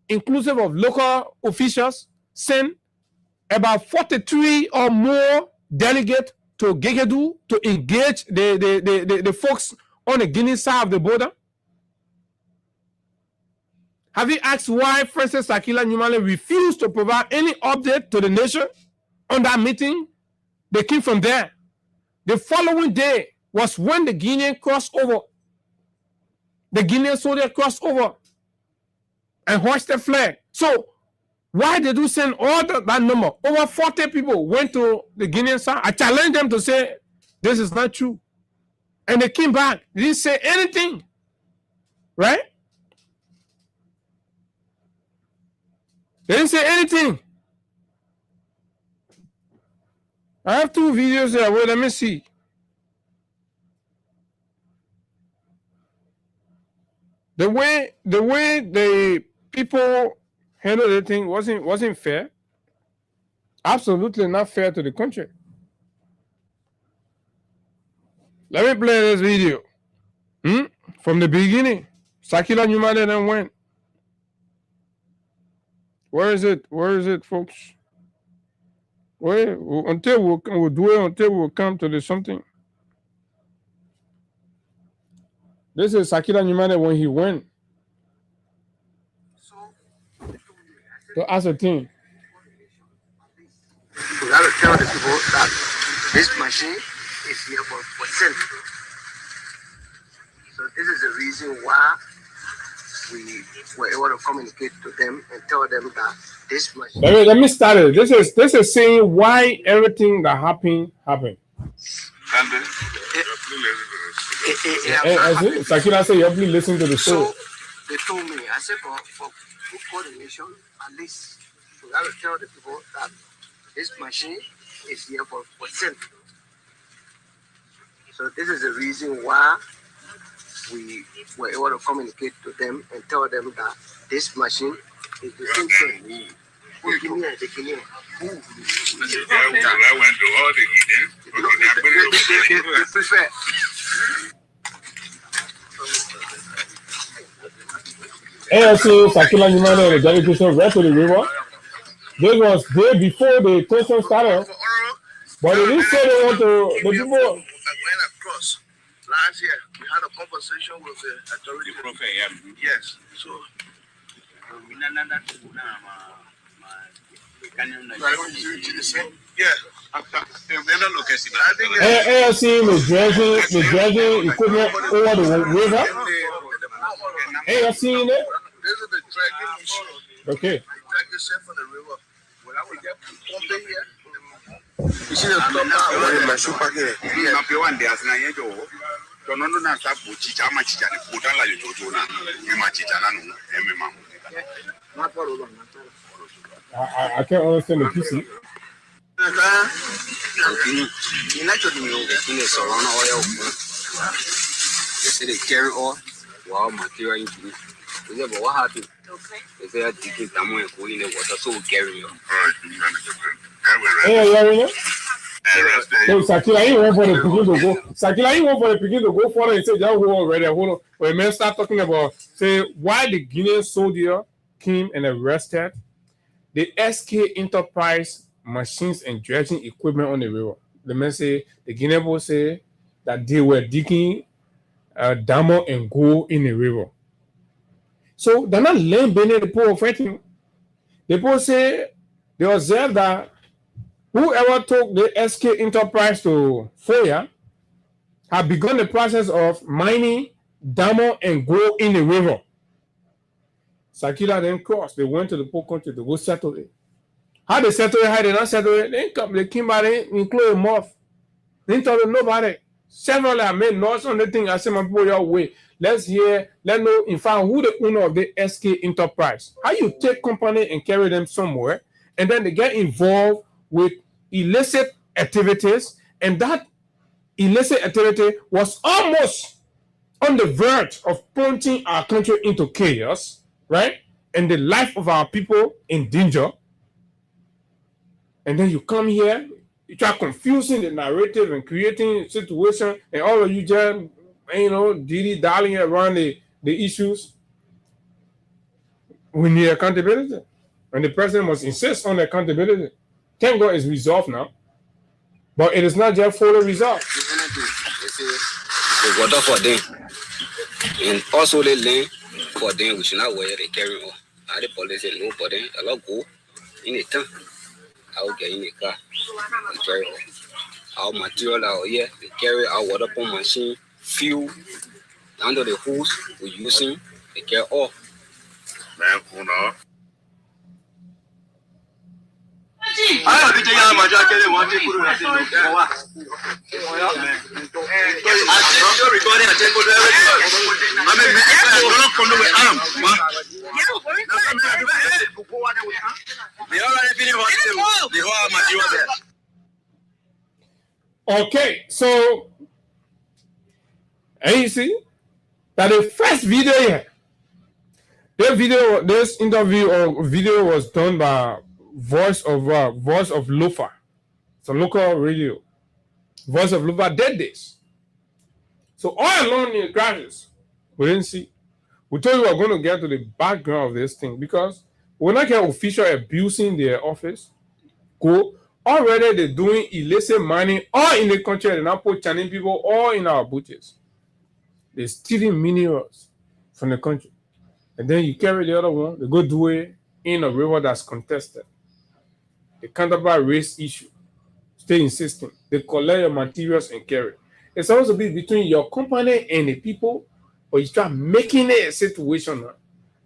inclusive of local officials, sent about 43 or more delegates to Gegedou to engage the folks on the Guinea side of the border? Have you asked why Francis Sakila Nyumale refused to provide any update to the nation on that meeting? They came from there. The following day was when the Guinean crossed over. The Guinean soldier crossed over and hoisted flag. So why did you send all that number? Over 40 people went to the Guinean side. I challenged them to say, this is not true. And they came back. They didn't say anything. Right? They didn't say anything. I have two videos there. Wait, let me see. The way the people handled the thing wasn't fair. Absolutely not fair to the country. Let me play this video. From the beginning. Sakila Nyumale then went. Where is it? Where is it, folks? Wait, until we'll do it, until we'll come to the something. This is Sakila Nyumale when he went to ascertain. We have to tell the people that this machine is here for sale. So this is the reason why we were able to communicate to them and tell them that this machine. Let me start it. This is saying why everything that happened. Sakila said, you please listen to the show. So they told me, I said for good coordination, at least we have to tell the people that this machine is here for sale. So this is the reason why we were able to communicate to them and tell them that this machine is the same thing. The Guinean. I went to all the Guineans. They prefer. ASA Sakila Nyumale and the delegation went to the river. This was day before the tension started. But they didn't say they want to, the people. I went across last year. We had a conversation with the authority. The prophet, yeah. Yes. So Yeah. I seen the dredging equipment over the river. Hey, I seen it. This is the dragging machine. Okay. Drag yourself from the river. Well, I would get pumping here. You see the top now? My super here. I can't understand the PC. They say they carry all wow material into it. They say, but what happened? They say I dig it down and go in the water, so we carry it. Hey, you so Sakila, you went for the picking to go. Sakila, you went for the picking to go for it and say, just hold on already. Hold on. When men start talking about, say, why the Guinean soldier came and arrested the SK Enterprise machines and dredging equipment on the river. The men say, the Guinean people say that they were digging diamond and gold in the river. So they're not laying beneath the pool of fighting. The people say they observe that whoever took the SK Enterprise to Foya have begun the process of mining diamond and gold in the river. Sakila then crossed. They went to the poor country to go settle it. How they settle it, how they not settle it, they came by there, including Moth. They didn't tell nobody. Several have made noise on the thing. I said, my boy, your way. Let's know, in fact, who the owner of the SK Enterprise. How you take company and carry them somewhere, and then they get involved with illicit activities, and that illicit activity was almost on the verge of plunging our country into chaos, right? And the life of our people in danger. And then you come here, you try confusing the narrative and creating a situation, and all of you just, dilly-dallying around the issues. We need accountability. And the president must insist on accountability. Thank God it's resolved now. But it is not just fully resolved. The water for them. And also the land for them, we should not wear they carry on. The police say no for them. A lot go in the tank. I will get in the car and carry on. Our material out here, they carry our water pump machine, fuel, under the hose we're using, they carry all. Man, who knows? Okay, so and you see that the first video here, this interview or video was done by Voice of Lofa. It's a local radio. Voice of Lofa did this. So all along in the crashes, we didn't see. We told you we were going to get to the background of this thing because we're not get official abusing their office. Go. Already they're doing illicit mining all in the country. They're not put Chinese people all in our butchers. They're stealing minerals from the country. And then you carry the other one, they go do it in a river that's contested. The counterpart race issue. Stay insisting. They collect your materials and carry. It's supposed to be between your company and the people, or you start making it a situation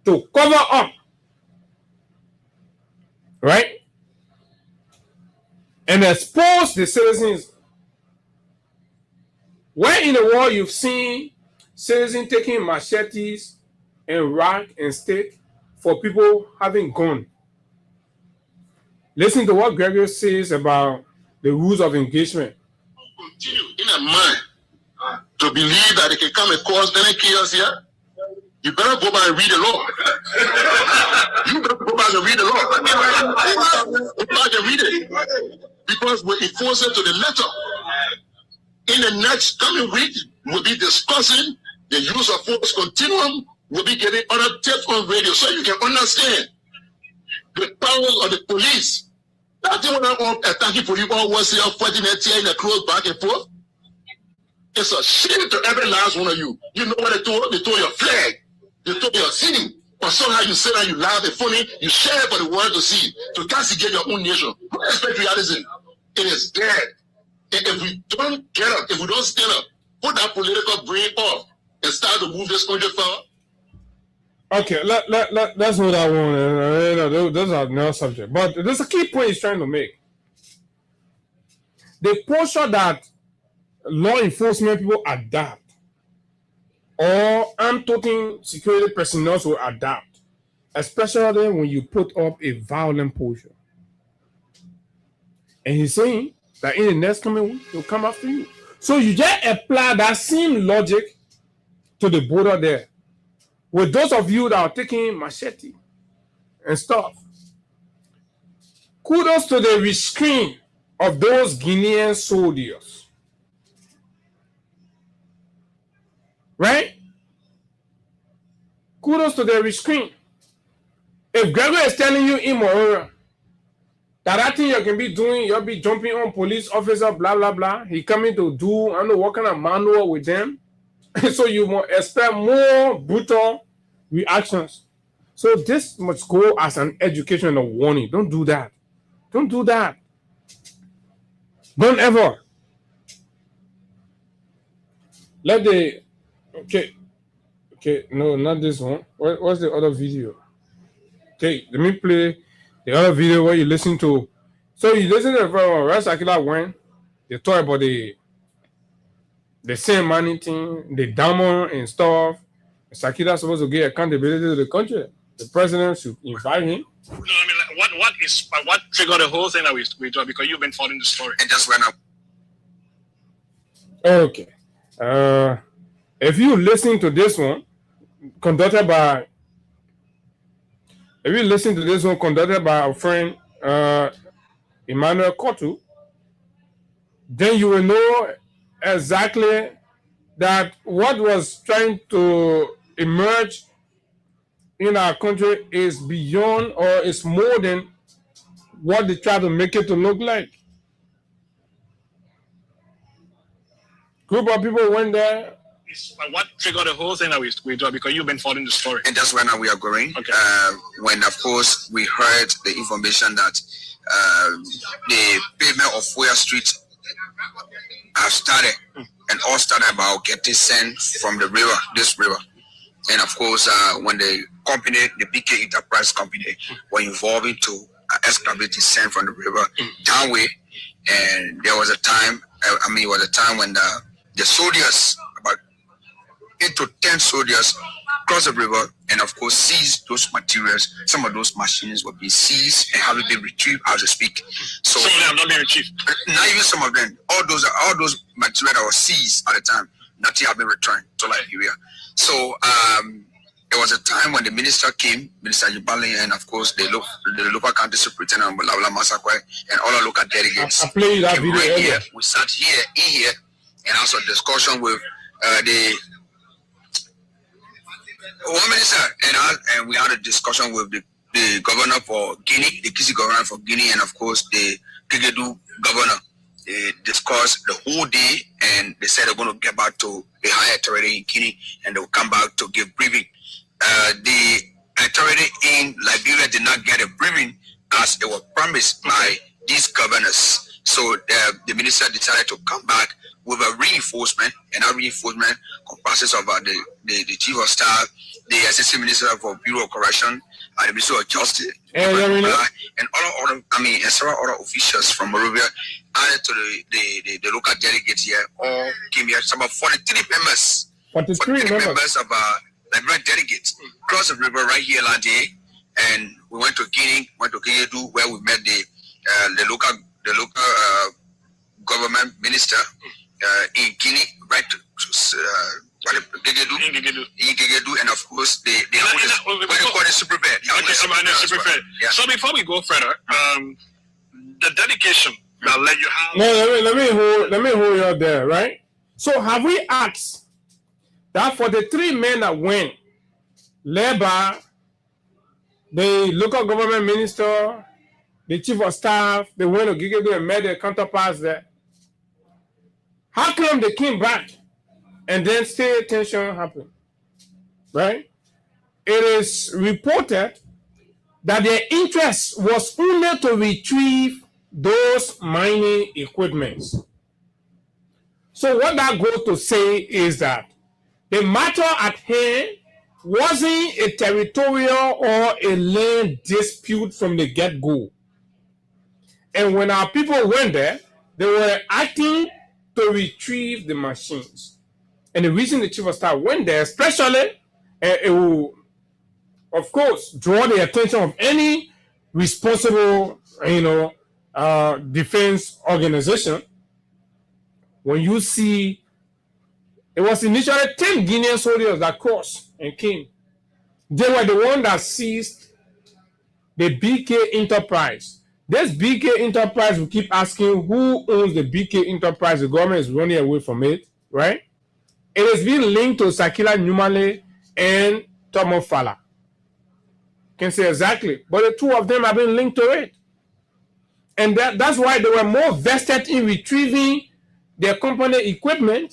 to cover up. Right? And expose the citizens. Where in the world you've seen citizens taking machetes and rock and stick for people having gun? Listen to what Gregory says about the rules of engagement. Continue in a mind to believe that it can come and cause any chaos here. You better go back and read the law. You better go back and read the law. Go back and read it. Because we enforce it to the letter. In the next coming week, we'll be discussing the use of force continuum. We'll be getting other tapes on radio so you can understand the powers of the police. That thing when I'm attacking for you all once here, fighting that tear in the clothes back and forth. It's a shame to every last one of you. You know what they told? They told your flag. They told your city. But somehow you sit down, you laugh, it's funny, you share it for the world to see, to castigate your own nation. That's patriotism. It is dead. And if we don't get up, if we don't stand up, put that political brain off and start to move this country forward. Okay, let's hold that one. Those are no subject. But there's a key point he's trying to make. The posture that law enforcement people adapt, or armed toting security personnel will adapt, especially when you put up a violent posture. And he's saying that in the next coming week, they'll come after you. So you just apply that same logic to the border there. With those of you that are taking machete and stuff, kudos to the restraint of those Guinean soldiers. Right? Kudos to the restraint. If Gregor is telling you in Morora that thing you can be doing, you'll be jumping on police officer, blah, blah, blah. He coming to do, I don't know what kind of manual with them. So you must expect more brutal reactions. So this must go as an education and a warning. Don't do that. Don't do that. Don't ever. Okay, no, not this one. What's the other video? Okay, let me play the other video where you listen to. So you listen to the first one, right? Sakila when they talk about the same money thing, the diamond and stuff. Sakila supposed to get accountability to the country. The president should invite him. No, I mean, like, what triggered the whole thing that we do? Because you've been following the story. And just went up. Okay. If you listen to this one, conducted by our friend Emmanuel Kotu, then you will know exactly that what was trying to emerge in our country is beyond or is more than what they try to make it to look like. Group of people went there. What triggered the whole thing that we do? Because you've been following the story. And that's when we are going. Okay. When, of course, we heard the information that the pavement of Fuya Street have started, and all started about getting sand from the river, this river. And of course, when the company, the BK Enterprise Company, were involved into excavating sand from the river downway, and there was a time, it was a time when the soldiers, about 8 to 10 soldiers, crossed the river and of course seized those materials. Some of those machines were being seized and haven't been retrieved as we speak. So some of them have not been retrieved. Not even some of them. All those materials that were seized at the time, nothing have been returned to Liberia. So there was a time when the minister came, Minister Yubali, and of course the local county superintendent Lawla Masakwe and all our local delegates. I played that video right earlier. here. We sat here and also discussion with the one minister, and we had a discussion with the governor for Guinea, the Kisi governor for Guinea, and of course the Kigedu governor. They discussed the whole day, and they said they're going to get back to the higher authority in Guinea, and they'll come back to give briefing. The authority in Liberia did not get a briefing as it was promised by these governors. So the minister decided to come back with a reinforcement, and that reinforcement comprises of the chief of staff, the assistant minister for Bureau of Correction, the Minister of Justice, and all other, and several other officials from Monrovia added to the local delegates here. All came here. Some about 43 members. 43 members of Liberian delegates crossed the river right here last day, and we went to Guinea, Kigedu, where we met the local government minister in Guinea, right to Kigedu, and of course the superfed. So before we go further, the dedication that let you have. No, let me hold you up there, right? So have we asked that for the 3 men that went, led by the local government minister, the chief of staff, they went to Kigedu and met their counterparts there. How come they came back and then still tension happened? Right? it is reported that their interest was only to retrieve those mining equipments. So what that goes to say is that the matter at hand wasn't a territorial or a land dispute from the get-go. And when our people went there, they were acting to retrieve the machines. And the reason the chief of staff went there, especially, it will, of course, draw the attention of any responsible, defense organization. When you see, it was initially 10 Guinean soldiers that crossed and came. They were the one that seized the BK Enterprise. This BK Enterprise, we keep asking who owns the BK Enterprise. The government is running away from it, right? It has been linked to Sakila Numale and Tomo Fala. Can say exactly, but the two of them have been linked to it. And that's why they were more vested in retrieving their company equipment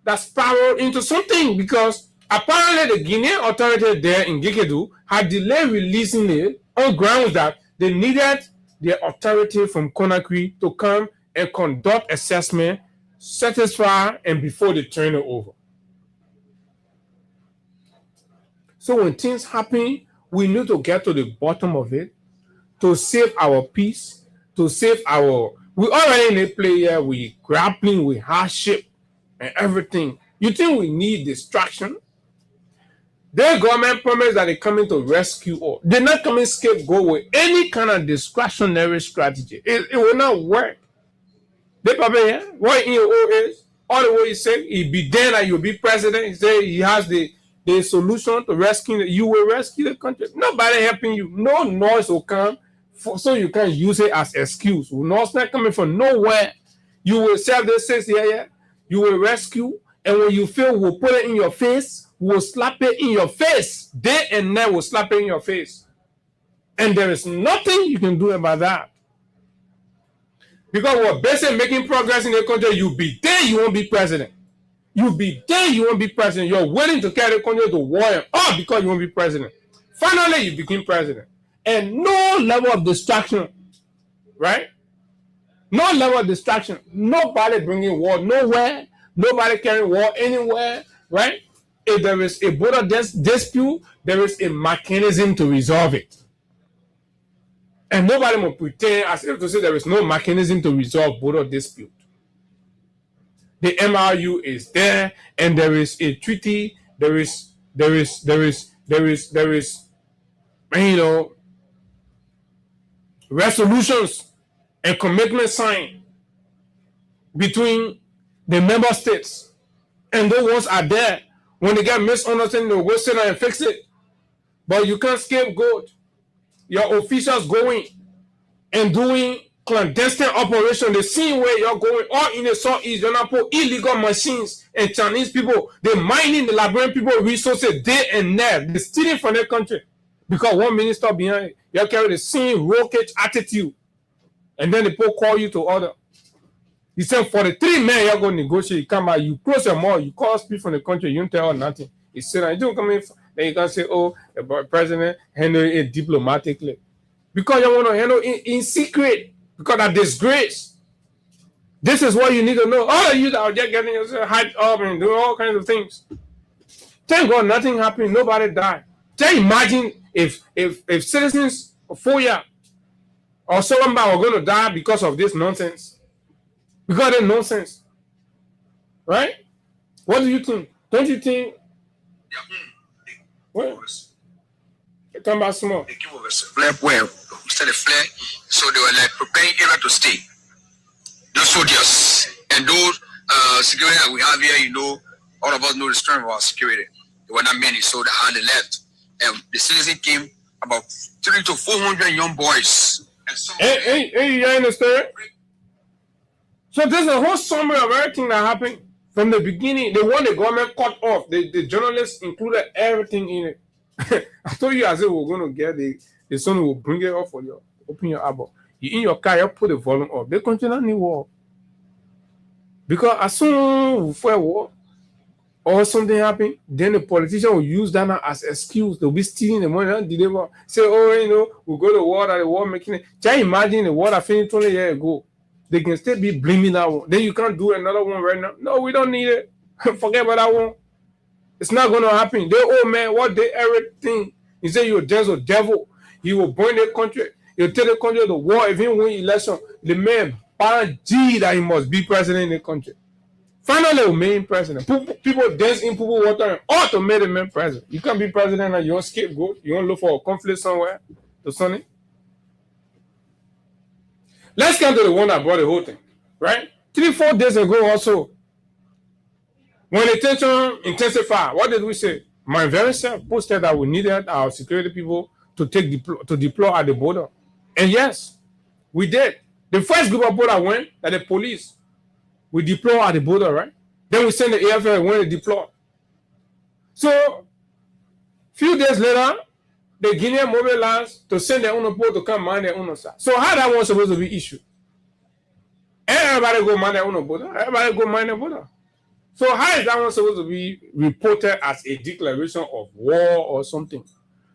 that spiraled into something, because apparently the Guinean authorities there in Gikedu had delayed releasing it on grounds that they needed the authority from Conakry to come and conduct assessment, satisfy, and before they turn it over. So when things happen, we need to get to the bottom of it to save our peace, to save our... We already in a play here, we grappling with hardship and everything. You think we need distraction? Their government promised that they're coming to rescue all. They're not coming scapegoat with any kind of discretionary strategy. It will not work. They probably, what EO is, all the way he said, he'll be there and you'll be president. He said he has the solution to rescue, you will rescue the country. Nobody helping you. No noise will come, so you can use it as excuse. Noise not coming from nowhere. You will serve the 6 years, you will rescue, and when you feel we'll put it in your face, we'll slap it in your face. Day and night will slap it in your face. And there is nothing you can do about that. Because we're basically making progress in the country. You'll be there, you won't be president. You'll be there, you won't be president. You're willing to carry the country to war and all because you won't be president. Finally, you became president. And no level of distraction, right? No level of distraction. Nobody bringing war nowhere. Nobody carrying war anywhere, right? If there is a border dispute, there is a mechanism to resolve it. And nobody will pretend as if to say there is no mechanism to resolve border dispute. The MRU is there, and there is a treaty. There is, resolutions and commitment signed between the member states, and those ones are there. When they get misunderstanding, they'll go sit down and fix it. But you can't scapegoat your officials going and doing clandestine operation the same way you're going all in the southeast. You're not put illegal machines and Chinese people. They're mining the Liberian people resources day and night. They're stealing from their country because one minister behind you carry the same rocket attitude, and then the people call you to order. He said, for the 3 men you're going to negotiate, you come out, you close your mouth, you call people from the country, you don't tell nothing. He said, you don't come in, then you can say, oh, the president handle it diplomatically. Because you want to handle it in secret, because of disgrace. This is what you need to know. All of you that are just getting yourself hyped up and doing all kinds of things. Thank God nothing happened, nobody died. Just imagine if citizens of Foya or Solomba were going to die because of this nonsense. Because of nonsense. Right? What do you think? Don't you think? What? Talking about small. They give us a flare where we said a flare, so they were like preparing area to stay. Those soldiers and those security that we have here, all of us know the strength of our security. There were not many, so they hardly left. And the citizen came about 300 to 400 young boys. Hey, you understand? So there's a whole summary of everything that happened from the beginning. The one the government cut off, the journalists included everything in it. I told you as if we're going to get the son will bring it up for you. Open your album. You in your car, you put the volume up. They continue to war. Because as soon as we fight war, or something happen, then the politician will use that now as excuse. They'll be stealing the money. Deliver. Say, oh, we go to war, the war making it. Just imagine the war that finished 20 years ago. They can still be blaming that one. Then you can't do another one right now. No, we don't need it. Forget about that one. It's not going to happen. They, man, what they everything. He said you're just a devil. He will burn the country. He'll take the country to war if he win election. The man G that he must be president in the country. Finally, we made him president. People dance in people water and ought to make the man president. You can't be president and you're scapegoat. You want to look for a conflict somewhere to Sonny. Let's come to the one that brought the whole thing, right? 3-4 days ago also, when the tension intensified, what did we say? My very self posted that we needed our security people to deploy at the border. And yes, we did. The first group of people that went, that the police, we deploy at the border, right? Then we send the AFL when they deploy. So, few days later, the Guinean mobilized to send their own people to come mind their own side. So how that was supposed to be issued? Everybody go mind their own border. Everybody go mind their border. So how is that one supposed to be reported as a declaration of war or something?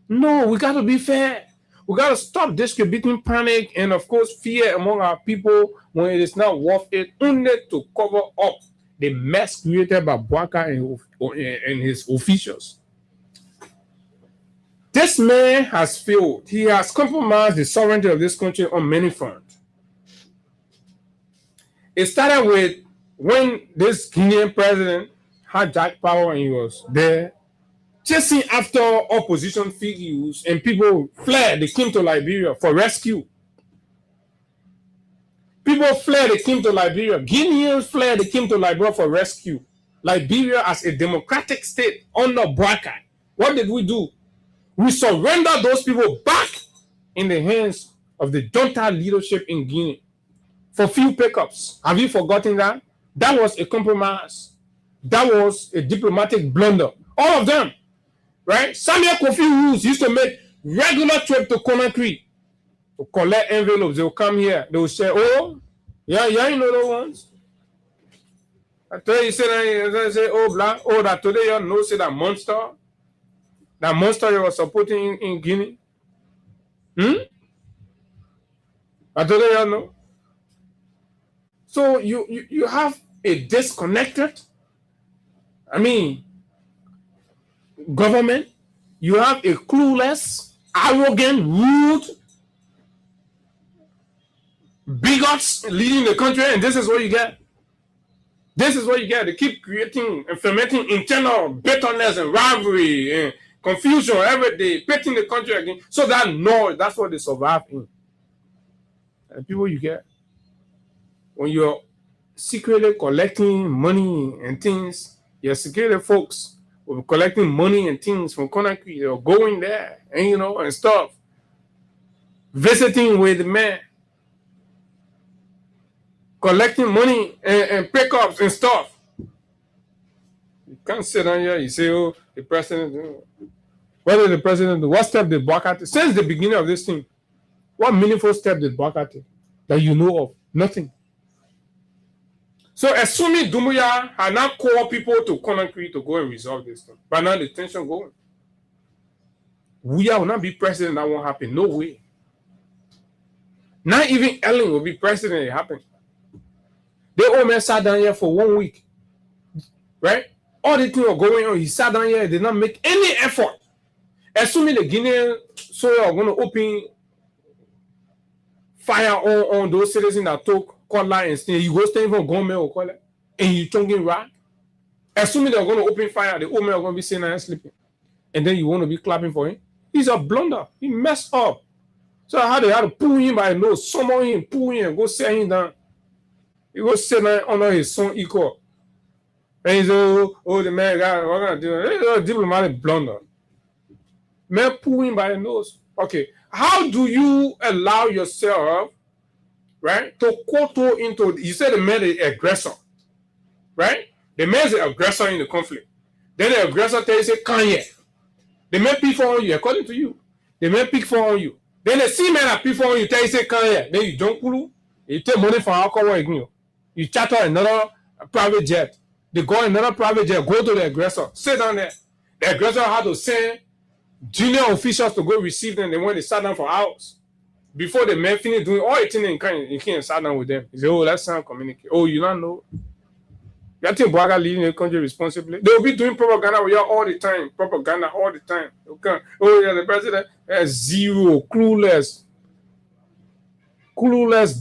No, we got to be fair. We got to stop distributing panic and, of course, fear among our people when it is not worth it, only to cover up the mess created by Bouaka and his officials. This man has failed. He has compromised the sovereignty of this country on many fronts. It started with when this Guinean president had Jack power and he was there, chasing after opposition figures, and people fled. They came to Liberia for rescue. People fled. They came to Liberia. Guineans fled. They came to Liberia for rescue. Liberia as a democratic state under Bouaka. What did we do? We surrendered those people back in the hands of the junta leadership in Guinea for few pickups. Have you forgotten that? That was a compromise. That was a diplomatic blunder. All of them, right? Samuel Kofi Roos used to make regular trip to Conakry to collect envelopes. They will come here. They will say, oh, yeah, you know the ones. I tell you, say, oh, blah, oh, that today you know, say that monster you were supporting in Guinea. I today you know. So you have a disconnected, government. You have a clueless, arrogant, rude, bigots leading the country, and this is what you get. This is what you get. They keep creating and fermenting internal bitterness and rivalry and confusion every day, pitting the country again. So that noise, that's what they survive in. And people you get, when you're secretly collecting money and things, your security folks will be collecting money and things from Conakry. They're going there and and stuff. Visiting with the man. Collecting money and pickups and stuff. You can't sit down here, you say, oh, the president. What did the president do? What step did Bouaka take? Since the beginning of this thing, what meaningful step did Bouaka take that you know of? Nothing. So assuming Doumbouya had not called people to Conakry to go and resolve this thing, but now the tension going. We will not be president, that won't happen. No way. Not even Ellen will be president, it happened. The old man sat down here for 1 week. Right? All the things were going on. He sat down here and did not make any effort. Assuming the Guinean soldiers are going to open fire on those citizens that took Kola and stay. You go stay for government or Kola and you chunking rock. Assuming they're going to open fire, the old man are going to be sitting there and sleeping. And then you want to be clapping for him. He's a blunder. He messed up. So how they had to pull him by the nose, summon him, pull him, and go set him down. He was sitting under his son equal. And he said, oh, the man got what gonna do? It's a diplomatic blunder. Man pull him by the nose. Okay. How do you allow yourself, right, to quote into, you said the man is the aggressor, right? The man is the aggressor in the conflict. Then the aggressor tells you, come here. The man pick for on you, according to you. The man pick for on you. Then the same man that pick for on you tell you, say, come here. Then you jump, you take money from alcohol again. You charter another private jet. They go in another private jet, go to the aggressor, sit down there. The aggressor had to send junior officials to go receive them. They went to sat down for hours. Before the men finish doing all the things you can't sit down with them. He said, oh, let's communicate. Oh, you don't know? You think Bouaka leading the country responsibly? They will be doing propaganda with you all the time. Propaganda all the time. Okay. Oh, yeah, the president has zero, clueless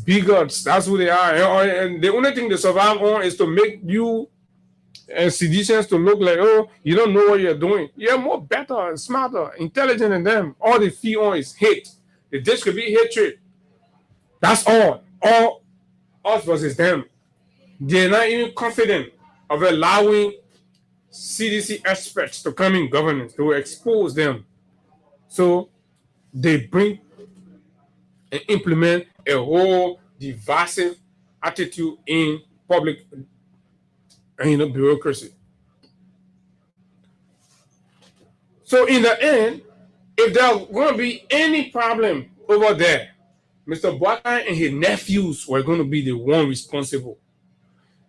bigots. That's who they are. And the only thing they survive on is to make you and seditionists to look like, oh, you don't know what you're doing. You're more better, smarter, intelligent than them. All they feed on is hate. The dish could be hatred. That's all. All us versus them. They're not even confident of allowing CDC experts to come in governance. They will expose them. So they bring and implement a whole divisive attitude in public bureaucracy. So in the end, if there's going to be any problem over there, Mr. Bouaka and his nephews were going to be the one responsible.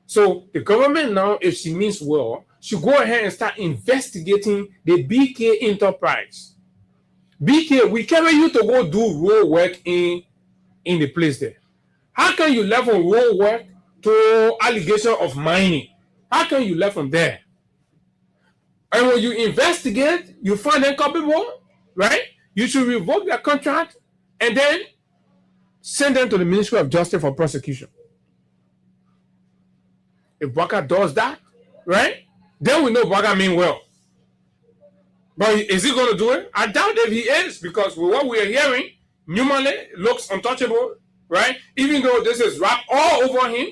So the government now, if she means well, should go ahead and start investigating the BK enterprise. BK, we carry you to go do road work in the place there. How can you left from road work to allegation of mining? How can you left from there? And when you investigate, you find them culpable, right? You should revoke their contract and then send them to the Ministry of Justice for prosecution. If Bouaka does that, right, then we know Bouaka mean well. But is he going to do it? I doubt if he is, because with what we are hearing, Numale looks untouchable, right? Even though this is wrapped all over him,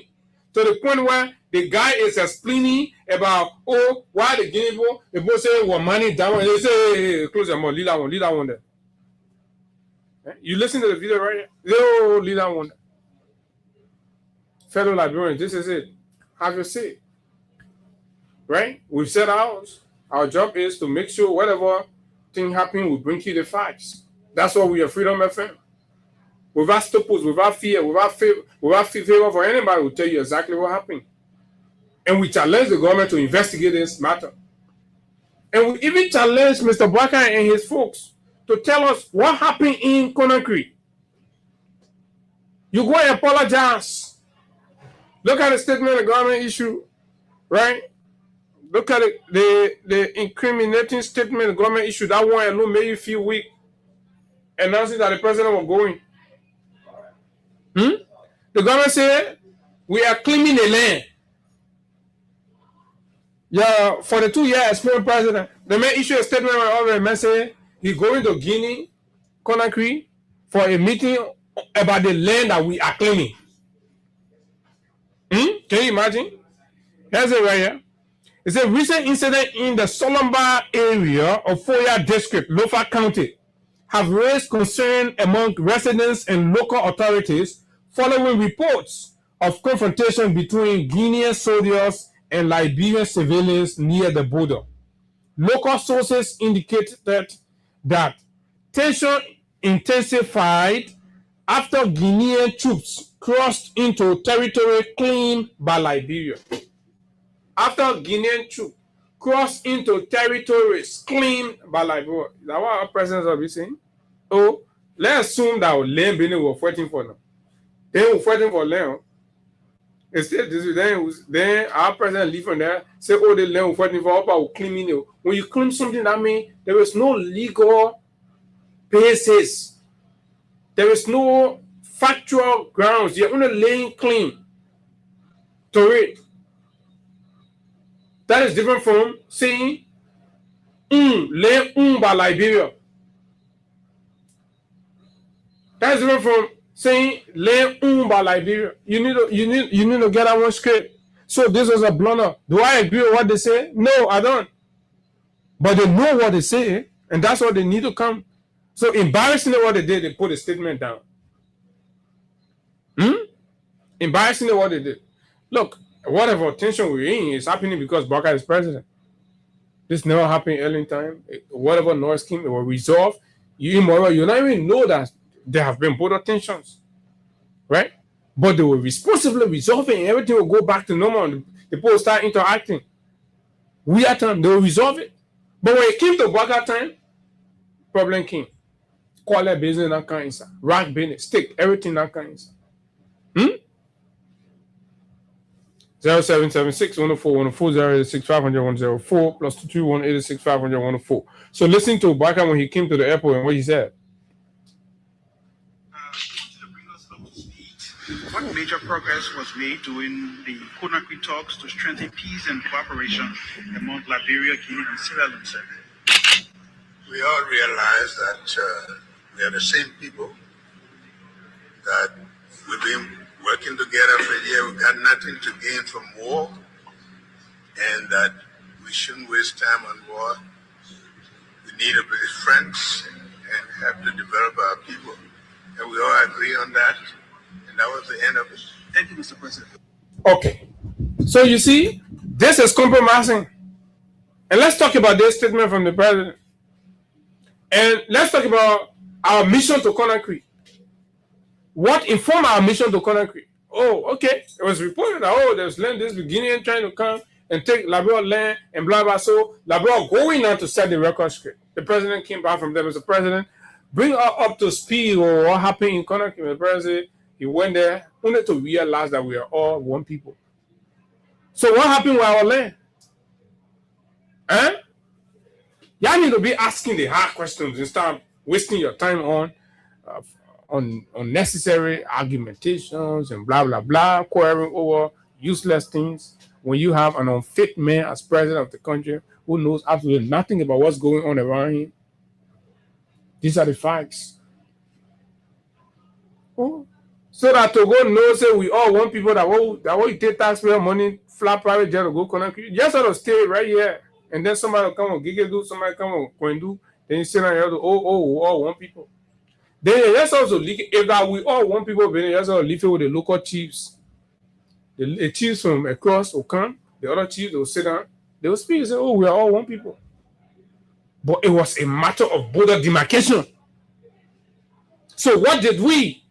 to the point where the guy is explaining about, oh, why the Guinea people, they both say, well, money down, and they say, hey, close your mouth, leave that one there. You listen to the video right here? Oh, leave that one there. Fellow Liberians, this is it. Have your say. Right? We've said ours. Our job is to make sure whatever thing happens, we bring you the facts. That's why we are Freedom FM. Without stupors, without fear, without favor for anybody, will tell you exactly what happened. And we challenge the government to investigate this matter. And we even challenge Mr. Bouaka and his folks to tell us what happened in Conakry. You go and apologize. Look at the statement the government issued, right? Look at it, the incriminating statement the government issued. That one alone made you feel weak. Announcing that the president was going. The government said, we are claiming the land. Yeah, for the 2-year experienced president, the man issued a statement where all the men say he's going to Guinea, Conakry, for a meeting about the land that we are claiming. Can you imagine? Here's it right here. It's a recent incident in the Solomba area of Foya District, Lofa County, have raised concern among residents and local authorities following reports of confrontation between Guinean soldiers and Liberian civilians near the border. Local sources indicated that tension intensified after Guinean troops crossed into territory claimed by Liberia. After Guinean troops crossed into territories claimed by Liberia. Is that what our presidents are saying? Oh, let's assume that land Benin were fighting for them. They were fighting for land. Instead, then our president leave from there, say, oh, the land we're fighting for, will claim it. When you claim something, that means there is no legal basis. There is no factual grounds. You're only laying claim to it. That is different from saying, by Liberia. That is different from saying, by Liberia. You need to get that one straight. So this was a blunder. Do I agree with what they say? No, I don't. But they know what they say, and that's what they need to come. So embarrassingly what they did, they put a statement down. Embarrassingly what they did. Look, whatever tension we're in is happening because Bouaka is president. This never happened early in time. Whatever noise came, it will resolve. You not even know that there have been border tensions, right? But they will responsibly resolve it and everything will go back to normal. the people start interacting. We at time, they'll resolve it. But when it came to Baka time, problem came. Call that business that kind of rack business, stick, everything that kind of 0776 104 104 086 500 104 plus 221 86 500 104. So listen to Baka when he came to the airport and what he said. What major progress was made during the Conakry talks to strengthen peace and cooperation among Liberia, Guinea, and Sierra Leone, sir? We all realize that we are the same people, that we've been working together for a year. We've got nothing to gain from war, and that we shouldn't waste time on war. We need to be friends and have to develop our people. And we all agree on that. And that was the end of it. Thank you, Mr. President. Okay. So you see, this is compromising. And let's talk about this statement from the president. And let's talk about our mission to Conakry. What informed our mission to Conakry? Oh, okay. It was reported that, there's land, this Guinean trying to come and take Liberia land and blah, blah. So Liberia going on to set the record straight. The president came back from them as a president. Bring her up to speed or what happened in Conakry. The president, he went there only to realize that we are all one people. So what happened with our land? Y'all need to be asking the hard questions and start wasting your time on unnecessary argumentations and blah, blah, blah, quarreling over useless things when you have an unfit man as president of the country who knows absolutely nothing about what's going on around him. These are the facts. Oh. So that Togo knows that we all want people that will take taxpayer money, fly private jet to go Conakry. Just sort of stay right here. And then somebody will come on Gigadu, somebody come on Kwendu, then you say now we all want people. Then let's also if that we all want people, then let's also leave it with the local chiefs. The chiefs from across will come, the other chiefs will sit down, they will speak and say, we are all one people. But it was a matter of border demarcation. So what did we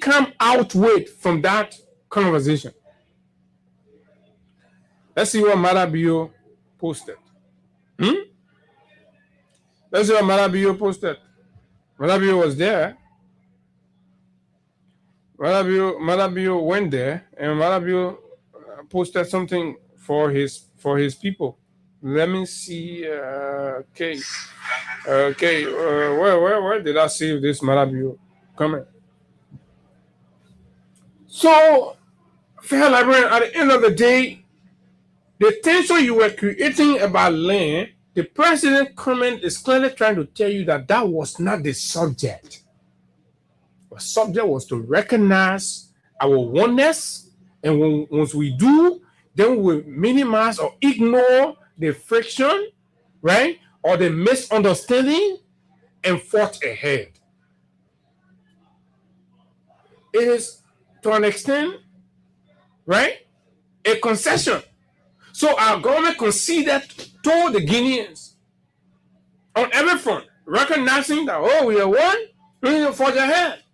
come out with from that conversation? Let's see what Marabio posted. Let's see what Marabio posted. Marabio was there. Marabio went there, and Marabio posted something for his people. Let me see. Okay. Where did I see this Marabio comment? So, fair Liberian, at the end of the day, the tension you were creating about land, the president comment is clearly trying to tell you that that was not the subject. The subject was to recognize our oneness, and once we do, then we minimize or ignore the friction, right, or the misunderstanding, and forge ahead. It is, to an extent, right, a concession. So our government conceded to the Guineans on every front, recognizing that, we are one, we need to forge ahead.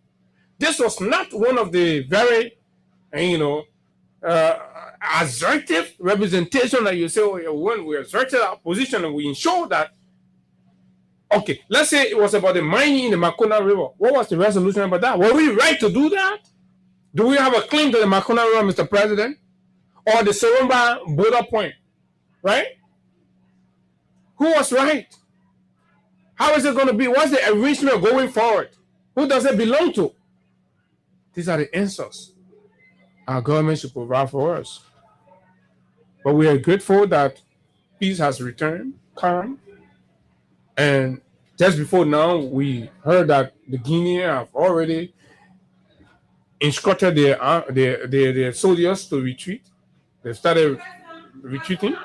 This was not one of the very, assertive representation that you say, when we asserted our position and we ensure that, okay, let's say it was about the mining in the Makona River. What was the resolution about that? Were we right to do that? Do we have a claim to the Makona River, Mr. President? Or the Soromba border point, right? Who was right? How is it going to be? What's the arrangement going forward? Who does it belong to? These are the answers our government should provide for us. But we are grateful that peace has returned, calm. And just before now, we heard that the Guineans have already instructed their soldiers to retreat. They started retreating.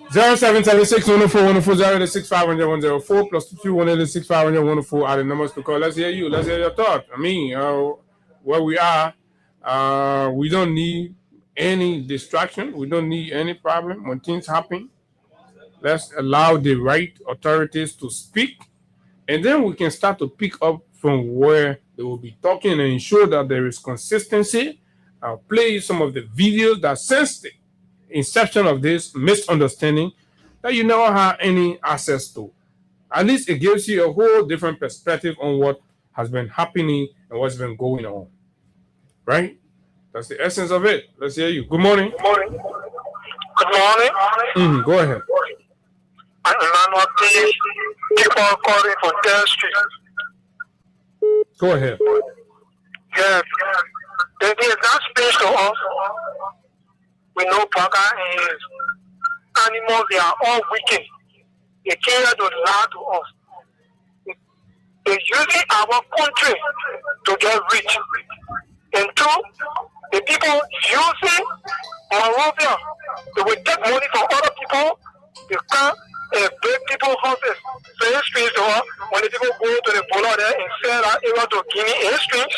0776 104 104 086 500 104 plus 221 500 104 are the numbers to call. Let's hear you. Let's hear your thought. I mean, where we are, we don't need any distraction. We don't need any problem when things happen. Let's allow the right authorities to speak, and then we can start to pick up from where they will be talking and ensure that there is consistency I'll play you some of the videos that since the inception of this misunderstanding that you never had any access to. At least it gives you a whole different perspective on what has been happening and what's been going on. Right? That's the essence of it. Let's hear you. Good morning. Good morning. Good morning. Go ahead. I'm Emmanuel P. People are calling from 10th Street. Go ahead. Yes. They give that space to us. We know Paga is animals, they are all wicked. They care to lie to us. They're using our country to get rich. And two, the people using Monrovia, they will take money from other people, they come and break people's houses. So it's strange to us when the people go to the border there and sell that area to Guinea. It's strange.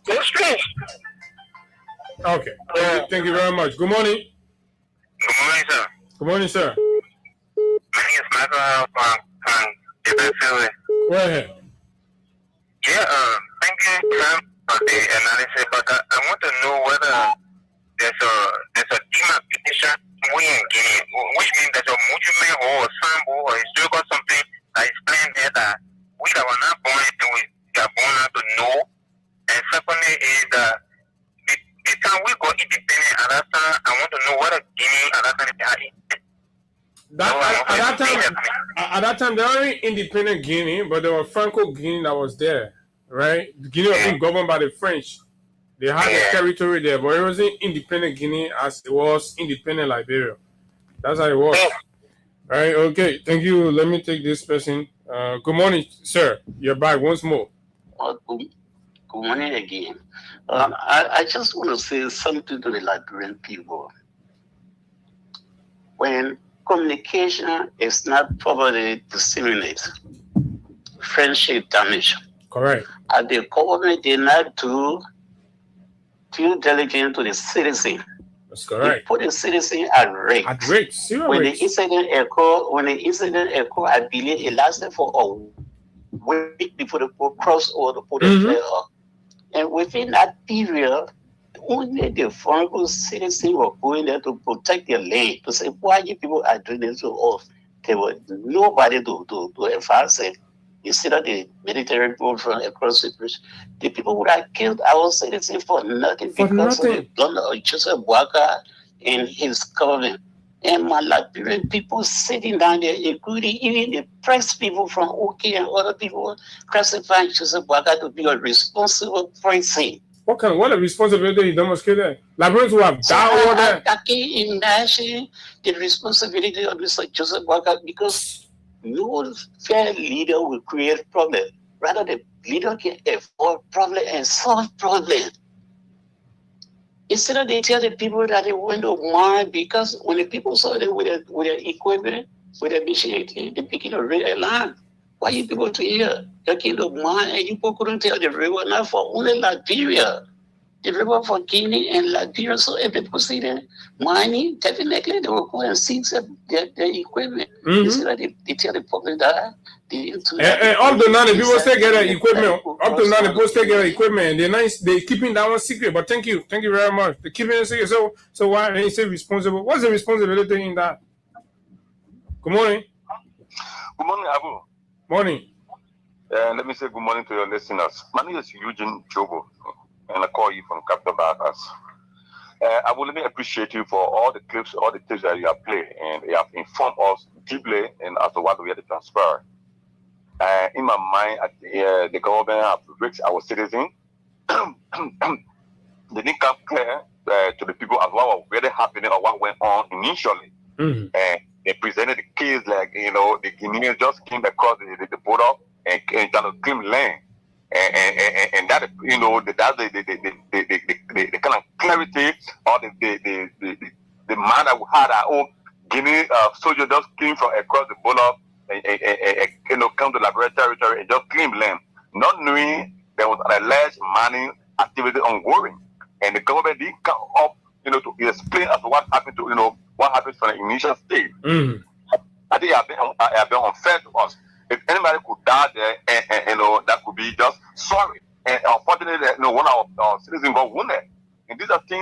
It's strange. Okay. Thank you very much. Good morning. Good morning, sir. Good morning, sir. My name is Michael from Philly. Go ahead. Yeah, thank you, Sam, for the analysis, but I want to know whether there's a demarcation we in Guinea, which means there's a movement or a sample or historical something that explains that we that were not born and we are born out to know. And secondly is the time we got independent at that time, I want to know whether Guinea at that time At that time, there were independent Guinea, but there was Franco Guinea that was there, right? Guinea was being governed by the French. They had the territory there, but it wasn't independent Guinea as it was independent Liberia. That's how it was. Right? Okay. Thank you. Let me take this person. Good morning, sir. You're back once more. Good morning again. I just want to say something to the Liberian people. When communication is not properly disseminated, friendship damage. Correct. And the government did not do due diligence to the citizen. That's correct. They put the citizen at risk. At risk. When the incident occurred, I believe it lasted for a week before the cross over the border. And within that period, only the Franco citizens were going there to protect their land, to say, why you people are doing this to us? There was nobody to enforce it. Instead of the military people from across the bridge, the people would have killed our citizens for nothing because of the blunder of Joseph Boakai and his government. And my Liberian people sitting down there, including even the press people from OK and other people, classifying Joseph Boakai to be a responsible person. What a responsibility he demonstrated? Liberians who have died over there. I can't imagine the responsibility of Mr. Joseph Boakai because no fair leader will create problem. Rather, the leader can avoid problem and solve problem. Instead of they tell the people that they want to mine, because when the people saw them with their equipment, with their machine, they begin to read a line. Why you people to here? You came to mine and you people couldn't tell the river not for only Liberia. The river for Guinea and Liberia. So if they proceed mining, definitely they will go and seize their equipment. Instead of they tell the public that and up to now, the people still get their equipment. Up to now, the people still get their equipment. They're keeping that one secret. But thank you very much. They're keeping it secret. So why they say responsible? What's the responsibility in that? Good morning. Good morning, Abu. Morning. Let me say good morning to your listeners. My name is Eugene Jobo, and I call you from Capital Bahamas. I would really appreciate you for all the clips that you have played, and you have informed us deeply and as to what we had to transfer. In my mind, the government have reached our citizens. They didn't come clear to the people as what was really happening or what went on initially. They presented the case like, the Guineans just came across the border and trying to claim land. And that, that's the kind of clarity or the man that we had our own Guinea soldier just came from across the border and come to Liberia territory and just claim land, not knowing there was an alleged mining activity ongoing. And the government didn't come up, to explain as to what happened to, what happened from the initial stage. I think it have been unfair to us. If anybody could die there, and that could be just sorry. And unfortunately, one of our citizens got wounded.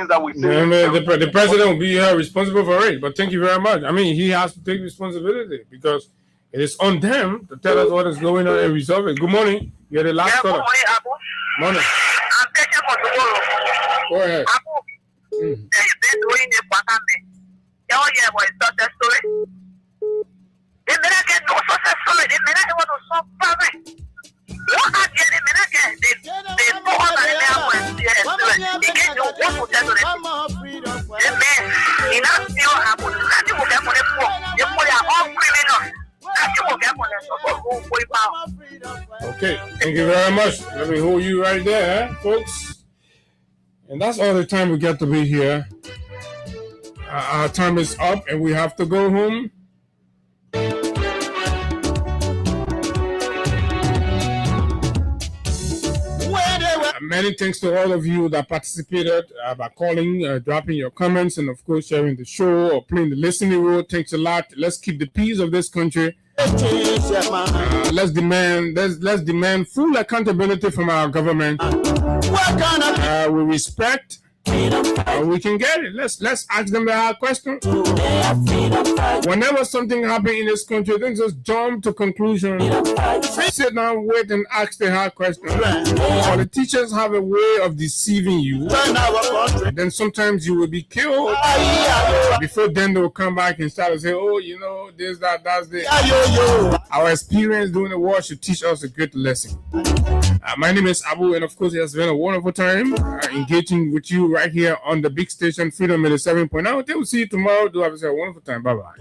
things that we say. The president will be responsible for it. But thank you very much. I mean, he has to take responsibility because it is on them to tell us what is going on and resolve it. Good morning. You're the last caller. Good morning, Abu. Morning. I'm taking for tomorrow. Go ahead. Abu, you've been doing the Kwakame. Yeah, but it's not a story. They may not get no success story. They may not want to solve problem. What are they may not get? They go on and they are going to get you what to tell them. They may not still happen. Nothing will get money for. They put all criminals. Nothing will get money for. Okay, thank you very much. Let me hold you right there, folks. And that's all the time we get to be here. Our time is up and we have to go home. Many thanks to all of you that participated by calling, dropping your comments, and of course sharing the show or playing the listening role. Thanks a lot. Let's keep the peace of this country. Let's demand full accountability from our government. We respect. We can get it. Let's ask them the hard question. Whenever something happens in this country, don't just jump to conclusion. Sit down, wait, and ask the hard question. Politicians have a way of deceiving you. Then sometimes you will be killed. Before then they will come back and start to say, oh, you know, this, that, that's this. Our experience during the war should teach us a great lesson. My name is Abu, and of course, it has been a wonderful time engaging with you right here on the big station, Freedom 87.9. Until we see you tomorrow, do have a wonderful time. Bye-bye.